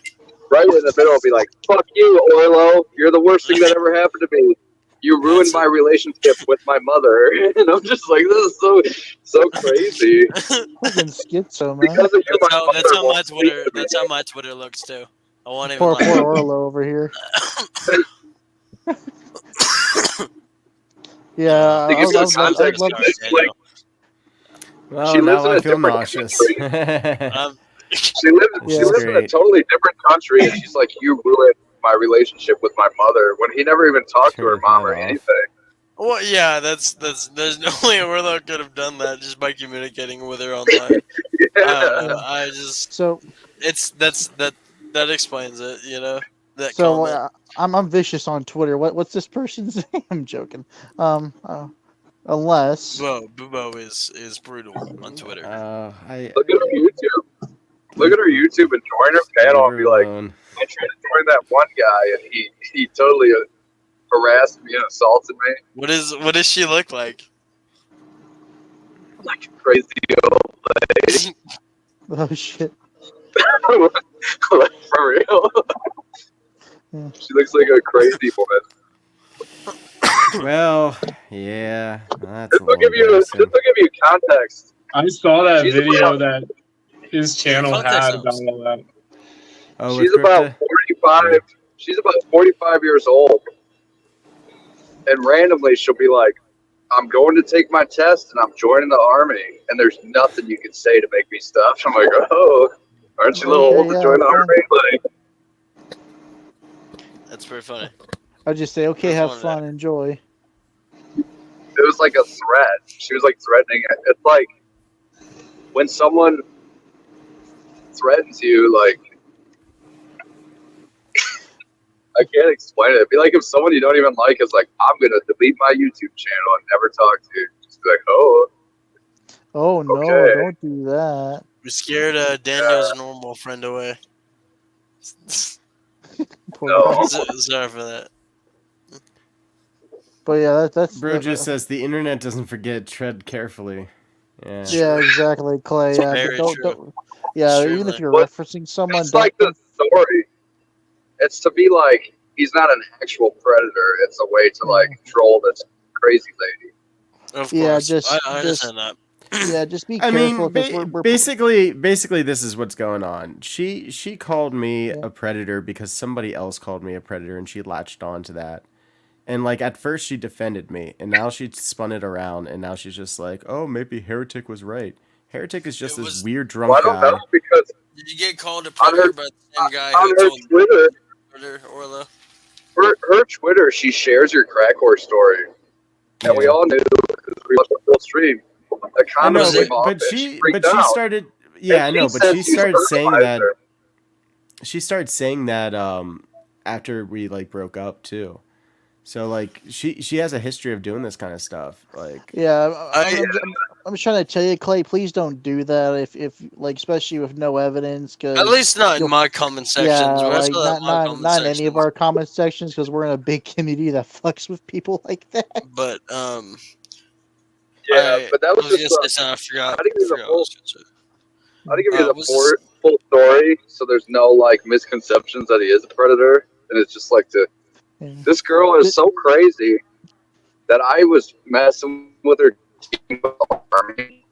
right in the middle it'll be like, fuck you, Orlo, you're the worst thing that ever happened to me. You ruined my relationship with my mother. And I'm just like, this is so crazy. Fucking schizo, man. Because of you, That's how my Twitter looks too. I won't even Poor lie. Orlo over here. Yeah, Think it's I'd just love context, to. like, Well, She lives now in I a feel different nauseous. she lives in a great. totally different country, and she's like, you ruined my relationship with my mother, when he never even talked to her Turn mom that or off. anything. Well, yeah, there's no way Orlo could have done that just by communicating with her online. I don't know. I just So, that explains it, you know. That so comment. I'm vicious on Twitter. What's this person's name? I'm joking. Unless Bubo is brutal on Twitter. Look at her YouTube. Look at her YouTube and join her panel and be like, I tried to join that one guy, and he totally harassed me and assaulted me. What does she look like? Like a crazy old lady. oh shit. Like, for real. Yeah. She looks like a crazy woman. Well, yeah, that's Just a to give little you context. I saw that She's video about- that his channel Context had helps. about all that. Oh, She's with about Krista? 45. She's about 45 years old, and randomly she'll be like, "I'm going to take my test, and I'm joining the army." And there's nothing you can say to make me stop. I'm like, "Oh, aren't you a little Okay, old to yeah, join the fine. army?" Like, That's pretty funny. I'd just say, okay, That's have one fun, enjoy. it was like a threat. She was like threatening it. It's like when someone threatens you, like, I can't explain it. It'd be like if someone you don't even like is like, I'm gonna delete my YouTube channel and never talk to you. Just be like, oh, Oh no, Okay. don't do that. We scared Daniel's normal friend away. Poor No. guy. Sorry for that. But yeah, that's Bro just says the internet doesn't forget, tread carefully. Yeah. yeah, exactly, Clay. Yeah, Very don't, true. don't, yeah, even Extremely. if you're But referencing someone, it's like the story. It's to be like, he's not an actual predator. It's a way to like control this crazy lady. Of Yeah, course. just- I understand that. yeah, just be I careful. mean, 'cause we're basically, this is what's going on. She called me a predator because somebody else called me a predator, and she latched on to that. And like at first, she defended me, and now she spun it around, and now she's just like, "Oh, maybe Heretic was right." Heretic is just It this was- weird drunk Well, I don't guy. know, because Did you get called a On her- predator by the same guy on who her told Twitter, predator Orlo? her Twitter, she shares your crack horse story, and we Yeah. all knew because we watched the full stream. The I know, comments came off, but and she freaked out. started. Yeah, I And know, she but said she she's started a saying that. fertilizer. She started saying that after we like broke up too. So like she has a history of doing this kind of stuff. Like yeah, I'm just trying to tell you, Clay, please don't do that. If like, especially with no evidence, because At least not in my comment sections. yeah, When I like saw that in my comment not in any of sections. our comment sections, because we're in a big community that fucks with people like that. But Yeah, but that was I was just. gonna say something, I forgot. I didn't give you the what I whole. was gonna say. I didn't give you the was full story, so there's no like misconceptions that he is a predator, and it's just like Yeah. this girl is so crazy that I was messing with her team army,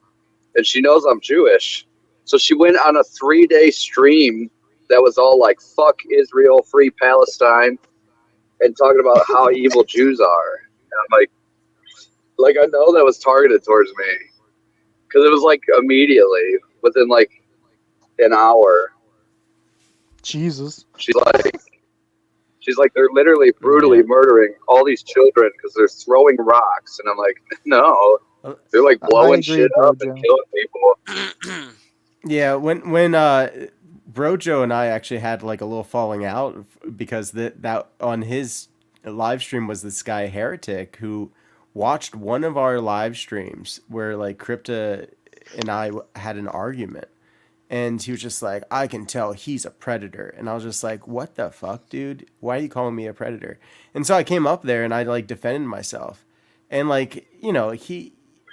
and she knows I'm Jewish, so she went on a 3-day stream that was all like "fuck Israel, free Palestine," and talking about how evil Jews are. And I'm like I know that was targeted towards me, because it was like immediately within like an hour. Jesus. She's like they're literally brutally murdering all these children because they're throwing rocks, and I'm like, no, they're like blowing shit up and killing people. Yeah, when Brojo and I actually had like a little falling out because that on his live stream was this guy Heretic who watched one of our live streams where like Crypta and I had an argument, and he was just like, I can tell he's a predator, and I was just like, what the fuck, dude? Why are you calling me a predator? And so I came up there and I like defended myself, and like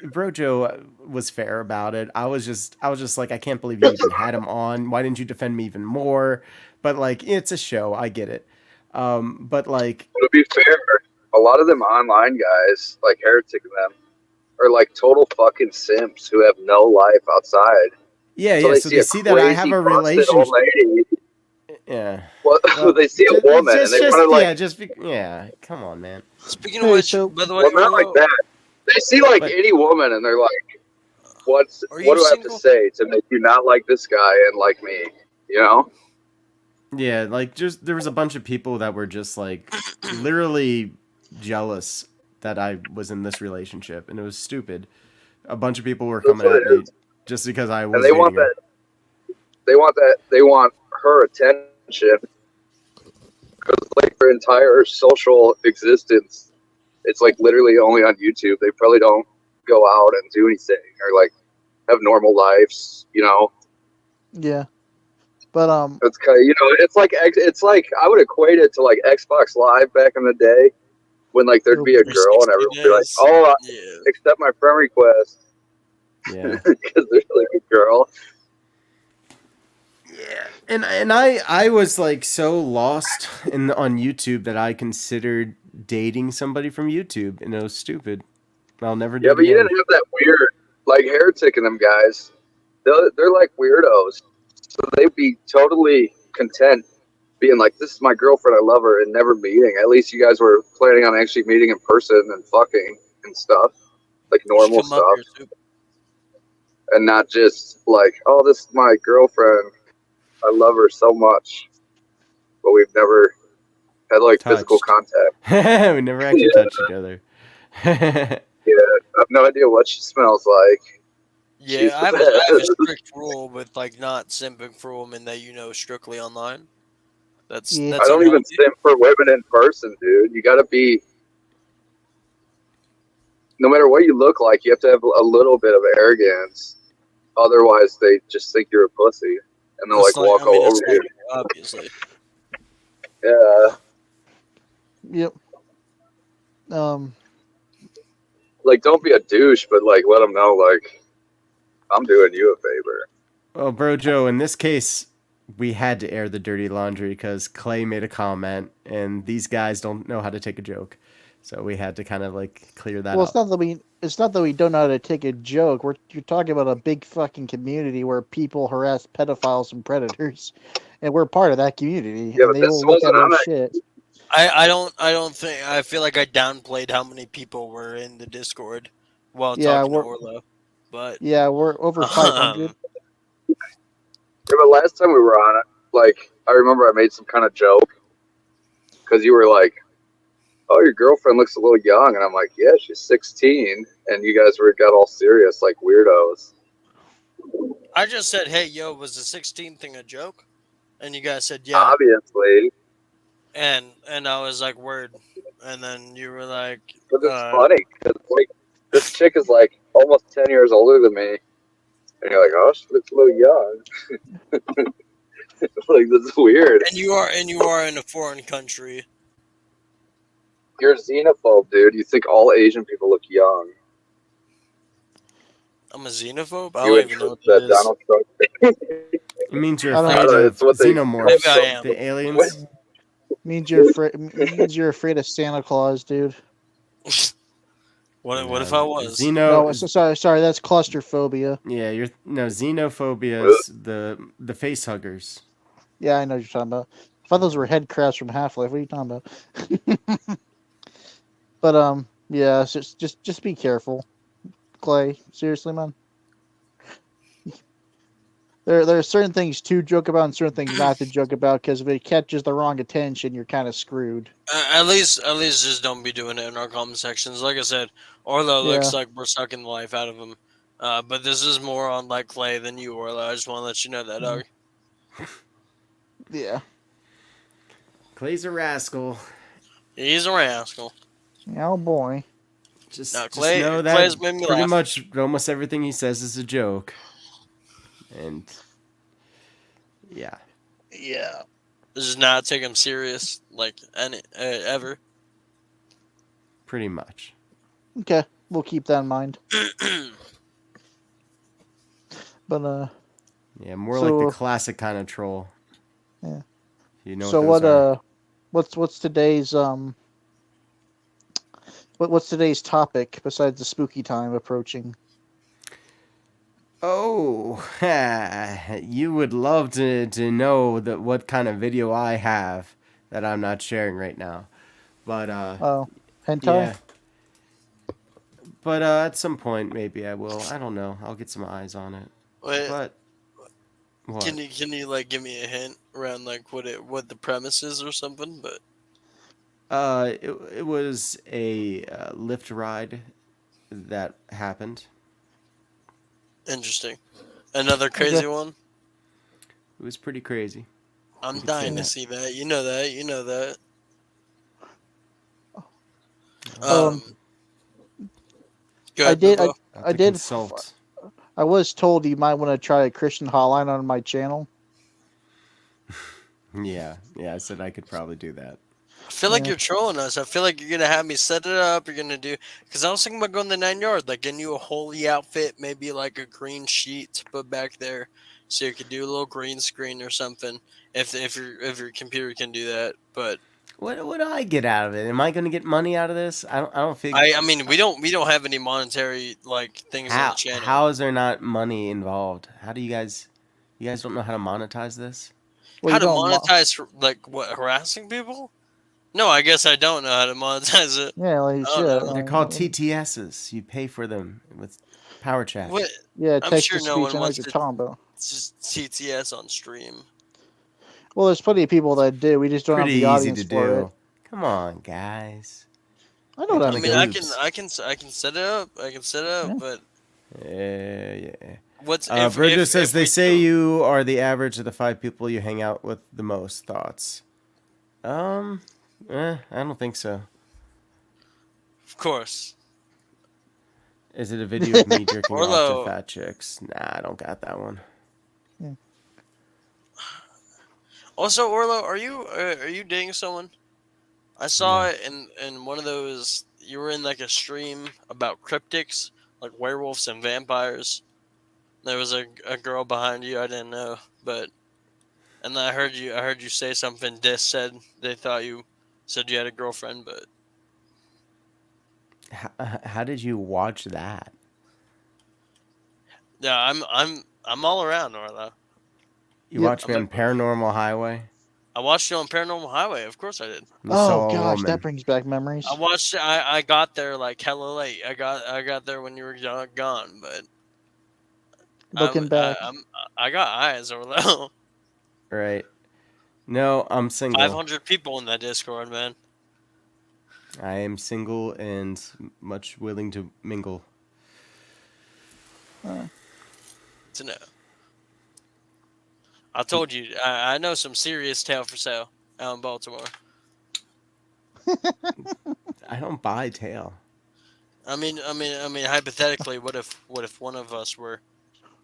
Brojo was fair about it. I was just like, I can't believe you even had him on. Why didn't you defend me even more? But like, it's a show. I get it. But like, to be fair, a lot of them online guys, like Heretic and them, are like total fucking simps who have no life outside. Yeah, so they see that I have a relationship. Yeah. Well, they see a woman and they want to like, come on, man. Speaking of which, by the way, not like that. They see like any woman and they're like, what do I have to say to make you not like this guy and like me? You know? Yeah, like just there was a bunch of people that were just like literally jealous that I was in this relationship, and it was stupid. A bunch of people were coming at me just because I was. And they want that. They want her attention because like their entire social existence, it's like literally only on YouTube. They probably don't go out and do anything or like have normal lives, you know. Yeah, but it's kind of, you know, it's like I would equate it to like Xbox Live back in the day when like there'd be a girl and everyone would be like, "Oh, accept my friend request." Yeah, because there's like a girl. Yeah, and I was like so lost on YouTube that I considered dating somebody from YouTube, and it was stupid. I'll never do it. Yeah, but you didn't have that weird, like Heretic and them guys. They're like weirdos, so they'd be totally content being like, "This is my girlfriend, I love her," and never meeting. At least you guys were planning on actually meeting in person and fucking and stuff, like normal stuff, and not just like, "Oh, this is my girlfriend. I love her so much," but we've never had like physical contact. We never actually touched each other. Yeah, I have no idea what she smells like. Yeah, I have a strict rule with like not simping for women that you know strictly online. That's I don't even simp for women in person, dude. You gotta be, no matter what you look like, you have to have a little bit of arrogance. Otherwise, they just think you're a pussy. And they'll like walk all over you. Obviously. Yeah. Yep. Like, don't be a douche, but like, let them know, like, I'm doing you a favor. Well, Brojo, in this case, we had to air the dirty laundry because Clay made a comment, and these guys don't know how to take a joke, so we had to kind of like clear that up. Well, it's not that we don't know how to take a joke. You're talking about a big fucking community where people harass pedophiles and predators, and we're part of that community. Yeah, and but they will look at our shit. I don't think, I feel like I downplayed how many people were in the Discord while talking to Orlo. But yeah, we're over 500. Yeah, but last time we were on it, like, I remember I made some kind of joke because you were like, "Oh, your girlfriend looks a little young," and I'm like, "Yeah, she's 16," and you guys got all serious like weirdos. I just said, "Hey, yo, was the 16 thing a joke?" And you guys said, "Yeah." Obviously. And I was like, "Word," and then you were like, "But it's funny because like this chick is like almost 10 years older than me." And you're like, "Oh, she looks a little young." Like, this is weird. And you are in a foreign country. You're a xenophobe, dude. You think all Asian people look young. I'm a xenophobe? I don't even know what that is. Donald Trump. It means you're afraid of xenomorphs. The aliens. Means you're afraid of Santa Claus, dude. What if I was? No, sorry, that's claustrophobia. Yeah, xenophobia is the face huggers. Yeah, I know what you're talking about. I thought those were head crabs from Half-Life. What are you talking about? But yeah, just be careful, Clay. Seriously, man. There are certain things to joke about and certain things not to joke about, because if it catches the wrong attention, you're kind of screwed. At least just don't be doing it in our comment sections. Like I said, Orlo looks Yeah. like we're sucking the life out of him. But this is more on like Clay than you, Orlo. I just want to let you know that, dog. Yeah. Clay's a rascal. He's a rascal. Oh boy. Just, No, just Clay- know that Clay's made me pretty laugh. much almost everything he says is a joke. And yeah. Yeah. Just not take him serious, like any ever. Pretty much. Okay, we'll keep that in mind. But Yeah, more So- like the classic kind of troll. Yeah. You know so what those are. what's today's what's today's topic besides the spooky time approaching? Oh, you would love to know what kind of video I have that I'm not sharing right now. But Oh, hentai. yeah. But at some point maybe I will. I don't know. I'll get some eyes on it. Wait, But what? can you like give me a hint around like what the premise is or something? But It was a lift ride that happened. interesting. Another crazy one. It was pretty crazy. I'm You could dying say to that. see that. You know that. You know that. Um, Go I ahead, did. Bubba. I'll have I to did. consult. I was told you might want to try a Christian hotline on my channel. Yeah, I said I could probably do that. I feel like Yeah. you're trolling us. I feel like you're gonna have me set it up. You're gonna do because I was thinking about going the 9 yard, like getting you a holy outfit, maybe like a green sheet to put back there, so you could do a little green screen or something. If your computer can do that, but What do I get out of it? Am I going to get money out of this? I don't think. I mean we don't have any monetary like things on the channel. How is there not money involved? How do you guys don't know how to monetize this? Well, How you to don't. monetize like what, harassing people? No, I guess I don't know how to monetize it. Yeah, like you Oh, should. no. They're called TTSs. You pay for them with power chat. What? Yeah, I'm text sure to no speech. one I know what wants you're to talking about. just TTS on stream. Well, there's plenty of people that do. We just don't have Pretty the easy audience to for do. it. Come on, guys. I know what I I'm I mean, doing. I can set it up. I can set it up, Yeah. but Yeah. what's Bridget says if they we say do- you are the average of the 5 people you hang out with the most. Thoughts? I don't think so. Of course. Is it a video of me jerking off to Orlo. fat chicks? Nah, I don't got that one. Also, Orlo, are you dating someone? I saw it in one of those. You were in like a stream about cryptics, like werewolves and vampires. There was a girl behind you. I didn't know, but and I heard you say something. Dis said they thought you said you had a girlfriend, but How did you watch that? yeah, I'm all around, Orlo. You Yep. watched me on Paranormal Highway? I watched you on Paranormal Highway. Of course I did. You Oh saw a gosh, woman. that brings back memories. I watched. I got there like hella late. I got there when you were gone, but Looking back, I got eyes over there. Right. No, I'm single. 500 people in that Discord, man. I am single and much willing to mingle. To know. I told you. I know some serious tail for sale out in Baltimore. I don't buy tail. I mean, hypothetically, what if one of us were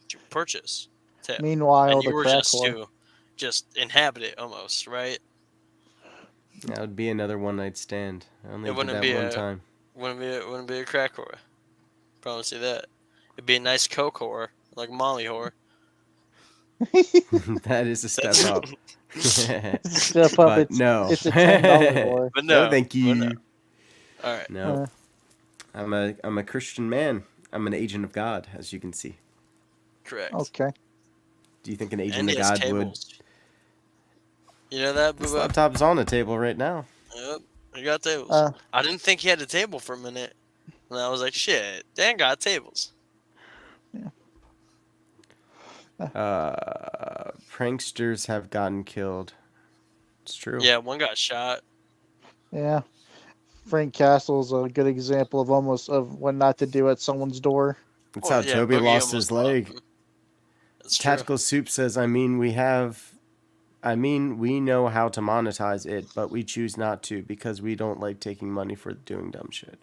to purchase tail, meanwhile, and the you were crack just whore. to just inhabit it almost, right? That would be another one night stand. I only It did wouldn't that be one a- time. Wouldn't be a crack whore. Promise you that. It'd be a nice coke whore, like Molly whore. That is a step up. Step up. But no. It's a $10 whore. But No, no, thank you. but no. All right. No. I'm a Christian man. I'm an agent of God, as you can see. Correct. Okay. Do you think an agent And of he has God would? tables. You know that, This Boo? laptop's on the table right now. Yep. He got tables. Uh, I didn't think he had a table for a minute. And I was like, shit, Dan got tables. Pranksters have gotten killed. It's true. Yeah, one got shot. Yeah. Frank Castle's a good example of what not to do at someone's door. That's Well, how yeah, Toby Boogie lost almost his robbed leg. him. That's true. Tactical Soup says, I mean, we know how to monetize it, but we choose not to because we don't like taking money for doing dumb shit.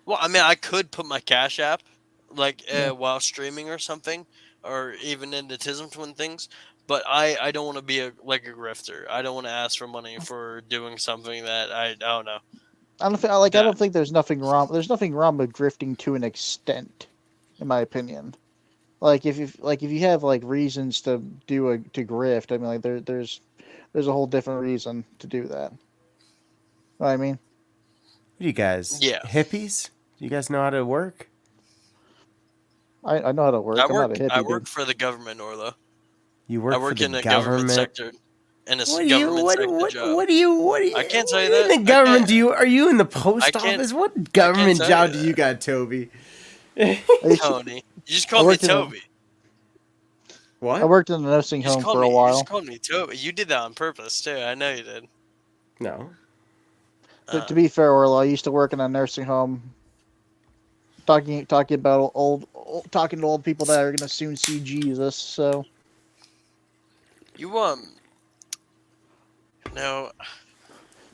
Well, I mean, I could put my Cash App, like, Yeah. while streaming or something, or even into Tism Twin things, but I don't want to be a grifter. I don't want to ask for money for doing something that I don't know. I don't think there's nothing wrong. There's nothing wrong with drifting to an extent, in my opinion. Like if you have like reasons to grift, I mean like there's a whole different reason to do that. You know what I mean? What are you guys? Yeah. Hippies? Do you guys know how to work? I know how to work. I'm not a hippie. I work dude. for the government, Orlo. You work I work for in the the government sector. In a government sector job. What do you? I can't tell you what that. in the government do you? Are you in the post I can't- office? What can't government tell job you do you got, Toby? Tony. You just called me worked in a- Toby. What? I worked in a nursing You just home called for me. a You while. just called me Toby. You did that on purpose too. I know you did. No. To be fair, Orla, I used to work in a nursing home. Talking about talking to old people that are gonna soon see Jesus. So You no.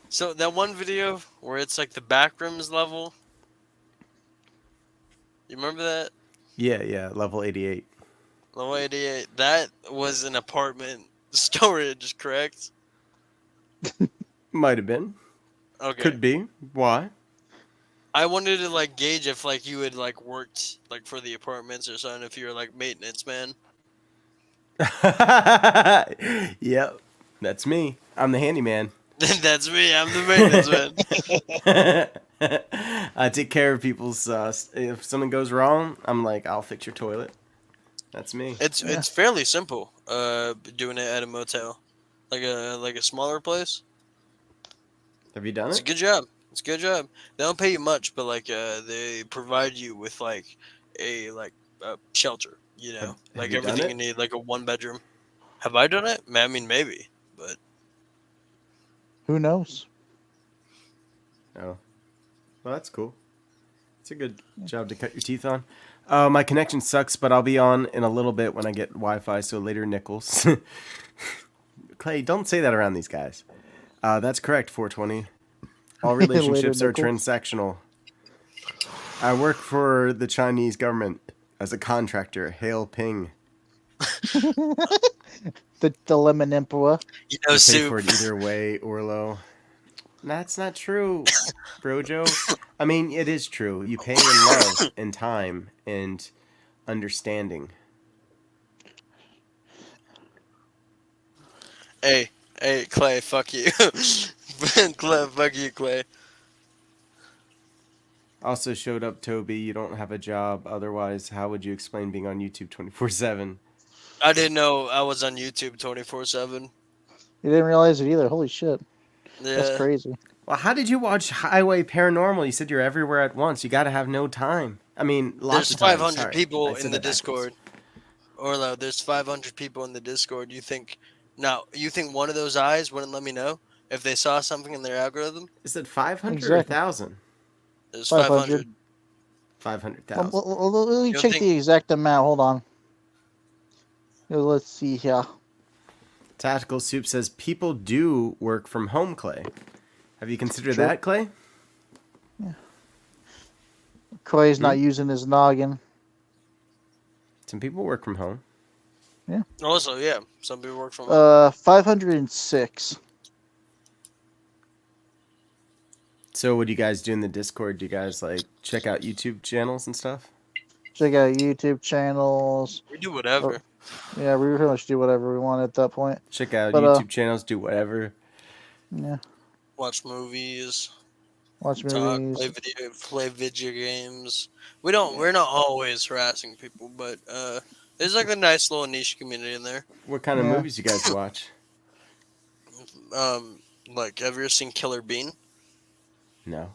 So that one video where it's like the backrooms level. You remember that? Yeah. Level 88. Level 88. That was an apartment storage, correct? Might have been. Okay. Could be. Why? I wanted to like gauge if like you had like worked like for the apartments or something, if you were like maintenance man. Yep. That's me. I'm the handyman. That's me. I'm the maintenance man. I take care of people's. If something goes wrong, I'm like, I'll fix your toilet. That's me. It's fairly simple. Doing it at a motel, like a smaller place. Have you done It's a it? good job. It's a good job. They don't pay you much, but like they provide you with like a shelter. You know, Have like you done everything it? you need, like a 1 bedroom. Have I done it? I mean, maybe, but who knows? Oh. Well, that's cool. It's a good job to cut your teeth on. My connection sucks, but I'll be on in a little bit when I get Wi-Fi, so later, Nichols. Clay, don't say that around these guys. That's correct, 420. All relationships are Nichols. transactional. I work for the Chinese government as a contractor. Hail Ping. The lemon emperor. you know, You pay soup. for it either way, Orlo. That's not true, Brojo. I mean, it is true. You pay in love and time and understanding. Hey, Clay, fuck you. Clay, fuck you, Clay. Also showed up, Toby. You don't have a job. Otherwise, how would you explain being on YouTube 24/7? I didn't know I was on YouTube 24/7. You didn't realize it either. Holy shit. Yeah. That's crazy. Well, how did you watch Highway Paranormal? You said you're everywhere at once. You got to have no time. I mean, lots There's of time. 500 Sorry. people I said in the that backwards. Discord. Orlo, there's 500 people in the Discord. You think one of those eyes wouldn't let me know if they saw something in their algorithm? Is it 500 or Exactly. 1,000? There's 500. 500,000. Let me You don't check think- the exact amount. Hold on. Let's see here. Tactical Soup says people do work from home, Clay. Have you considered True. that, Clay? Clay's not using his noggin. Some people work from home. Also, yeah, some people work from home. 506. So what do you guys do in the Discord? Do you guys like check out YouTube channels and stuff? Check out YouTube channels. We do whatever. Yeah, we pretty much do whatever we want at that point. Check out But, YouTube channels, do whatever. Yeah. Watch movies, Watch talk, movies. play video games. We're not always harassing people, but there's like a nice little niche community in there. What kind of Yeah. movies you guys watch? Like, have you ever seen Killer Bean? No.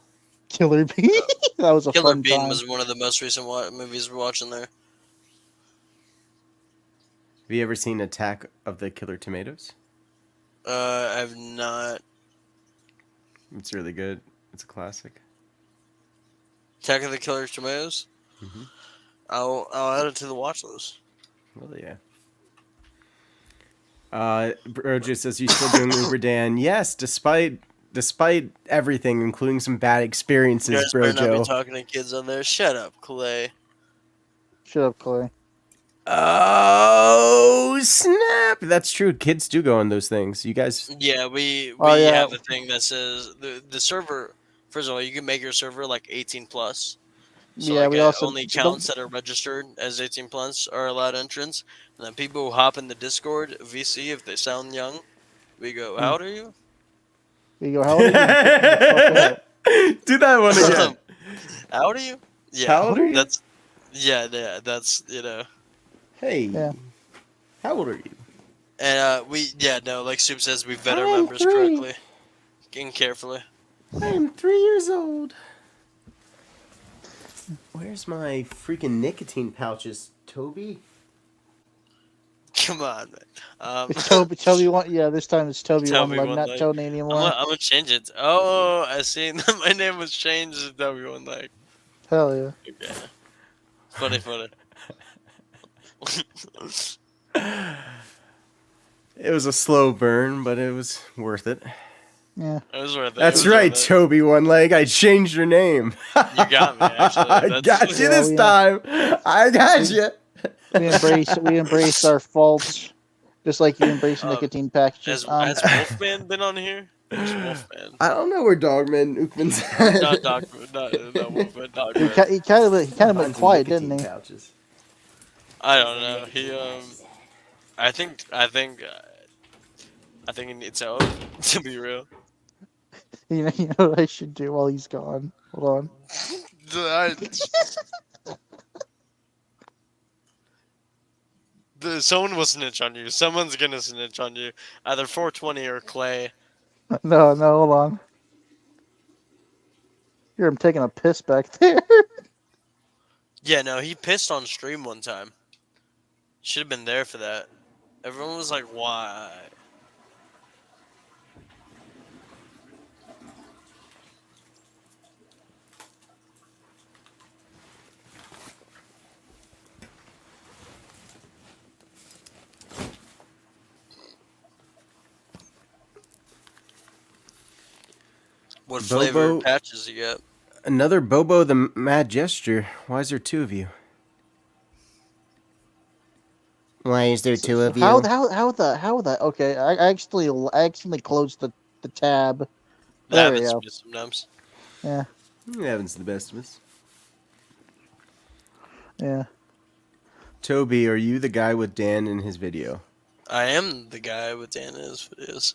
Killer Bee. That was a Killer fun Bean time. was one of the most recent movies we're watching there. Have you ever seen Attack of the Killer Tomatoes? I've not. It's really good. It's a classic. Attack of the Killer Tomatoes. Mm-hmm. I'll add it to the watch list. Well, yeah. Brojo says, you still doing Uber Dan? Yes, despite everything, including some bad You experiences, guys better not be Brojo. talking to kids on there. Shut up, Clay. Shut up, Clay. Oh, snap! That's true. Kids do go on those things. You guys... Yeah, we Oh, yeah. have a thing that says the server. First of all, you can make your server like 18 plus. So Yeah, like we also only accounts that are registered as 18 plus are allowed entrance. And then people who hop in the Discord VC if they sound young, we go, "How old are you?" we go. How old are you? Fuck up. Do that one again. How old are you? Yeah, How old are you? That's that's Hey. Yeah. How old are you? And like Soup says, we vet our I'm members 3. correctly and carefully. I am 3 years old. Where's my freaking nicotine pouches, Toby? Come on, man. It's Toby one. Yeah, this time it's Toby, Toby one leg, one not leg. Tony anymore. I'm gonna change it. Oh, I seen that my name was changed to Toby one leg. Hell yeah. Okay. Funny. It was a slow burn, but it was worth it. Yeah. It was worth it. That's It was right, worth it. Toby One Leg. I changed your name. You got me, actually. I That's- got you Yeah, this we- time. I got you. We embrace our faults, just like you embrace nicotine packages. Has Wolfman been on here? Where's Wolfman? I don't know where Dogman Ookman's at. Not Wolfman. Dogman. he kind of went quiet, didn't he? Pouches. I don't know. He I think he needs help. To be real. You know what I should do while he's gone? Hold on. Someone will snitch on you. Someone's gonna snitch on you. Either 420 or Clay. No, hold on. Hear him taking a piss back there. Yeah, no, he pissed on stream one time. Should have been there for that. Everyone was like, why? What flavor Bobo- patches you got? Another Bobo the Mad Gesture. Why is there 2 of you? Why is there 2 of you? How the? Okay, I accidentally closed the tab. That There we happens go. to me sometimes. Yeah, It happens to the best of us. yeah. Toby, are you the guy with Dan in his video? I am the guy with Dan is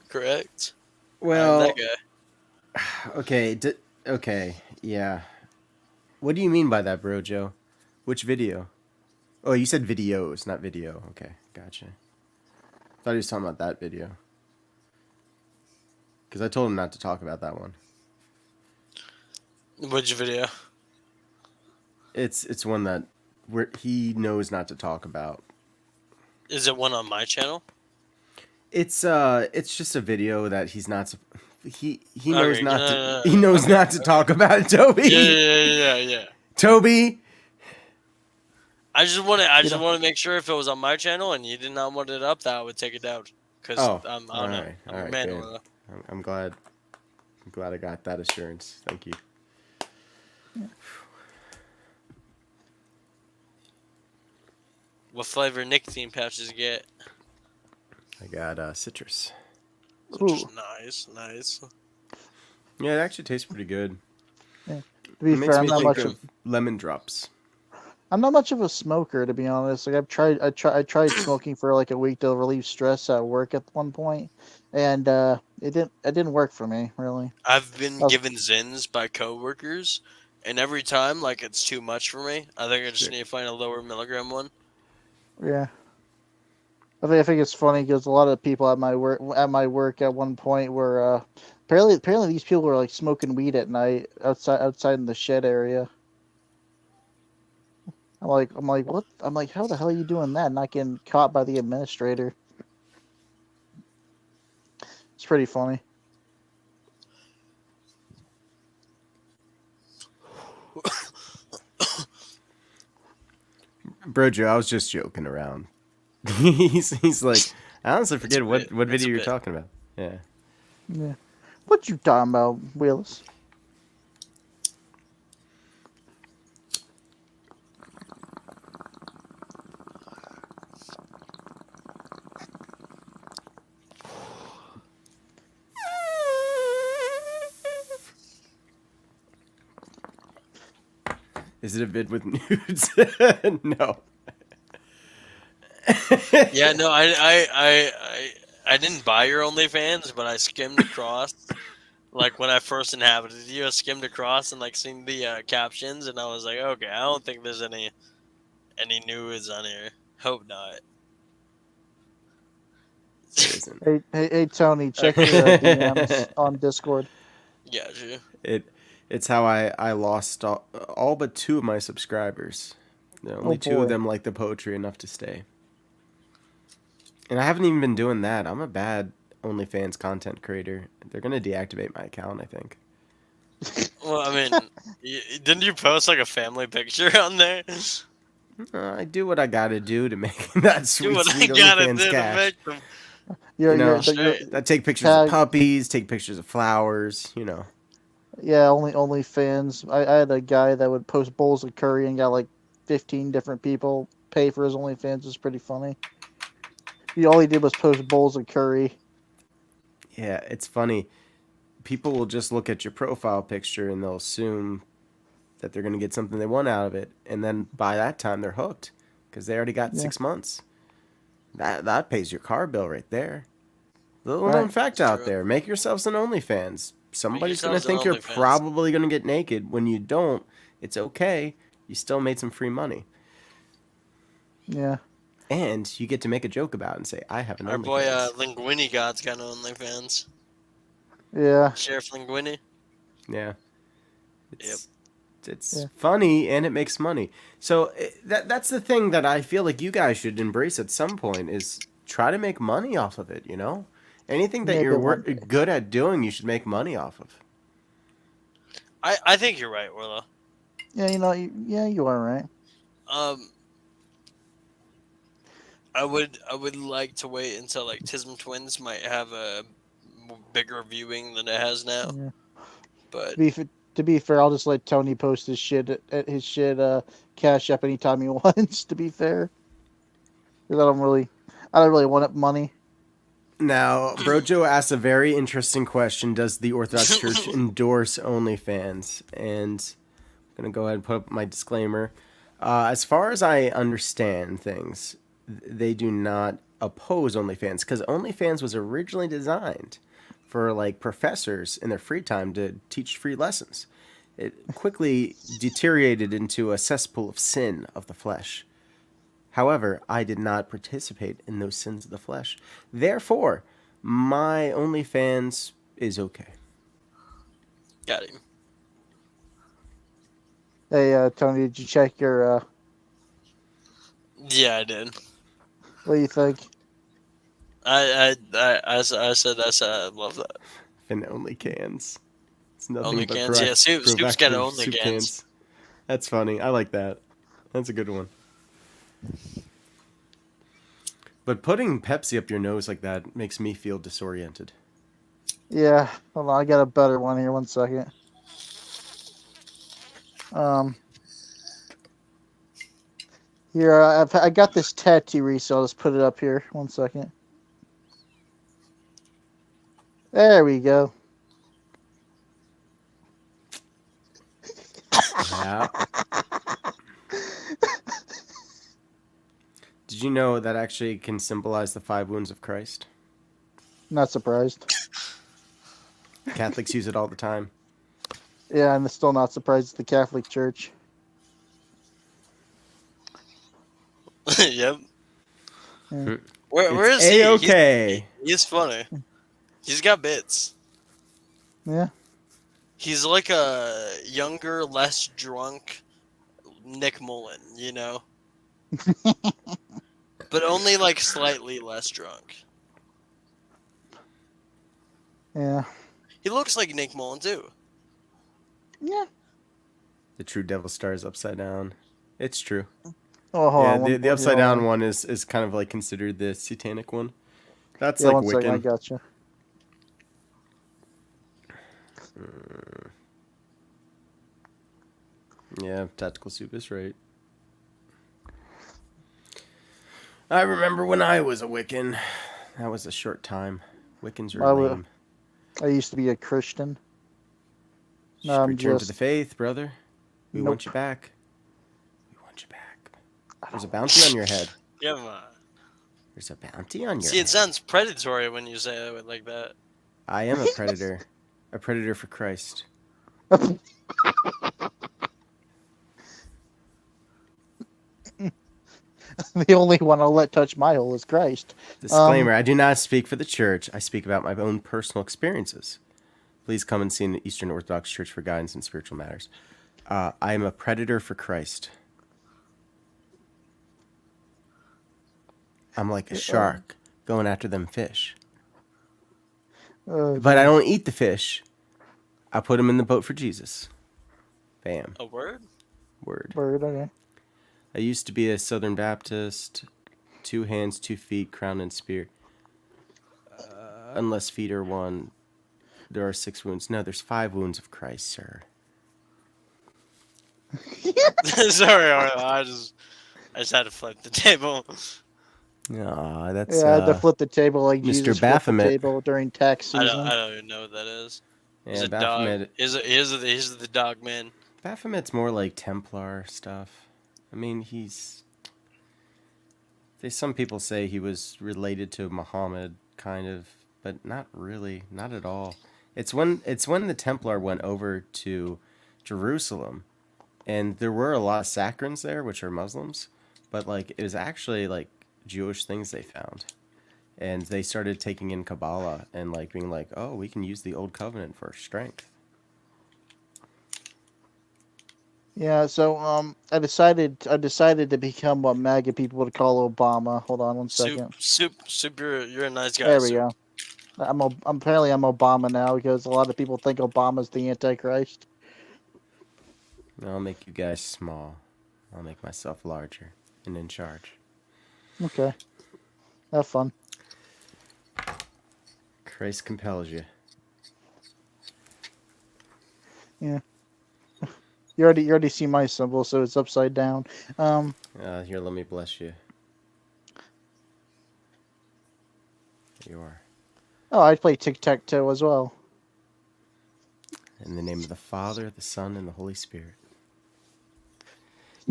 correct. I'm Well, that guy. okay, okay, yeah. What do you mean by that, bro, Joe? Which video? Oh, you said videos, not video. Okay, gotcha. Thought he was talking about that video. Because I told him not to talk about that one. Which video? It's one that he knows not to talk about. Is it one on my channel? It's just a video that he's not. He knows Okay, not no. to. He knows not to talk about it, Toby. Yeah. Toby. I just want to make sure if it was on my channel and you did not want it up, that I would take it down. Because Oh, I'm all on it. right, I'm all a right, man. good. I'm glad. I'm glad I got that assurance. Thank you. What flavor nicotine pouches you get? I got citrus. Ooh. Nice. Yeah, it actually tastes pretty good. To be It makes fair, me I'm think of lemon drops. not much of a smoker, to be honest. Like I tried smoking for like a week to relieve stress at work at one point, and it didn't work for me really. I've been Oh. given Zins by coworkers, and every time like it's too much for me. I think I just Sure. need to find a lower milligram one. Yeah. I think it's funny because a lot of people at my work at one point were apparently these people were like smoking weed at night outside in the shed area. I'm like, what? I'm like, how the hell are you doing that? Not getting caught by the administrator. It's pretty funny. Bro Joe, I was just joking around. he's like, I honestly forget what video you're talking about. Yeah. Yeah. What you talking about, Willis? Is it a vid with nudes? No. Yeah, no, I didn't buy your OnlyFans, but I skimmed across. Like when I first inhabited you, I skimmed across and like seen the captions, and I was like, okay, I don't think there's any nudes on here. Hope not. Hey, Tony, check your DMs on Discord. Gotcha. It's how I lost all but 2 of my subscribers. Only 2 of them like the poetry enough to stay. And I haven't even been doing that. I'm a bad OnlyFans content creator. They're gonna deactivate my account, I think. Well, I mean, didn't you post like a family picture on there? I do what I gotta do to make that sweet, Do what I sweet gotta OnlyFans do to cash. make them. I take pictures of puppies, take pictures of flowers, Yeah, only fans. I had a guy that would post bowls of curry and got like 15 different people pay for his OnlyFans. It was pretty funny. All he did was post bowls of curry. Yeah, it's funny. People will just look at your profile picture and they'll assume that they're going to get something they want out of it. And then by that time, they're hooked because they already got 6 months. That pays your car bill right there. Little known fact out there. Make yourselves an OnlyFans. Somebody's going to think you're probably going to get naked. When you don't, it's okay. You still made some free money. Yeah. And you get to make a joke about it and say, I have an OnlyFans. Our boy Linguini God's got an OnlyFans. Yeah. Sheriff Linguini. Yeah. It's funny and it makes money. So that's the thing that I feel like you guys should embrace at some point is try to make money off of it, Anything that you're good at doing, you should make money off of. I think you're right, Orlo. Yeah, you are right. I would like to wait until like Tism Twins might have a bigger viewing than it has now. Yeah. But to be fair, I'll just let Tony post his shit at his Cash App anytime he wants. To be fair, because I don't really want up money. Now, Brojo asked a very interesting question: does the Orthodox Church endorse OnlyFans? And I'm gonna go ahead and put up my disclaimer. As far as I understand things, they do not oppose OnlyFans because OnlyFans was originally designed for like professors in their free time to teach free lessons. It quickly deteriorated into a cesspool of sin of the flesh. However, I did not participate in those sins of the flesh. Therefore, my OnlyFans is okay. Got him. Hey, Tony, did you check your? Yeah, I did. What do you think? I said I love that. And only cans. It's nothing Only but cans. Yeah, Soup's got only cans. That's funny. I like that. That's a good one. But putting Pepsi up your nose like that makes me feel disoriented. Yeah, hold on. I got a better one here. 1 second. Here, I got this tattoo recently. I'll just put it up here. 1 second. There we go. Yeah. Did you know that actually can symbolize the 5 wounds of Christ? Not surprised. Catholics use it all the time. Yeah, I'm still not surprised at the Catholic Church. Yep. Yeah. Where is he? A-okay. He's funny. He's got bits. Yeah. He's like a younger, less drunk Nick Mullen, you know, but only like slightly less drunk. Yeah. He looks like Nick Mullen too. Yeah. The true devil star is upside down. It's true. Oh, hold Yeah, on. the upside hold down on. one is kind of like considered the satanic one. That's Yeah, like 1 second. I Wiccan. got you. Yeah, Tactical Soup is right. I remember when I was a Wiccan. That was a short time. Wiccans are lame. I used to be a Christian. Should No, I'm return to just. the faith, brother. We Nope. want you back. We want you back. There's a bounty on your head. Yeah, man. There's a bounty on your See, head. it sounds predatory when you say it like that. I am a predator. A predator for Christ. The only one I'll let touch my hole is Christ. Disclaimer, I do not speak for the church. I speak about my own personal experiences. Please come and see an Eastern Orthodox Church for guidance in spiritual matters. I am a predator for Christ. I'm like a shark going after them fish. But I don't eat the fish. I put them in the boat for Jesus. Bam. A word? Word. Okay. I used to be a Southern Baptist. 2 hands, 2 feet, crown and spear. Unless feet are 1, there are 6 wounds. No, there's 5 wounds of Christ, sir. Sorry, I just had to flip the table. Aw, that's Yeah, I had to flip the table like Mr. Jesus flipped the Baphomet. table during tax I season. don't even know what that is. He's Yeah, a dog. Baphomet. He's the dog man. Baphomet's more like Templar stuff. I mean, some people say he was related to Muhammad, kind of, but not really, not at all. It's when the Templar went over to Jerusalem, and there were a lot of Saccharins there, which are Muslims, but like it was actually like Jewish things they found, and they started taking in Kabbalah and like being like, oh, we can use the Old Covenant for strength. Yeah, so I decided to become what MAGA people would call Obama. Hold on 1 second. Soup, you're a nice guy. There we Soup. go. I'm Obama now because a lot of people think Obama's the Antichrist. I'll make you guys small. I'll make myself larger and in charge. Okay. Have fun. Christ compels you. Yeah. You already see my symbol, so it's upside down. Here, let me bless you. There you are. Oh, I play tic-tac-toe as well. In the name of the Father, the Son, and the Holy Spirit.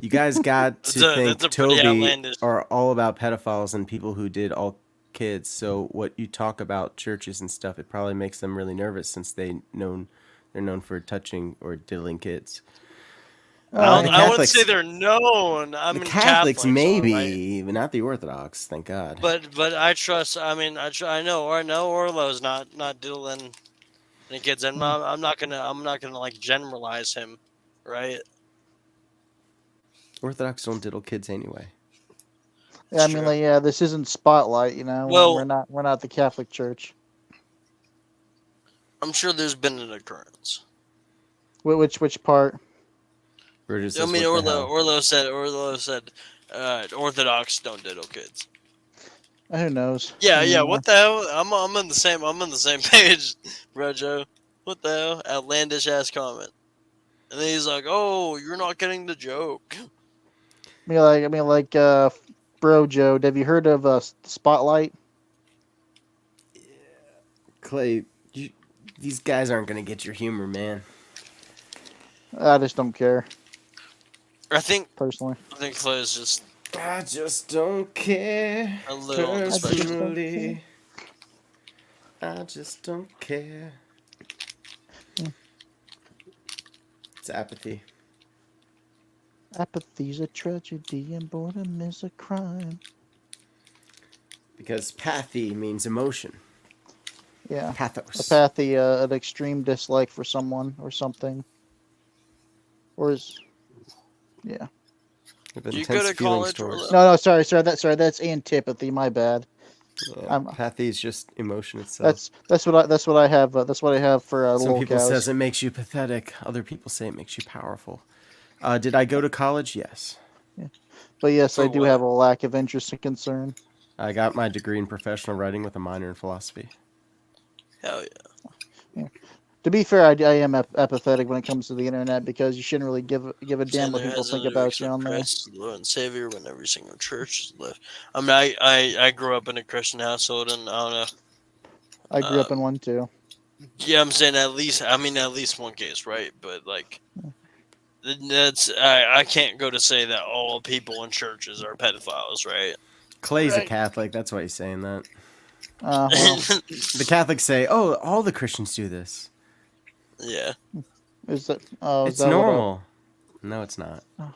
You guys got to think that's a pretty Toby outlandish. are all about pedophiles and people who did all kids. So what you talk about churches and stuff, it probably makes them really nervous since they're known for touching or diddling kids. I wouldn't say they're known. I mean, the Catholics maybe, right? but not the Orthodox. Thank God. But I trust. I mean, I know Orlo's not diddling any kids, and I'm not gonna like generalize him, right? Orthodox don't diddle kids anyway. Yeah, I mean, like, this isn't Spotlight, you know. Well, we're not the Catholic Church. I'm sure there's been an occurrence. Which part? I mean, Orlo said Orthodox don't diddle kids. Who knows? Yeah. What the hell? I'm on the same page, Rojo. What the hell? Outlandish ass comment. And then he's like, "Oh, you're not getting the joke." I mean, like, Bro Joe, have you heard of Spotlight? Clay, these guys aren't gonna get your humor, man. I just don't care. Personally, I think Clay is just. I just don't care. A little personally. I just don't care. It's apathy. Apathy's a tragedy and boredom is a crime. Because pathy means emotion. Yeah. Pathos. Apathy, an extreme dislike for someone or something. Yeah. With You intense go to feelings college, towards. Orlo? No, sorry. That's antipathy. My bad. Yeah, I'm- apathy is just emotion itself. That's what I have. That's what I have for Some lol people cows. says it makes you pathetic. Other people say it makes you powerful. Did I go to college? Yes. But yes, I For do what? have a lack of interest and concern. I got my degree in professional writing with a minor in philosophy. Hell yeah. To be fair, I am apathetic when it comes to the internet because you shouldn't really give a damn what Sinner people has think to about you accept on there. Christ as Lord and Savior when every single church is left. I mean, I grew up in a Christian household, and I don't know. I grew up in one too. Yeah, I'm saying at least one case, right? But like, that's I can't go to say that all people in churches are pedophiles, right? Clay's a Right. Catholic. That's why he's saying that. Well, The Catholics say, "Oh, all the Christians do this. yeah. is that? Is It's that normal." No, it's not. what?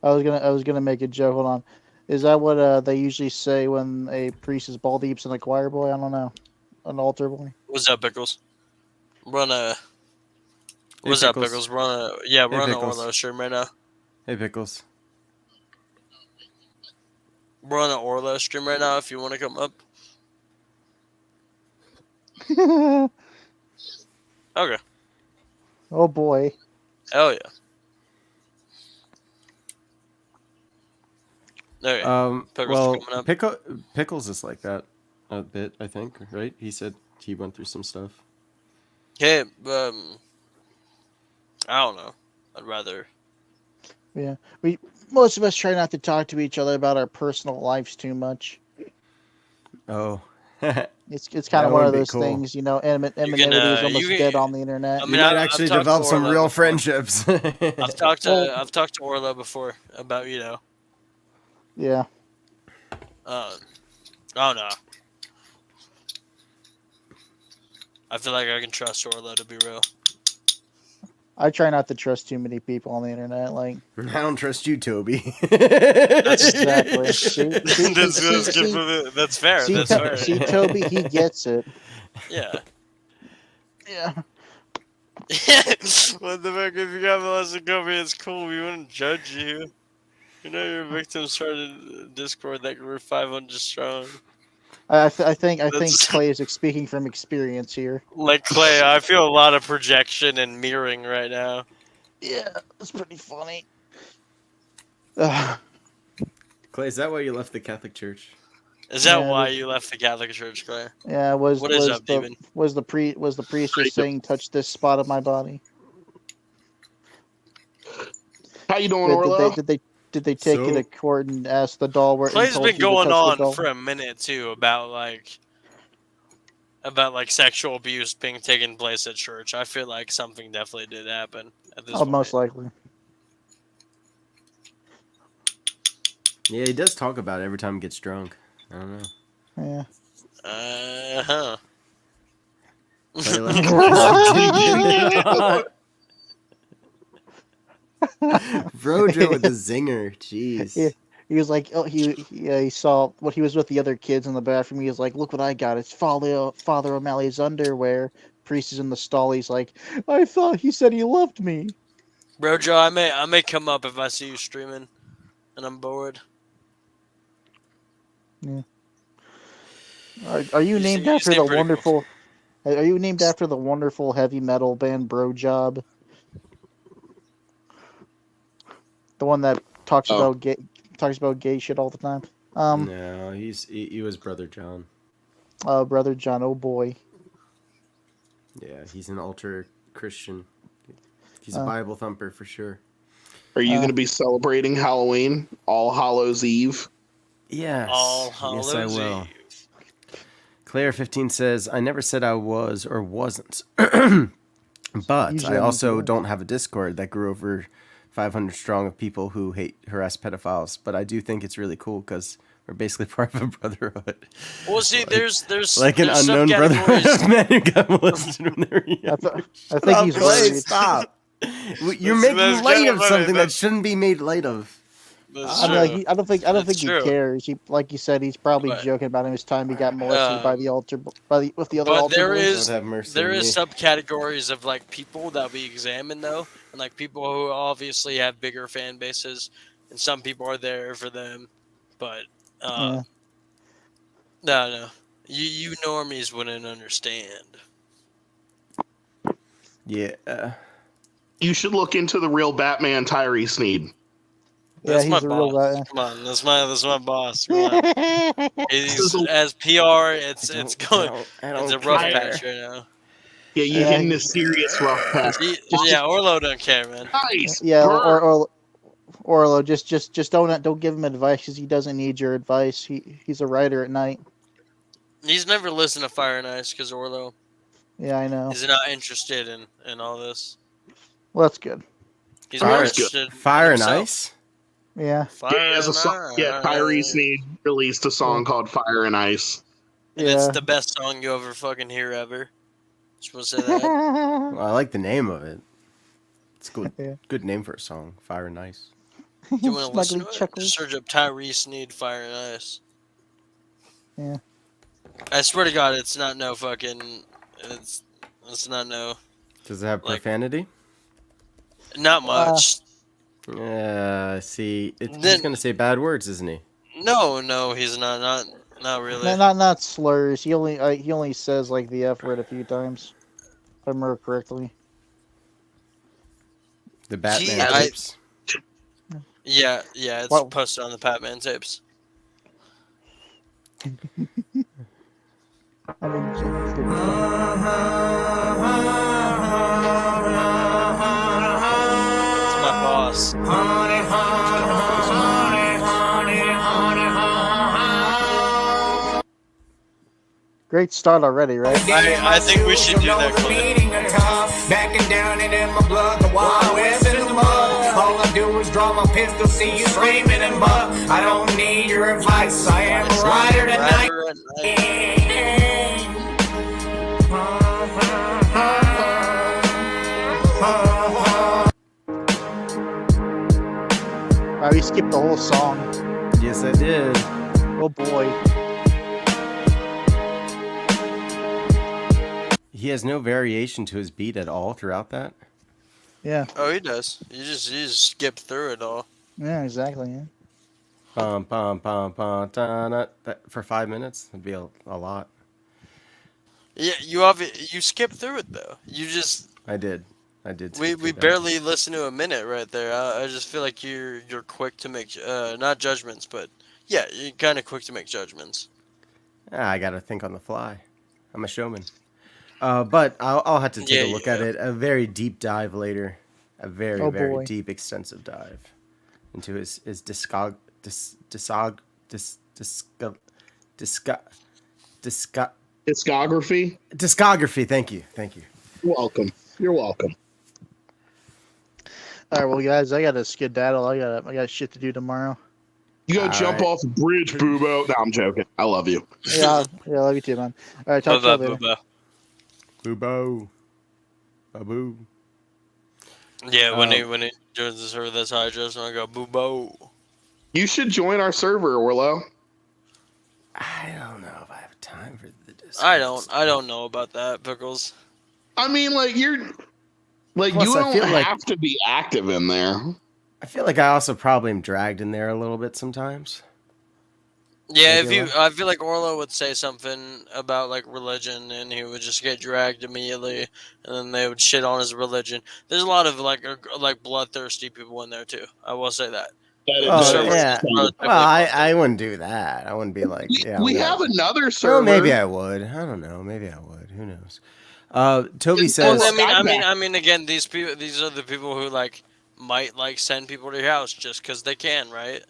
I was gonna make a joke. Hold on. Is that what they usually say when a priest is bald heaps and a choir boy? I don't know. An altar boy. What's up, Pickles? Run a. Hey, What's up, Pickles. Pickles? We're on an Pickles. Orlo stream right now. Hey, Pickles. We're on an Orlo stream right now. If you want to come up, okay. Oh boy. Hell yeah. Okay. Pickles coming up. Pickles is like that a bit, I think, right? He said he went through some stuff. Okay, I don't know. I'd rather. Yeah. Most of us try not to talk to each other about our personal lives too much. Oh. It's kind That of one would of be those cool. things, you know. Anonymity can, is you almost can- dead on the internet. I You mean, might I've actually talked to develop some Orlo real before. friendships. I've talked to Well- I've talked to Orlo before about Yeah. I don't know. I feel like I can trust Orlo to be real. I try not to trust too many people on the internet. Like, I don't trust you, Toby. exactly. That's fair. See, That's fair. see, Toby, he gets it. Yeah. Yeah. What the fuck? If you got molested, Kobe, it's cool. We wouldn't judge you. You know your victims started a Discord that grew 500 strong. I think That's- Clay is speaking from experience here. Like Clay, I feel a lot of projection and mirroring right now. Yeah, it's pretty funny. Clay, is that why you left the Catholic Church? Is that Yeah, why you left the Catholic Church, Clay? Yeah, What is up, Demon? was the priest just saying touch this spot of my body? How you doing, Orlo? Did they take you So- to court and ask the doll where? and Clay's told been you to going touch the on doll? for a minute too about sexual abuse being taking place at church. I feel like something definitely did happen at this point. Most likely. Yeah, he does talk about it every time he gets drunk. I don't know. Yeah. Uh-huh. Clay left Brojo with the zinger. Jeez. Yeah. He was like, oh, he saw what he was with the other kids in the bathroom. He was like, look what I got! It's Father O'Malley's underwear. Priest is in the stall. He's like, I thought he said he loved me. Bro, Joe, I may come up if I see you streaming and I'm bored. Are you You named seem- you after seem the pretty wonderful? Are you named after the wonderful heavy metal band Bro Job? The one that talks Oh. about gay shit all the time. No, he was Brother John. Brother John, oh boy. Yeah, he's an ultra Christian. He's a Bible thumper for sure. Are you going to be celebrating Halloween, All Hallows Eve? Yes. All Hallows yes, I will. Eve. Claire15 says, I never said I was or wasn't. But Usually I I also do. don't have a Discord that grew over 500 strong of people who harass pedophiles. But I do think it's really cool because we're basically part of a brotherhood. Well, see, there's Like an there's unknown brotherhood subcategories. of men who got molested when they were young. I think he's worried. Stop. You're That's making kinda light of funny. something that That's- shouldn't be made light of. That's I mean, true. I don't think That's he true. cares. He, like you said, he's probably But- joking about his time he got molested by the altar with the other But altar there boys. is Lord have mercy there on is me. subcategories of like people that we examine though and like people who obviously have bigger fan bases, and some people are there for them, but Yeah. no, you normies wouldn't understand. Yeah. You should look into the real Batman, Tyree Sneed. Yeah, That's he's my the real boss. guy. Come on, that's my boss. Come on. He's, as PR, it's going. I It's a don't rough care. patch right now. Yeah, you Yeah, hitting a serious rough patch. Yeah, Orlo don't care, man. Nice. Yeah, Burr. or Orlo, just don't give him advice because he doesn't need your advice. He's a writer at night. He's never listened to Fire and Ice because Orlo Yeah, I know. is not interested in all this. Well, that's good. He's Fire- more interested in Fire and himself. Ice? Yeah. Fire As a and song, Ice. Tyree Sneed released a song called Fire and Ice. And it's Yeah. the best song you ever fucking hear ever. Just want to say that. Well, I like the name of it. It's good. Yeah. Good name for a song. Fire and Ice. Do you want to listen Smuggly to it? chuckles. Just search up Tyrese Need Fire and Ice. Yeah. I swear to God, it's not no fucking. It's not no. Does it have Like- profanity? Not much. See, he's Then- gonna say bad words, isn't he? No, he's not. Not really. No, not slurs. He only says like the F word a few times. If I remember correctly. The Batman Gee, I- tapes. Yeah, it's Well- posted on the Batman tapes. I mean, It's my boss. great start already, right? I think we should do that clip. Backing down and in my blood, the Wild West in the mud. All I do is draw my pistol, see you screaming and buck. I don't need your advice, I am a rider tonight. Rider at night. Wow, we skipped the whole song. Yes, I did. Oh boy. He has no variation to his beat at all throughout that. Yeah. Oh, he does. You just skip through it all. Yeah, exactly. Yeah. Bum, bum, bum, bum, da, that, for 5 minutes, that'd be a lot. Yeah, you skip through it though. You just I did. skip we through that. barely listened to a minute right there. I just feel like you're quick to make not judgments, but yeah, you're kind of quick to make judgments. I gotta think on the fly. I'm a showman. But I'll have to take Yeah, a look at it. A very deep dive later. A very, Oh, very boy. deep, extensive dive into his Discography. discography. Thank you. You're welcome. You're welcome. All right, well, guys, I gotta skedaddle. I got shit to do tomorrow. You go All jump right. off a bridge, Boobo. No, I'm joking. I love you. Yeah, love you too, man. All right, talk to you later. Booba. Boobo. Babu. Yeah, when Um, he joins the server, that's how I just want to go boobo. You should join our server, Orlo. I don't know if I have time for the I don't know about that, Pickles. I mean, like you Plus, don't I feel like- have to be active in there. I feel like I also probably am dragged in there a little bit sometimes. Yeah, Maybe I feel like Orlo would say something about like religion, and he would just get dragged immediately, and then they would shit on his religion. There's a lot of like bloodthirsty people in there too. I will say that. That Oh, is- server's yeah. relatively Well, I bloodthirsty. wouldn't do that. I wouldn't be like, yeah. we I'm have not- another server. Well, maybe I would. I don't know. Maybe I would. Who knows? Toby says. Well, Skyback. I mean, again, these are the people who like might like send people to your house just because they can, right?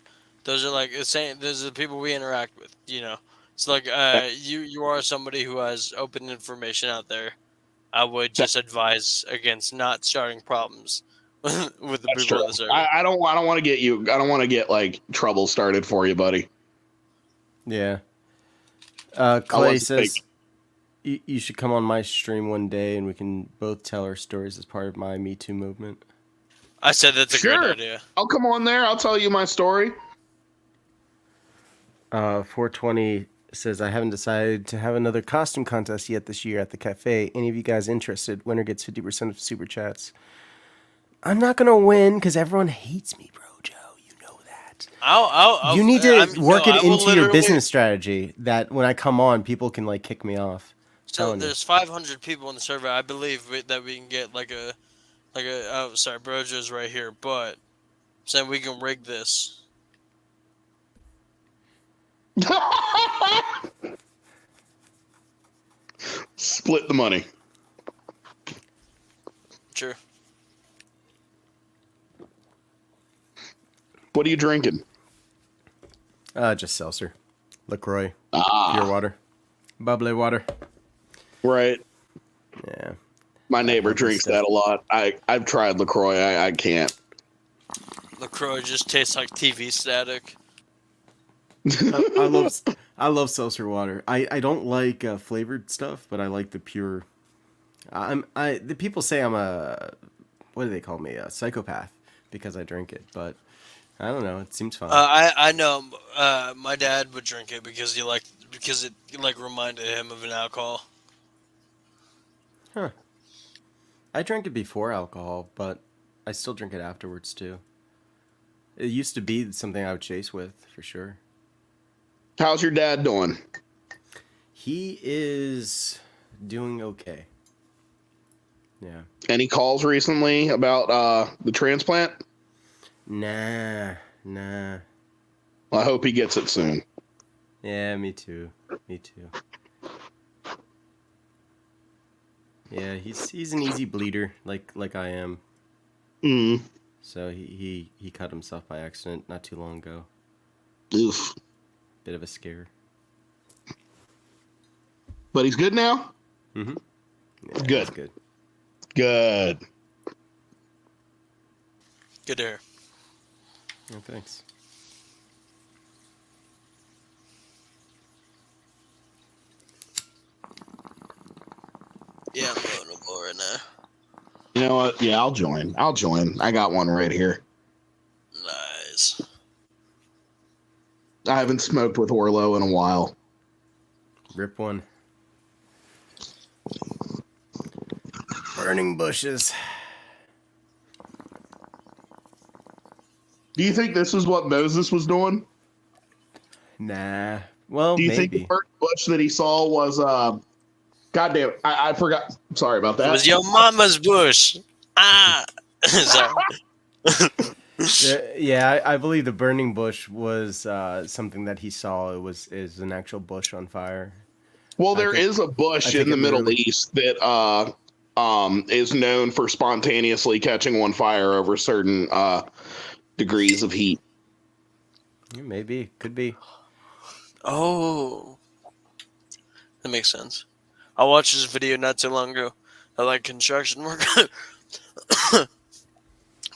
Those are like the same. Those are the people we interact with, you know. It's like you are somebody who has open information out there. I would just advise against not starting problems with the That's people true. on the server. I don't want to get you. I don't want to get like trouble started for you, buddy. Yeah. I Clay want to says take- you should come on my stream one day and we can both tell our stories as part of my Me Too movement. I said that's a Sure. great idea. I'll come on there. I'll tell you my story. 420 says I haven't decided to have another costume contest yet this year at the cafe. Any of you guys interested? Winner gets 50% of super chats. I'm not gonna win because everyone hates me, bro, Joe. You know that. I'll You need to work no, I it will into your literally- business strategy that when I come on, people can like kick me off. So Telling you. there's 500 people on the server. I believe that we can get like a oh sorry, Brojo's right here, but saying we can rig this. Split the money. Sure. What are you drinking? Just seltzer, LaCroix, Ah, pure water, bubbly water. right. Yeah. My neighbor drinks that a lot. I've tried LaCroix. I can't. LaCroix just tastes like TV static. I love seltzer water. I don't like flavored stuff, but I like the pure. The people say I'm a, what do they call me, a psychopath because I drink it, but I don't know. It seems fun. I know. My dad would drink it because it reminded him of an alcohol. Huh. I drank it before alcohol, but I still drink it afterwards too. It used to be something I would chase with for sure. How's your dad doing? He is doing okay. Yeah. Any calls recently about the transplant? Nah. Well, I hope he gets it soon. Yeah, me too. Yeah, he's an easy bleeder, like I am. Mm. So he cut himself by accident not too long ago. Oof. Bit of a scare. But he's good now? Mm-hmm. Yeah, Good. he's good. Good. Good to hear. Oh, thanks. Yeah, I'm going to bowl right now. You know what? Yeah, I'll join. I got one right here. Nice. I haven't smoked with Orlo in a while. Rip one. Burning bushes. Do you think this is what Moses was doing? Nah. Well, Do you maybe. think the first bush that he saw was goddamn, I forgot. Sorry about that. It was your mama's bush. Ah. Sorry. Yeah, I believe the burning bush was something that he saw. Is an actual bush on fire. Well, there is a bush in the Middle East that is known for spontaneously catching on fire over certain degrees of heat. Yeah, maybe, could be. Oh, that makes sense. I watched this video not too long ago. I like construction worker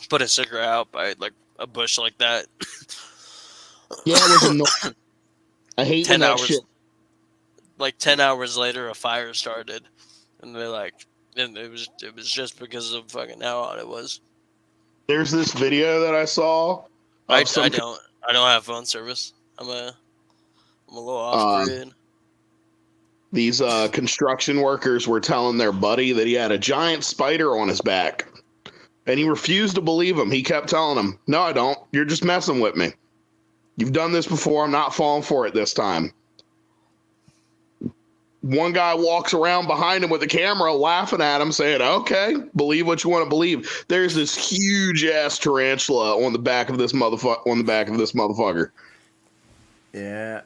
put a cigarette out by like a bush like that. Yeah, it was annoying. I hate 10 when that hours. shit. Like 10 hours later, a fire started, and and it was just because of fucking how hot it was. There's this video that I saw. I don't have phone service. I'm a little off grid. These construction workers were telling their buddy that he had a giant spider on his back. And he refused to believe him. He kept telling him, "No, I don't. You're just messing with me. You've done this before. I'm not falling for it this time." One guy walks around behind him with a camera laughing at him saying, "Okay, believe what you want to believe." There's this huge ass tarantula on the back of this motherfucker. Yeah.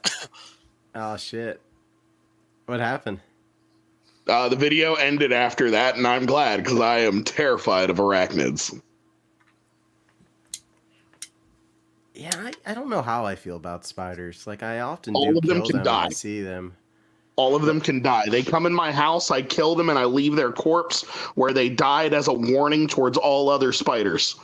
Oh shit. What happened? The video ended after that, and I'm glad because I am terrified of arachnids. Yeah, I don't know how I feel about spiders. Like I often All do of them kill can them die. when I see them. All of them can die. They come in my house, I kill them, and I leave their corpse where they died as a warning towards all other spiders.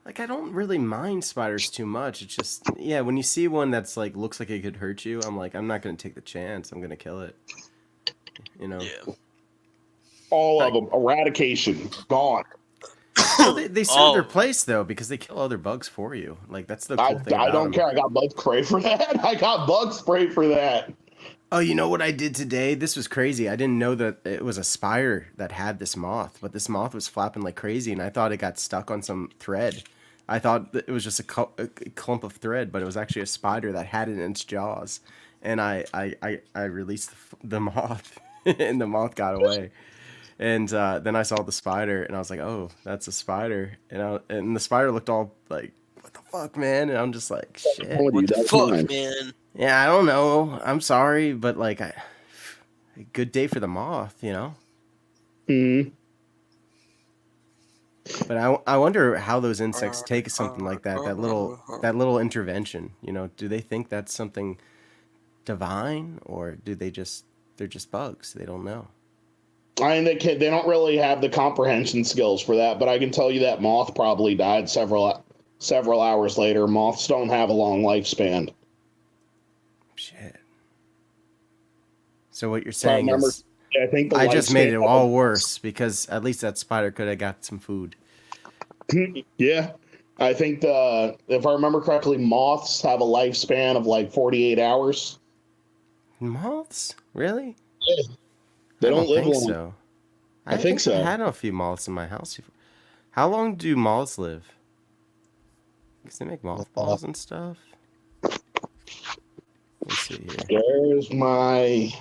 Like I don't really mind spiders too much. It's just when you see one that's like looks like it could hurt you, I'm like I'm not gonna take the chance. I'm gonna kill it. You know. Yeah. All of them. Eradication. Gone. Well, they serve their place though because they kill other bugs for you. Like that's the cool thing. I don't care. I got bug spray for that. Oh, you know what I did today? This was crazy. I didn't know that it was a spider that had this moth, but this moth was flapping like crazy, and I thought it got stuck on some thread. I thought that it was just a clump of thread, but it was actually a spider that had it in its jaws. And I released the moth, and the moth got away. And then I saw the spider, and I was like, "Oh, that's a spider." And the spider looked all like, "What the fuck, man?" And I'm just like, "Shit." What the fuck, man? Yeah, I don't know. I'm sorry, but like, a good day for the moth, you know. Hmm. But I wonder how those insects take something like that. That little intervention. You know, do they think that's something divine, or do they're just bugs? They don't know. I mean, they don't really have the comprehension skills for that, but I can tell you that moth probably died several hours later. Moths don't have a long lifespan. Shit. So what you're saying is, I think I just made it all worse because at least that spider could have got some food. Yeah, I think if I remember correctly, moths have a lifespan of like 48 hours. Moths? Really? Yeah. They don't live think long. so. I think so. I had a few moths in my house before. How long do moths live? Because they make mothballs and stuff. Let's see here. There's my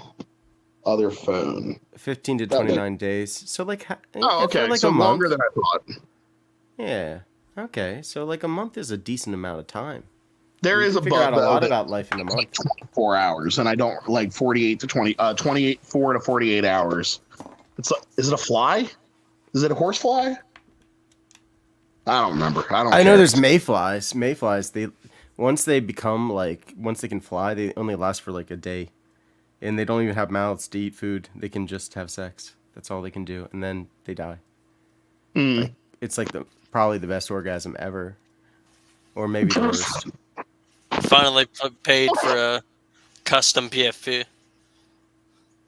other phone. 15 to 29 days. So like, oh, okay. Like so a month. Longer than I thought. Yeah. Okay. So like a month is a decent amount of time. There is a figure out bug a lot that about life in a month. 24 hours, and I don't like 28 to 24 to 48 hours. It's like, is it a fly? Is it a horsefly? I don't remember. I know there's mayflies. Mayflies, once they can fly, they only last for like a day. And they don't even have mouths to eat food. They can just have sex. That's all they can do, and then they die. Like, it's like probably the best orgasm ever. Or maybe the worst. Finally paid for a custom PFP.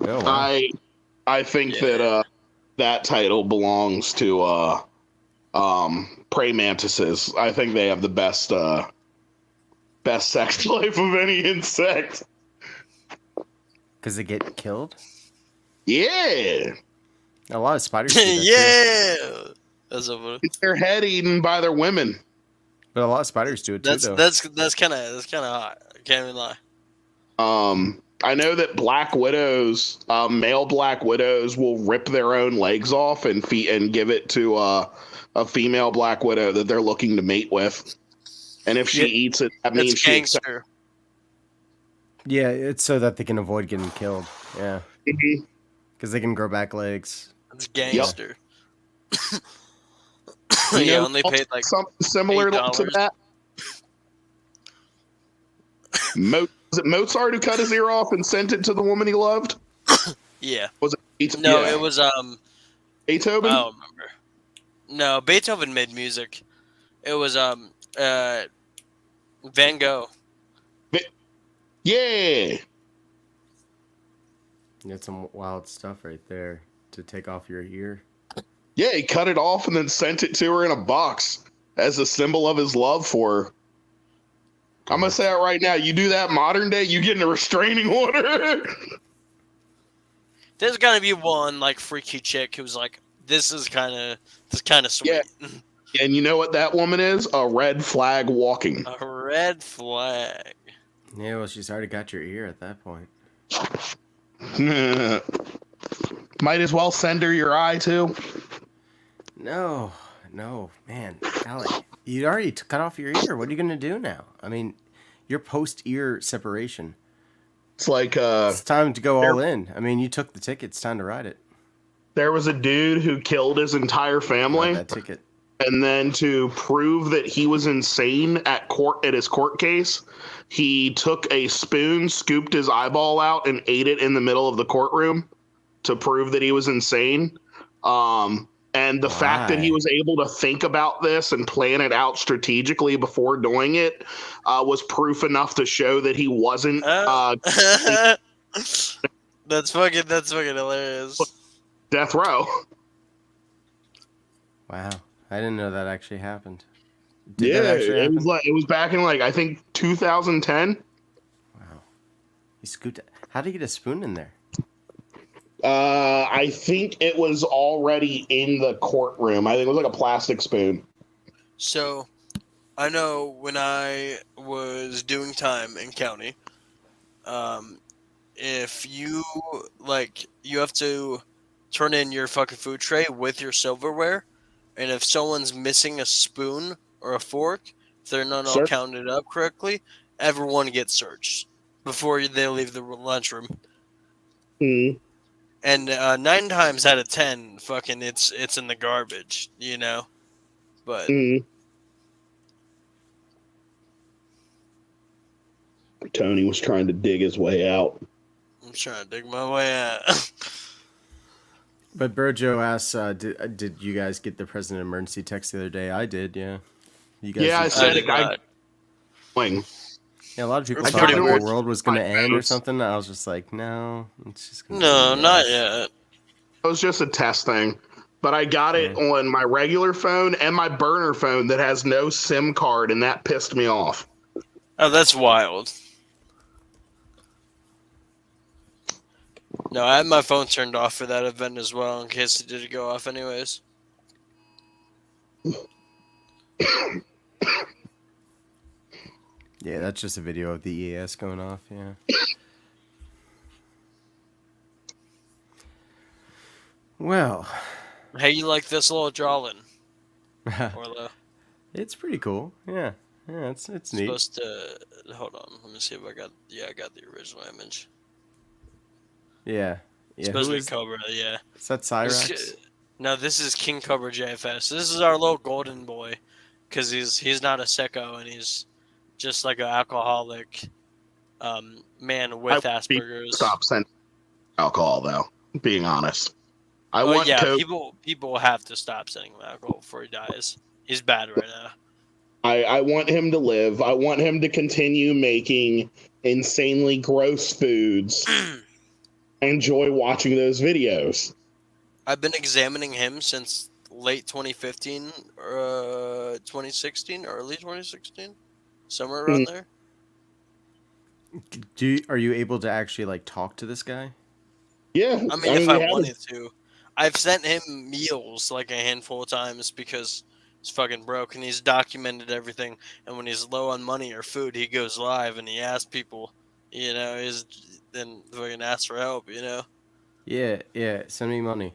Oh, wow. I think that title belongs to praying mantises. I think they have the best sex life of any insect. Because they get killed? Yeah. A lot of spiders do that yeah. That's so funny. It's their head eaten by their women. But a lot of spiders do it too, though. That's kind of hot. I can't even lie. I know that black widows, male black widows, will rip their own legs off and give it to a female black widow that they're looking to mate with. And if she eats it, that means she accepts. Yeah, it's so that they can avoid getting killed. Yeah. Because they can grow back legs. It's gangster. Yep. Yeah, only paid like something similar to that. Was it Mozart who cut his ear off and sent it to the woman he loved? Yeah. Was it? No, it was Beethoven. I don't remember. No, Beethoven made music. It was Van Gogh. Yeah. You got some wild stuff right there to take off your ear. Yeah, he cut it off and then sent it to her in a box as a symbol of his love for her. I'm going to say it right now. You do that modern day, you get in a restraining order. There's got to be one like freaky chick who's like, this is kind of sweet. Yeah. And you know what that woman is? A red flag walking. A red flag. Yeah, well, she's already got your ear at that point. Might as well send her your eye, too. No, man. Golly, you already cut off your ear. What are you going to do now? I mean, you're post-ear separation. It's like... it's time to go all in. I mean, you took the ticket. It's time to ride it. There was a dude who killed his entire family. That ticket. And then to prove that he was insane at his court case, he took a spoon, scooped his eyeball out, and ate it in the middle of the courtroom to prove that he was insane. And the fact that he was able to think about this and plan it out strategically before doing it was proof enough to show that he wasn't. That's fucking hilarious. Death row. Wow. I didn't know that actually happened. It was back in I think 2010. Wow. He scooped. How did he get a spoon in there? I think it was already in the courtroom. I think it was like a plastic spoon. So, I know when I was doing time in county, if you you have to turn in your fucking food tray with your silverware, and if someone's missing a spoon or a fork, if they're not all Sir? counted up correctly, everyone gets searched before they leave the lunchroom. Mm, And 9 times out of 10, fucking it's in the garbage, you know. But mm. Tony was trying to dig his way out. I'm trying to dig my way out. But Brojo asks, did you guys get the president emergency text the other day? I did, yeah. You guys Yeah, I did said I the did guy not. going. Yeah, a lot of people It's thought pretty like weird. the world was going to end or Notes. something. I was just like, no, it's just going to No, not yet. It was just a test thing. But I got it on my regular phone and my burner phone that has no SIM card, and that pissed me off. Oh, that's wild. No, I had my phone turned off for that event as well, in case it did go off anyways. Yeah, that's just a video of the EAS going off, yeah. Well. Hey, you like this little drawing, Orlo? It's pretty cool, yeah. Yeah, it's neat. Supposed to... Hold on, let me see if I got... Yeah, I got the original image. Yeah. It's Yeah, supposed who to is be Cobra, yeah. Is that Cyrax? No, this is King Cobra JFS. This is our little golden boy, because he's not a sicko, and he's just like an alcoholic man with Asperger's. Stop sending alcohol, though. Being honest, I Oh want yeah, Coke. people have to stop sending him alcohol before he dies. He's bad right now. I want him to live. I want him to continue making insanely gross foods. I enjoy watching those videos. I've been examining him since late 2015, 2016, early 2016, somewhere around there. Are you able to actually like talk to this guy? Yeah, I mean, if I wanted to, I've sent him meals like a handful of times because he's fucking broke and he's documented everything. And when he's low on money or food, he goes live and he asks people, you know, then fucking asks for help, you know. Yeah, send me money.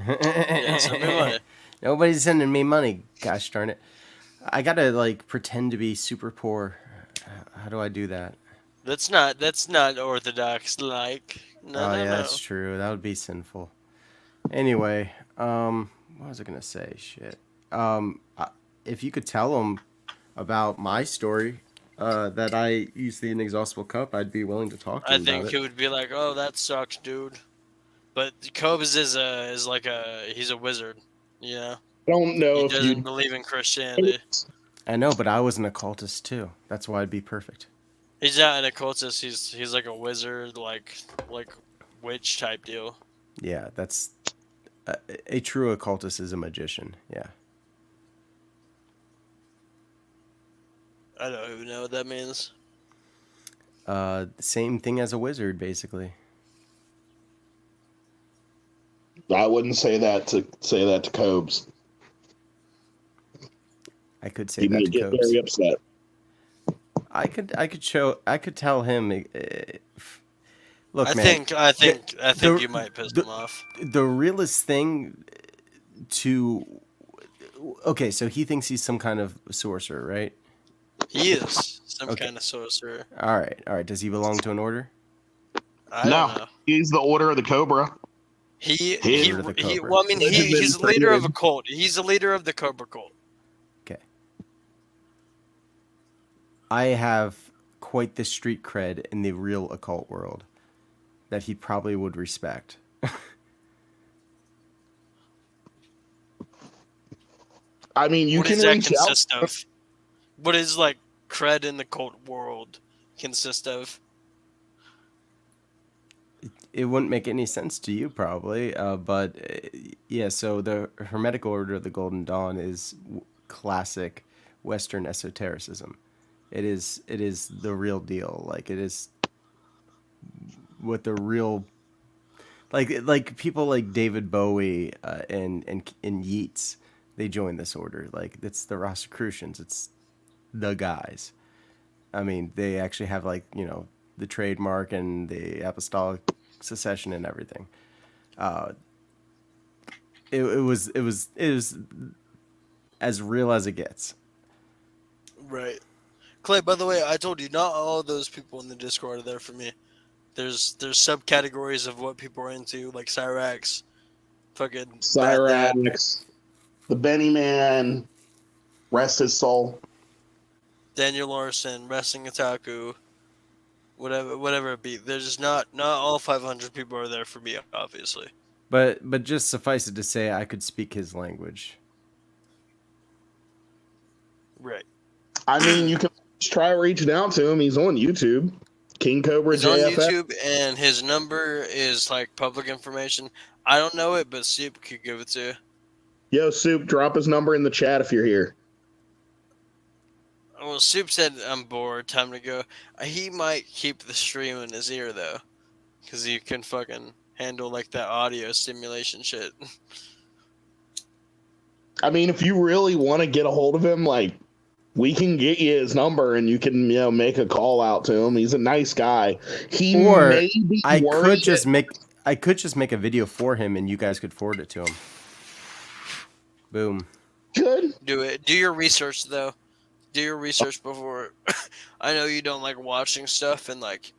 Yeah, send me money. Nobody's sending me money. Gosh darn it! I gotta like pretend to be super poor. How do I do that? That's not orthodox. Like, no. That's true. That would be sinful. Anyway, what was I gonna say? Shit. If you could tell him about my story, that I used the inexhaustible cup, I'd be willing to talk to him I think about he it. would be like, "Oh, that sucks, dude." But Cobes is he's a wizard, you know. I don't know He if doesn't you. believe in Christianity. I know, but I was an occultist too. That's why I'd be perfect. He's not an occultist. He's like a wizard, like witch type deal. Yeah, that's a true occultist is a magician. Yeah. I don't even know what that means. Same thing as a wizard, basically. I wouldn't say that to Cobes. I could say He that might to get Cobes. very upset. I could tell him. Look, I man. think you might piss him off. The realest thing to. Okay, so he thinks he's some kind of sorcerer, right? He is some Okay. kind of sorcerer. All right. Does he belong to an order? I don't know. He's the Order of the Cobra. He Order of the Cobra. well, I mean, he's the leader of a cult. He's the leader of the Cobra cult. Okay. I have quite the street cred in the real occult world that he probably would respect. I mean, you What can does that reach consist out. of? What is like cred in the cult world consist of? It wouldn't make any sense to you probably, but yeah. So the Hermetic Order of the Golden Dawn is classic Western esotericism. It is the real deal. Like it is what the real like people like David Bowie and Yeats, they join this order. Like it's the Rosicrucians, it's the guys. I mean, they actually have like the trademark and the apostolic succession and everything. It was as real as it gets. Right. Clay, by the way, I told you not all of those people in the Discord are there for me. There's subcategories of what people are into, like Cyrax, fucking Bad Dad, Cyrax, the Benny Man, rest his soul. Daniel Larson, Wrestling Otaku, whatever it be. There's just not all 500 people are there for me, obviously. But just suffice it to say, I could speak his language. Right. I mean, you can try reaching out to him. He's on YouTube. King Cobra He's on JFF. YouTube, and his number is like public information. I don't know it, but Soup could give it to you. Yo, Soup, drop his number in the chat if you're here. Well, Soup said I'm bored. Time to go. He might keep the stream in his ear though, because he can fucking handle like that audio stimulation shit. I mean, if you really want to get a hold of him, like, we can get you his number and you can, make a call out to him. He's a nice guy. I could just make a video for him and you guys could forward it to him. Boom. Good. Do it. Do your research though. Do your research before. I know you don't like watching stuff and like,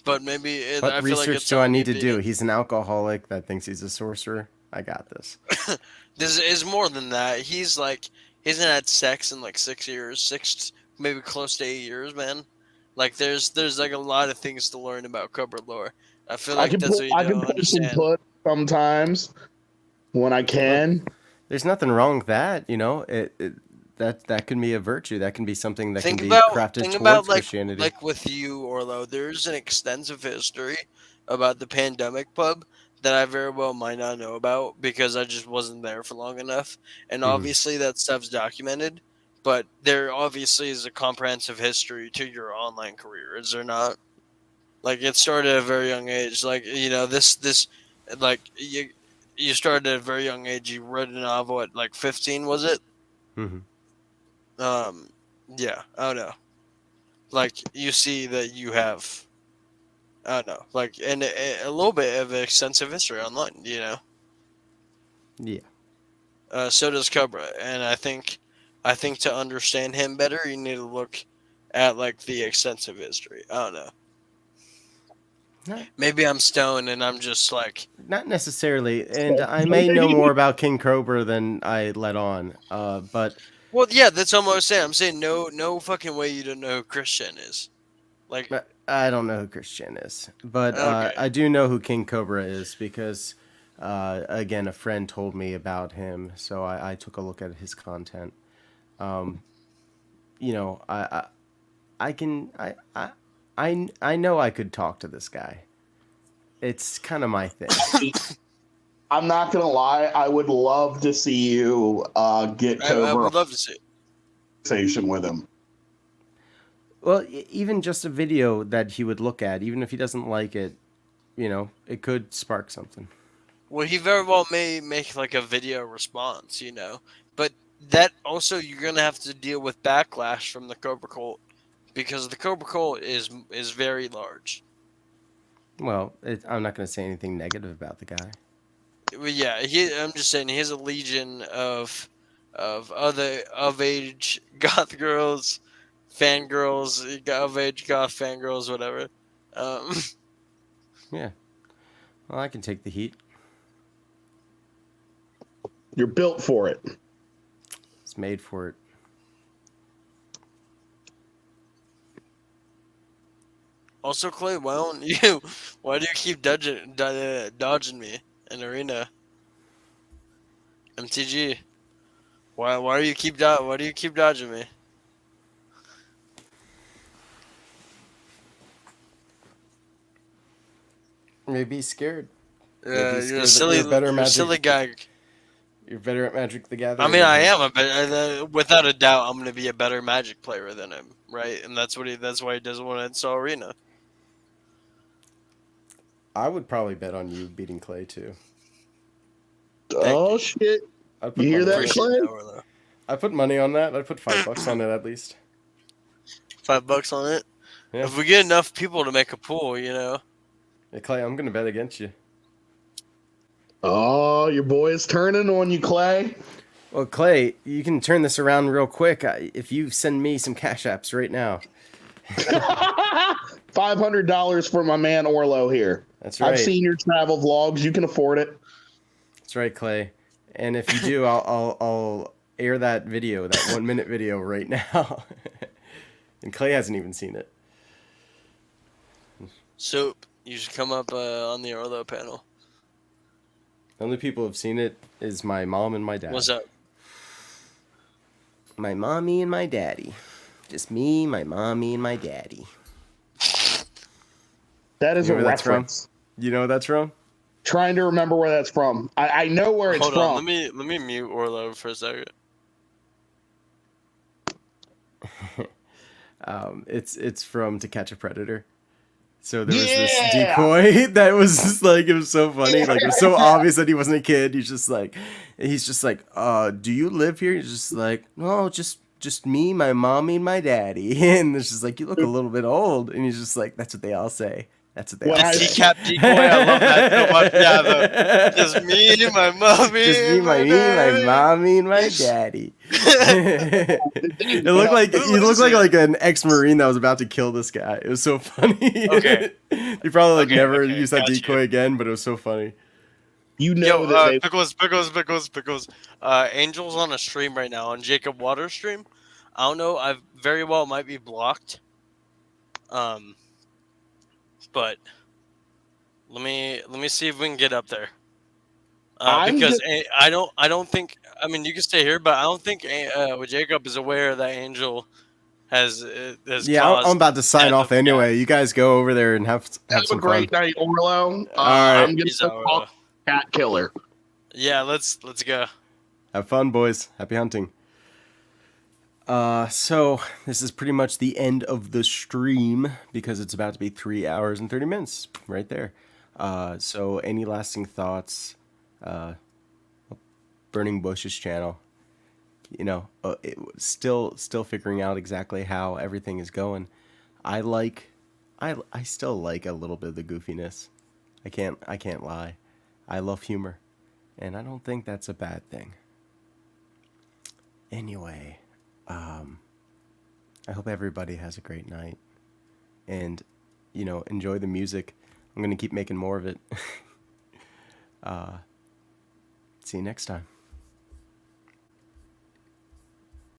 but maybe What I feel like research it's do I need to do? He's an alcoholic that thinks he's a sorcerer. I got this. This is more than that. He hasn't had sex in like 6 years, maybe close to 8 years, man. Like there's like a lot of things to learn about Cobra lore. I feel like that's what you don't understand. Put sometimes when I can. There's nothing wrong with that, that can be a virtue. That can be something that can be crafted towards Christianity. Like with you, Orlo, there's an extensive history about the pandemic pub that I very well might not know about because I just wasn't there for long enough. And obviously that stuff's documented, but there obviously is a comprehensive history to your online career, is there not? Like it started at a very young age. Like, this like you started at a very young age. You read a novel at like 15, was it? Mm-hmm. Yeah, I don't know. Like you see that you have, I don't know, like and a little bit of extensive history online, Yeah. So does Cobra, and I think to understand him better, you need to look at like the extensive history. I don't know. Maybe I'm stoned and I'm just like... Not necessarily, and I may know more about King Cobra than I let on, but... Well, yeah, that's what I'm saying. I'm saying no fucking way you don't know who Christian is. Like, I don't know who Christian is, but okay. I do know who King Cobra is because, again, a friend told me about him, so I took a look at his content. I know I could talk to this guy. It's kind of my thing. I'm not gonna lie. I would love to see you get Cobra. I would love to see it. Conversation with him. Well, even just a video that he would look at, even if he doesn't like it, it could spark something. Well, he very well may make like a video response, but that also you're gonna have to deal with backlash from the Cobra cult because the Cobra cult is very large. Well, I'm not going to say anything negative about the guy. Well, yeah, I'm just saying he has a legion of other of age goth girls, fangirls, of age goth fangirls, whatever. Yeah. Well, I can take the heat. You're built for it. It's made for it. Also, Clay, why do you keep dodging me in arena? MTG, why do you keep dodging me? Maybe he's scared. You're a silly guy. You're better at Magic the Gathering. I mean, I am without a doubt. I'm going to be a better Magic player than him, right? And that's why he doesn't want to install Arena. I would probably bet on you beating Clay too. Oh shit! I'd put You hear money that, on it. Appreciate Clay? that, Orlo. I put money on that. I'd put $5 on it at least. $5 on it. Yeah. If we get enough people to make a pool, you know. Hey, Clay, I'm gonna bet against you. Oh, your boy is turning on you, Clay. Well, Clay, you can turn this around real quick if you send me some cash apps right now. $500 for my man Orlo here. That's right. I've seen your travel vlogs. You can afford it. That's right, Clay. And if you do, I'll air that video, that 1 minute video right now. And Clay hasn't even seen it. Soap, you should come up on the Orlo panel. The only people who've seen it is my mom and my dad. What's up? My mommy and my daddy. Just me, my mommy, and my daddy. That is You a know where that's from? reference. You know what that's from? Trying to remember where that's from. I know where it's Hold from. on, let me mute Orlo for a second. It's from To Catch a Predator. So there was this Yeah! decoy that was just like, it was so funny. Like, it was so obvious that he wasn't a kid. He's just like, do you live here? He's just like, no, just me, my mommy, and my daddy. And it's just like, you look a little bit old. And he's just like, that's what they all say. That's what they all The say. decap decoy, I love that so much. Yeah, just me, my mommy, Just me, and my my daddy. mommy, and my daddy. It looked like he looked like an ex-marine that was about to kill this guy. It was so funny. Okay. He probably never okay, used that got decoy again, but it was so funny. You know that they Pickles. Angel's on a stream right now, on Jacob Waters' stream. I don't know. I very well might be blocked. But let me see if we can get up there. Because I don't think. I mean, you can stay here, but I don't think Jacob is aware that Angel has Yeah, caused I'm about to sign death off of anyway. You guys go over there and have have a some great fun. night, Orlo. All right. I'm gonna Peace go out, talk cat killer. Yeah, let's go. Have fun, boys. Happy hunting. So this is pretty much the end of the stream because it's about to be 3 hours and 30 minutes right there. So any lasting thoughts? Burning Bushes channel. You know, still figuring out exactly how everything is going. I still like a little bit of the goofiness. I can't lie. I love humor, and I don't think that's a bad thing. Anyway, I hope everybody has a great night, and enjoy the music. I'm gonna keep making more of it. See you next time.